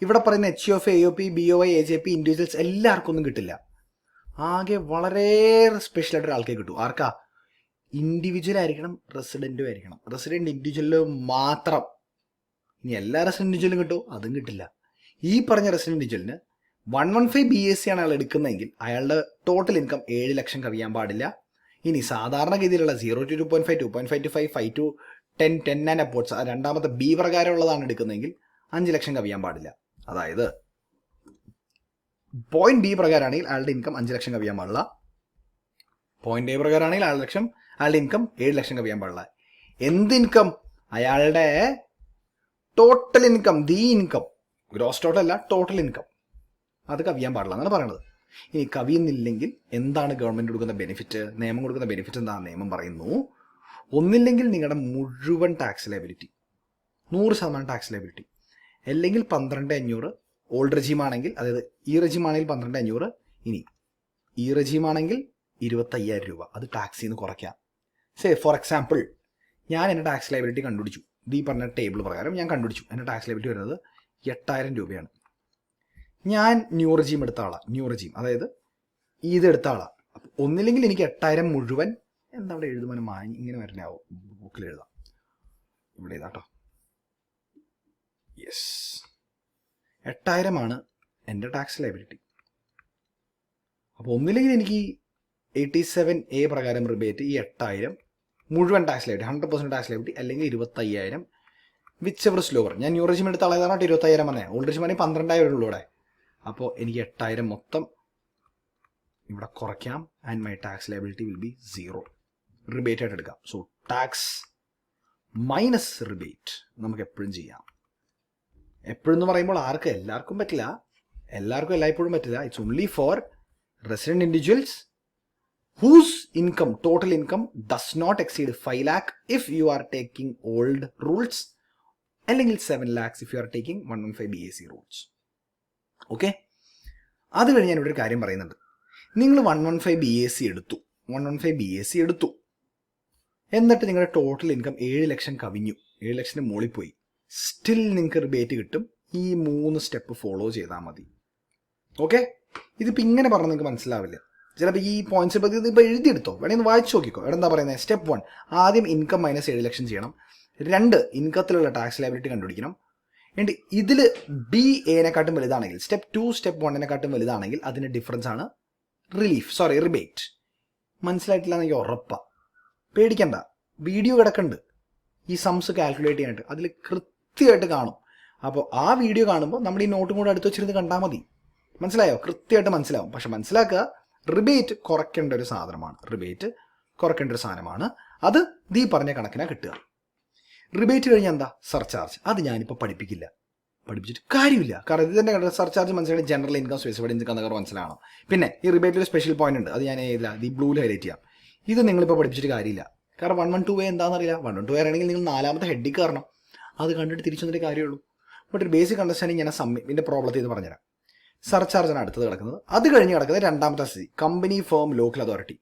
ഇവിടെ പറയുന്ന HUF, AOP, BOI, AJP individuals എല്ലാവർക്കും ഒന്നും കിട്ടില്ല. ആകെ വളരെ സ്പെഷ്യലായിട്ടൊരു ആൾക്കേ കിട്ടൂ. ആർക്കാ? ഇൻഡിവിജ്വൽ ആയിരിക്കണം, റെസിഡൻറ്റും ആയിരിക്കണം. റെസിഡൻറ്റ് ഇൻഡിവിജ്വലിൽ മാത്രം. ഇനി എല്ലാ റെസിഡൻറ്റ് ഇൻഡിവിജ്വലും കിട്ടുമോ? അതും കിട്ടില്ല. ഈ പറഞ്ഞ റെസിഡൻറ്റ് ഇൻഡിവിജ്വലിന് 115 BAC ആണ് അയാൾ എടുക്കുന്നതെങ്കിൽ അയാളുടെ ടോട്ടൽ ഇൻകം 7 ലക്ഷം കവിയാൻ പാടില്ല. ഇനി സാധാരണഗതിയിലുള്ള 0 to 2.5, 2.5 to 5, 5 to 10, 10 ആൻഡ് അപ്പോർട്സ് രണ്ടാമത്തെ ബി പ്രകാരമുള്ളതാണ് എടുക്കുന്നതെങ്കിൽ 5 ലക്ഷം കവിയാൻ പാടില്ല. അതായത് പോയിന്റ് ബി പ്രകാരമാണെങ്കിൽ അയാളുടെ ഇൻകം 5 ലക്ഷം കവിയാൻ പാടില്ല. പോയിന്റ് എ പ്രകാരമാണെങ്കിൽ അയാളുടെ ഇൻകം 7 ലക്ഷം കവിയാൻ പാടില്ല. എന്ത് ഇൻകം? അയാളുടെ total income, the income, gross total അല്ല, ടോട്ടൽ ഇൻകം, അത് കവിയാൻ പാടില്ല എന്നാണ് പറയുന്നത്. ഇനി കവിയുന്നില്ലെങ്കിൽ എന്താണ് ഗവൺമെൻറ് കൊടുക്കുന്ന ബെനിഫിറ്റ്? നിയമം കൊടുക്കുന്ന ബെനിഫിറ്റ് എന്താ? നിയമം പറയുന്നു, ഒന്നില്ലെങ്കിൽ നിങ്ങളുടെ മുഴുവൻ ടാക്സ് ലയബിലിറ്റി 100% ടാക്സ് ലയബിലിറ്റി, അല്ലെങ്കിൽ 12,500 ഓൾഡ് റെജീം ആണെങ്കിൽ, അതായത് ഈ റെജീം ആണെങ്കിൽ 12,500, ഇനി ഈ റെജീം ആണെങ്കിൽ 25,000 രൂപ അത് ടാക്സിൽ നിന്ന് കുറയ്ക്കാം. ഫോർ എക്സാമ്പിൾ ഞാൻ എൻ്റെ ടാക്സ് ലയബിലിറ്റി കണ്ടുപിടിച്ചു. ഈ പറഞ്ഞ ടേബിൾ പ്രകാരം ഞാൻ കണ്ടുപിടിച്ചു എൻ്റെ ടാക്സ് ലയബിലിറ്റി വരുന്നത് 8,000 രൂപയാണ്. ഞാൻ ന്യൂ റെജീം എടുത്ത ആളാണ്. ന്യൂ റെജീം അതായത് ഇതെടുത്ത ആളാണ്. അപ്പം ഒന്നില്ലെങ്കിൽ എനിക്ക് 8,000 മുഴുവൻ എന്താ അവിടെ എഴുതുമ്പോൾ മാഞ്ഞ് ഇങ്ങനെ വരണാവും, ബുക്കിൽ എഴുതാം, ഇവിടെ എഴുതാട്ടോ. യെസ്, 8,000 എൻ്റെ ടാക്സ് ലയബിലിറ്റി. അപ്പോൾ ഒന്നില്ലെങ്കിൽ എനിക്ക് 87A പ്രകാരം റിബേറ്റ് ഈ 8,000 മുഴുവൻ ടാക്സ് ലയബിലിറ്റി 100% ടാക്സ് ലയബിലിറ്റി, അല്ലെങ്കിൽ 25,000 വിച്ച് എവർ സ്ലോവർ. ഞാൻ ന്യൂ റെജിമെൻ്റ് എടുത്ത ആളായിട്ട് 25,000 വന്നേ. ഓൾഡ് റെജിമെൻ്റ് 12,000 ഉള്ളൂ ഇവിടെ. അപ്പോൾ എനിക്ക് 8,000 മൊത്തം ഇവിടെ കുറയ്ക്കാം. And my tax liability will be 0. Rebate ആയിട്ട് എടുക്കാം. സോ ടാക്സ് മൈനസ് റിബേറ്റ് നമുക്ക് എപ്പോഴും ചെയ്യാം. എപ്പോഴെന്ന് പറയുമ്പോൾ എല്ലാവർക്കും പറ്റില്ല, എല്ലാവർക്കും എല്ലായ്പ്പോഴും പറ്റില്ല. It's only for resident individuals whose income, total income does not exceed 5 lakh if you are taking old rules, അല്ലെങ്കിൽ 7 lakhs if you are taking 115 BAC rules. Okay, അത് കഴിഞ്ഞ് ഞാനിവിടെ ഒരു കാര്യം പറയുന്നുണ്ട്. നിങ്ങൾ 115 BAC എടുത്തു, 115 BAC എടുത്തു, എന്നിട്ട് നിങ്ങളുടെ ടോട്ടൽ ഇൻകം 7 ലക്ഷം കവിഞ്ഞു, 7 ലക്ഷത്തിന് മുകളിൽ പോയി, സ്റ്റിൽ നിങ്ങൾക്ക് റിബേറ്റ് കിട്ടും. ഈ 3 സ്റ്റെപ്പ് ഫോളോ ചെയ്താൽ മതി. ഓക്കെ, ഇതിപ്പോൾ ഇങ്ങനെ പറഞ്ഞാൽ നിങ്ങൾക്ക് മനസ്സിലാവില്ല. ചിലപ്പോൾ ഈ പോയിന്റ്സ് പറ്റി ഇപ്പോൾ എഴുതിയെടുത്തോ, വേണമെങ്കിൽ വായിച്ചു നോക്കിക്കോ. ഇവിടെ എന്താ പറയുന്നത്? സ്റ്റെപ്പ് 1 ആദ്യം ഇൻകം മൈനസ് 7 ലക്ഷം ചെയ്യണം. 2 ഇൻകത്തിലുള്ള ടാക്സ് ലയബിലിറ്റി കണ്ടുപിടിക്കണം. എന്നിട്ട് ഇതിൽ ബി എനെക്കാട്ടും വലുതാണെങ്കിൽ, സ്റ്റെപ്പ് 2 സ്റ്റെപ്പ് 1 വലുതാണെങ്കിൽ അതിൻ്റെ ഡിഫറൻസ് ആണ് റിബേറ്റ്. മനസ്സിലായിട്ടില്ല എന്നെനിക്ക് ഉറപ്പാണ്. പേടിക്കണ്ട, വീഡിയോ കിടക്കുന്നുണ്ട് ഈ സംസ് കാൽക്കുലേറ്റ് ചെയ്യാനായിട്ട്, അതിൽ കൃത്യമായിട്ട് കാണും. അപ്പോൾ ആ വീഡിയോ കാണുമ്പോൾ നമ്മുടെ ഈ നോട്ടും കൂടെ അടുത്ത് വെച്ചിരുന്ന് കണ്ടാൽ മതി. മനസ്സിലായോ? കൃത്യമായിട്ട് മനസ്സിലാവും. പക്ഷെ മനസ്സിലാക്കുക, റിബേറ്റ് കുറയ്ക്കേണ്ട ഒരു സാധനമാണ്. റിബേറ്റ് കുറയ്ക്കേണ്ട ഒരു സാധനമാണ്. അത് ഈ പറഞ്ഞ കണക്കിനാണ് കിട്ടുക. റിബേറ്റ് കഴിഞ്ഞാൽ എന്താ? സർചാർജ്. അത് ഞാനിപ്പോൾ പഠിപ്പിക്കില്ല, പഠിപ്പിച്ചിട്ട് കാര്യമില്ല. കാരണം ഇത് തന്നെ സർചാർജ് മനസ്സിലായി, ജനറൽ ഇൻകം സ്പെസിഫൈഡ് ഇൻകം എന്നൊക്കെ മനസ്സിലാവണം. പിന്നെ ഈ റിബേറ്റിൽ സ്പെഷ്യൽ പോയിന്റ് ഉണ്ട്, അത് ഞാൻ ഈ ബ്ലൂവിൽ ഹൈലൈറ്റ് ചെയ്യാം. ഇത് നിങ്ങളിപ്പോൾ പഠിപ്പിച്ചിട്ട് കാര്യമില്ല. കാരണം 112A എന്താണെന്ന് അറിയില്ല. 112A ആണെങ്കിൽ നിങ്ങൾ 4ാമത്തെ ഹെഡിൽ കയറണം. അത് കണ്ടിട്ട് തിരിച്ചു വന്നിട്ട് കാര്യമുള്ളൂ. ബട്ട് ഒരു ബേസിക് അണ്ടർസ്റ്റാൻഡിങ് ഞാൻ ഇതിൻ്റെ പ്രോബ്ലത്തിൽ ഇത് പറഞ്ഞുതരാം. സർചാർജാണ് അടുത്തത് കിടക്കുന്നത്. അത് കഴിഞ്ഞ് കിടക്കുന്നത് 2ാമത്തെ സ്ഥിതി, കമ്പനി ഫേം ലോക്കൽ അതോറിറ്റി.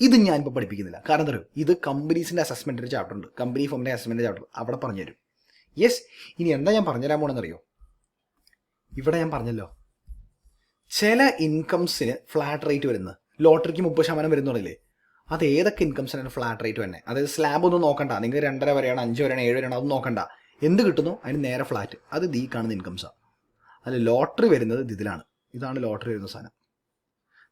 ഇത് ഞാനിപ്പോൾ പഠിപ്പിക്കുന്നില്ല. കാരണം എന്താ പറയുക, ഇത് കമ്പനീസിൻ്റെ അസസ്മെൻറ്റിൻ്റെ ചാപ്റ്റർ ഉണ്ട്, കമ്പനി ഫേമിൻ്റെ അസസ്മെൻറ്റിൻ്റെ ചാപ്റ്റർ, അവിടെ പറഞ്ഞുതരും. യെസ്, ഇനി എന്താ ഞാൻ പറഞ്ഞുതരാൻ പോകണമെന്നറിയോ? ഇവിടെ ഞാൻ പറഞ്ഞല്ലോ, ചില ഇൻകംസിന് ഫ്ലാറ്റ് റേറ്റ് വരുന്നത്, ലോട്ടറിക്ക് 30% വരുന്നുള്ളില്ലേ, അത് ഏതൊക്കെ ഇൻകംസിനാണ് ഫ്ലാറ്റ് റേറ്റ് തന്നെ. അതായത് സ്ലാബ് ഒന്നും നോക്കണ്ട, നിങ്ങൾ 2.5 വരെയാണ്, 5 വരെയാണ്, 7 വരെയാണ്, അതൊന്നും നോക്കണ്ട. എന്ത് കിട്ടുന്നു അതിന് നേരെ ഫ്ലാറ്റ്. അത് ഈ കാണുന്ന ഇൻകംസാണ്. അതിൽ ലോട്ടറി വരുന്നത് ഇതിലാണ്. ഇതാണ് ലോട്ടറി വരുന്ന സാധനം.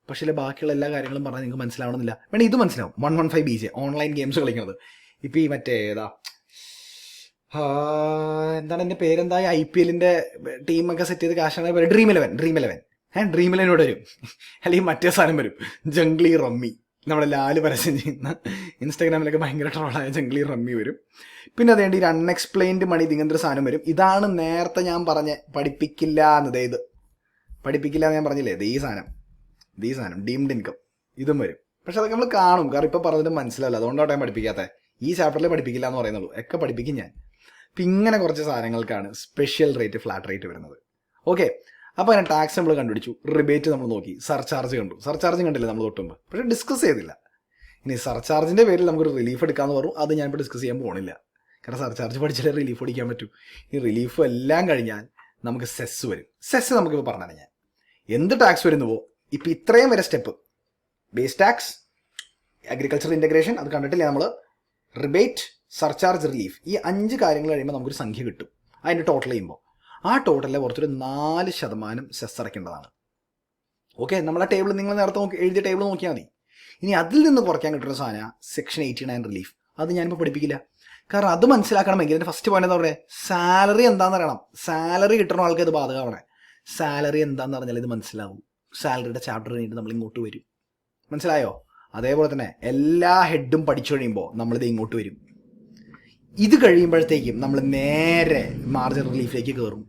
പക്ഷേ ബാക്കിയുള്ള എല്ലാ കാര്യങ്ങളും പറഞ്ഞാൽ നിങ്ങൾക്ക് മനസ്സിലാവണമെന്നില്ല. വേണം ഇത് മനസ്സിലാവും. 115 BAC ഓൺലൈൻ ഗെയിംസ് കളിക്കുന്നത്. ഇപ്പം ഈ മറ്റേ എന്താണ് എൻ്റെ പേരെന്താ, IPLൻ്റെ ടീമൊക്കെ സെറ്റ് ചെയ്ത് കാശാണ് പേര്, ഡ്രീം ഇലവൻ വരും. അല്ലെങ്കിൽ മറ്റേ സാധനം വരും, ജംഗ്ലി റമ്മി. നമ്മുടെ ലാല് പരസ്യം ചെയ്യുന്ന ഇൻസ്റ്റാഗ്രാമിലൊക്കെ ഭയങ്കര ട്രോളായ ജംഗ്ലി റമ്മി വരും. പിന്നെ അതേണ്ട ഒരു അൺഎക്സ്പ്ലെയിൻഡ് മണി ഇങ്ങനത്തെ സാധനം വരും. ഇതാണ് നേരത്തെ ഞാൻ പറഞ്ഞ പഠിപ്പിക്കില്ല എന്നത്. ഇത് പഠിപ്പിക്കില്ല എന്ന് ഞാൻ പറഞ്ഞില്ലേ, ഈ സാധനം ഡീംഡ് ഇൻകം ഇതും വരും. പക്ഷെ അതൊക്കെ നമ്മൾ കാണും. കാരണം ഇപ്പോൾ പറഞ്ഞിട്ട് മനസ്സിലാവില്ല, അതുകൊണ്ടാണ് ഞാൻ പഠിപ്പിക്കാത്തത്. ഈ ചാപ്റ്ററിൽ പഠിപ്പിക്കില്ല എന്ന് പറയുന്നുള്ളൂ, ഒക്കെ പഠിപ്പിക്കും ഞാൻ. അപ്പം ഇങ്ങനെ കുറച്ച് സാധനങ്ങൾക്കാണ് സ്പെഷ്യൽ റേറ്റ്, ഫ്ലാറ്റ് റേറ്റ് വരുന്നത്. ഓക്കെ, അപ്പോൾ ഞാൻ ടാക്സ് നമ്മൾ കണ്ടുപിടിച്ചു, റിബേറ്റ് നമ്മൾ നോക്കി, സർചാർജ് കണ്ടു. സർചാർജ് കണ്ടില്ല നമ്മൾ തൊട്ടുമ്പോൾ, പക്ഷേ ഡിസ്കസ് ചെയ്തില്ല. ഇനി സർചാർജിൻ്റെ പേരിൽ നമുക്കൊരു റിലീഫ് എടുക്കാമെന്ന് പറഞ്ഞു. അത് ഞാനിപ്പോൾ ഡിസ്കസ് ചെയ്യാൻ പോകണില്ല. കാരണം സർചാർജ് പഠിച്ചാലേ റിലീഫ് പഠിക്കാൻ പറ്റൂ. ഈ റിലീഫ് എല്ലാം കഴിഞ്ഞാൽ നമുക്ക് സെസ് വരും. സെസ് നമുക്കിപ്പോൾ പറഞ്ഞാൽ ഞാൻ എന്ത് ടാക്സ് വരുന്നുവോ, ഇപ്പം ഇത്രയും വരെ step, base tax, agriculture integration, അത് കണ്ടിട്ടില്ല നമ്മൾ, റിബേറ്റ്, സർചാർജ്, റിലീഫ്, ഈ 5 കാര്യങ്ങൾ കഴിയുമ്പോൾ നമുക്കൊരു സംഖ്യ കിട്ടും. അതിൻ്റെ ടോട്ടൽ ചെയ്യുമ്പോൾ ആ ടോട്ടലിലെ പുറത്തൊരു 4% സെസ് അടയ്ക്കേണ്ടതാണ്. ഓക്കെ, നമ്മൾ ആ ടേബിൾ നിങ്ങൾ നേരത്തെ എഴുതിയ ടേബിൾ നോക്കിയാൽ മതി. ഇനി അതിൽ നിന്ന് കുറയ്ക്കാൻ കിട്ടുന്ന സാധനം സെക്ഷൻ 89 റിലീഫ്. അത് ഞാനിപ്പോൾ പഠിപ്പിക്കില്ല. കാരണം അത് മനസ്സിലാക്കണമെങ്കിൽ എൻ്റെ ഫസ്റ്റ് പോയിന്റ് എന്താ പറയുക, സാലറി എന്താണെന്ന് അറിയണം. സാലറി കിട്ടുന്ന ആൾക്ക് ഇത് ബാധകമാണ്. സാലറി എന്താണെന്ന് പറഞ്ഞാൽ ഇത് മനസ്സിലാവും. സാലറിയുടെ ചാപ്റ്റർ കഴിഞ്ഞിട്ട് നമ്മൾ ഇങ്ങോട്ട് വരും. മനസ്സിലായോ? അതേപോലെ തന്നെ എല്ലാ ഹെഡും പഠിച്ചു കഴിയുമ്പോൾ നമ്മളിത് ഇങ്ങോട്ട് വരും. ഇത് കഴിയുമ്പോഴത്തേക്കും നമ്മൾ നേരെ മാർജിൻ റിലീഫിലേക്ക് കയറും.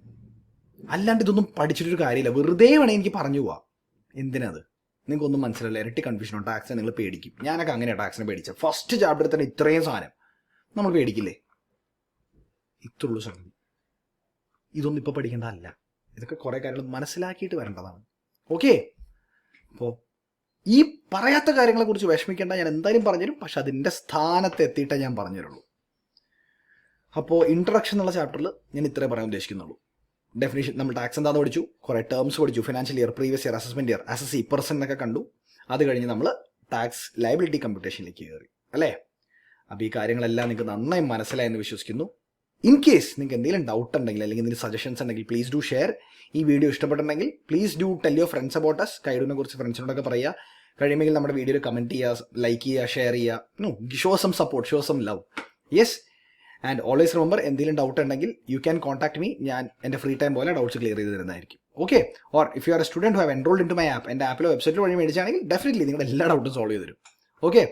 അല്ലാണ്ട് ഇതൊന്നും പഠിച്ചിട്ടൊരു കാര്യമില്ല. വെറുതെ വേണേൽ എനിക്ക് പറഞ്ഞു പോവാം. എന്തിനത്? നിങ്ങൾക്കൊന്നും മനസ്സിലാവില്ല. ഇരട്ടി കൺഫ്യൂഷനോ, ടാക്സിനെ നിങ്ങൾ പേടിക്കും. ഞാനൊക്കെ അങ്ങനെയാണ് ടാക്സിനെ പേടിച്ചത്. ഫസ്റ്റ് ചാപ്റ്ററിൽ തന്നെ ഇത്രയും സാധനം നമ്മൾ പേടിക്കില്ലേ? ഇത്രയുള്ളൂ സംഗതി. ഇതൊന്നും ഇപ്പോൾ പഠിക്കേണ്ടതല്ല. ഇതൊക്കെ കുറേ കാര്യങ്ങൾ മനസ്സിലാക്കിയിട്ട് വരേണ്ടതാണ്. ഓക്കെ, അപ്പോൾ ഈ പറയാത്ത കാര്യങ്ങളെക്കുറിച്ച് വിഷമിക്കേണ്ട, ഞാൻ എന്തായാലും പറഞ്ഞുതരും. പക്ഷെ അതിൻ്റെ സ്ഥാനത്ത് എത്തിയിട്ടേ ഞാൻ പറഞ്ഞുതരുള്ളൂ. അപ്പോൾ ഇൻട്രൊഡക്ഷൻ എന്നുള്ള ചാപ്റ്ററിൽ ഞാൻ ഇത്രേ പറയാൻ ഉദ്ദേശിക്കുന്നുള്ളൂ. ഡെഫിനേഷൻ, നമ്മൾ ടാക്സ് എന്താണെന്ന് പഠിച്ചു, കുറേ ടേംസ് പഠിച്ചു, financial year, previous year, assessment year, assess percent കണ്ടു. അത് കഴിഞ്ഞ് നമ്മൾ ടാക്സ് ലയബിലിറ്റി കമ്പ്യൂട്ടേഷനിലേക്ക് കയറി അല്ലേ. അപ്പോൾ ഈ കാര്യങ്ങളെല്ലാം നിങ്ങൾക്ക് നന്നായി മനസ്സിലായെന്ന് വിശ്വസിക്കുന്നു. ഇൻ കേസ് നിങ്ങൾക്ക് എന്തെങ്കിലും ഡൗട്ട് ഉണ്ടെങ്കിൽ അല്ലെങ്കിൽ എന്തെങ്കിലും സജഷൻസ് ഉണ്ടെങ്കിൽ പ്ലീസ് ഡു ഷെയർ. ഈ വീഡിയോ ഇഷ്ടപ്പെട്ടിട്ടുണ്ടെങ്കിൽ please do tell your friends about us. കൈഡുവിനെ കുറിച്ച് ഫ്രണ്ട്സിനോടൊക്കെ പറയുക. കഴിയുമെങ്കിൽ നമ്മുടെ വീഡിയോയിൽ കമൻറ്റ് ചെയ്യുക, ലൈക്ക് ചെയ്യുക, ഷെയർ ചെയ്യുക. Show some support, show some love. Yes, and always remember, എന്തെങ്കിലും ഡൗട്ട് ഉണ്ടെങ്കിൽ യു ക്യാൻ കോൺടാക്ട് മീ. ഞാൻ എൻ്റെ ഫ്രീ ടൈം പോലെ ഡൗട്ട്സ് ക്ലിയർ ചെയ്ത് തരുന്നതായിരിക്കും. Okay, or if you are a student who have enrolled in to my app, എൻ്റെ ആപ്പിലോ വെബ്സൈറ്റിലോ വഴി മേടിച്ചാണെങ്കിൽ ഡെഫിനറ്റ്ലി നിങ്ങളുടെ എല്ലാ ഡൗട്ടും സോൾവ് ചെയ്ത് തരും. Okay,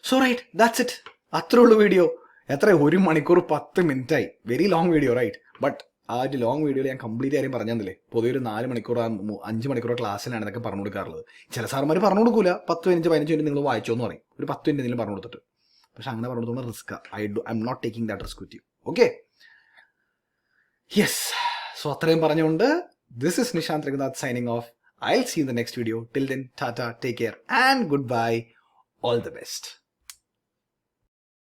so right, that's it. അത്രേ ഉള്ളൂ വീഡിയോ. എത്ര 1 മണിക്കൂർ 10 മിനിറ്റായി. Very long video right. But ആ ഒരു ലോങ് വീഡിയോയിൽ ഞാൻ കംപ്ലീറ്റ് കാര്യം പറഞ്ഞതല്ലേ. പൊതുവെ ഒരു 4 മണിക്കൂർ 5 മണിക്കൂർ ക്ലാസ്സിലാണ് ഇതൊക്കെ പറഞ്ഞു കൊടുക്കാറുള്ളത്. ചില സാർമാർ പറഞ്ഞു കൊടുക്കില്ല, 10 മിനിറ്റ് 15 മിനിറ്റ് നിങ്ങൾ വായിച്ചോ എന്ന് പറയും, ഒരു 10 മിനിറ്റ് എന്തെങ്കിലും പറഞ്ഞു കൊടുത്തിട്ട്. പക്ഷെ അങ്ങനെ പറഞ്ഞു കൊടുക്കുന്ന risk. I am not taking that risk with you. Okay, yes. So അത്രയും പറഞ്ഞുകൊണ്ട് this is Nishant Raghunath signing off. I'll see you in the next video. Till then, tata, take care and goodbye. All the best.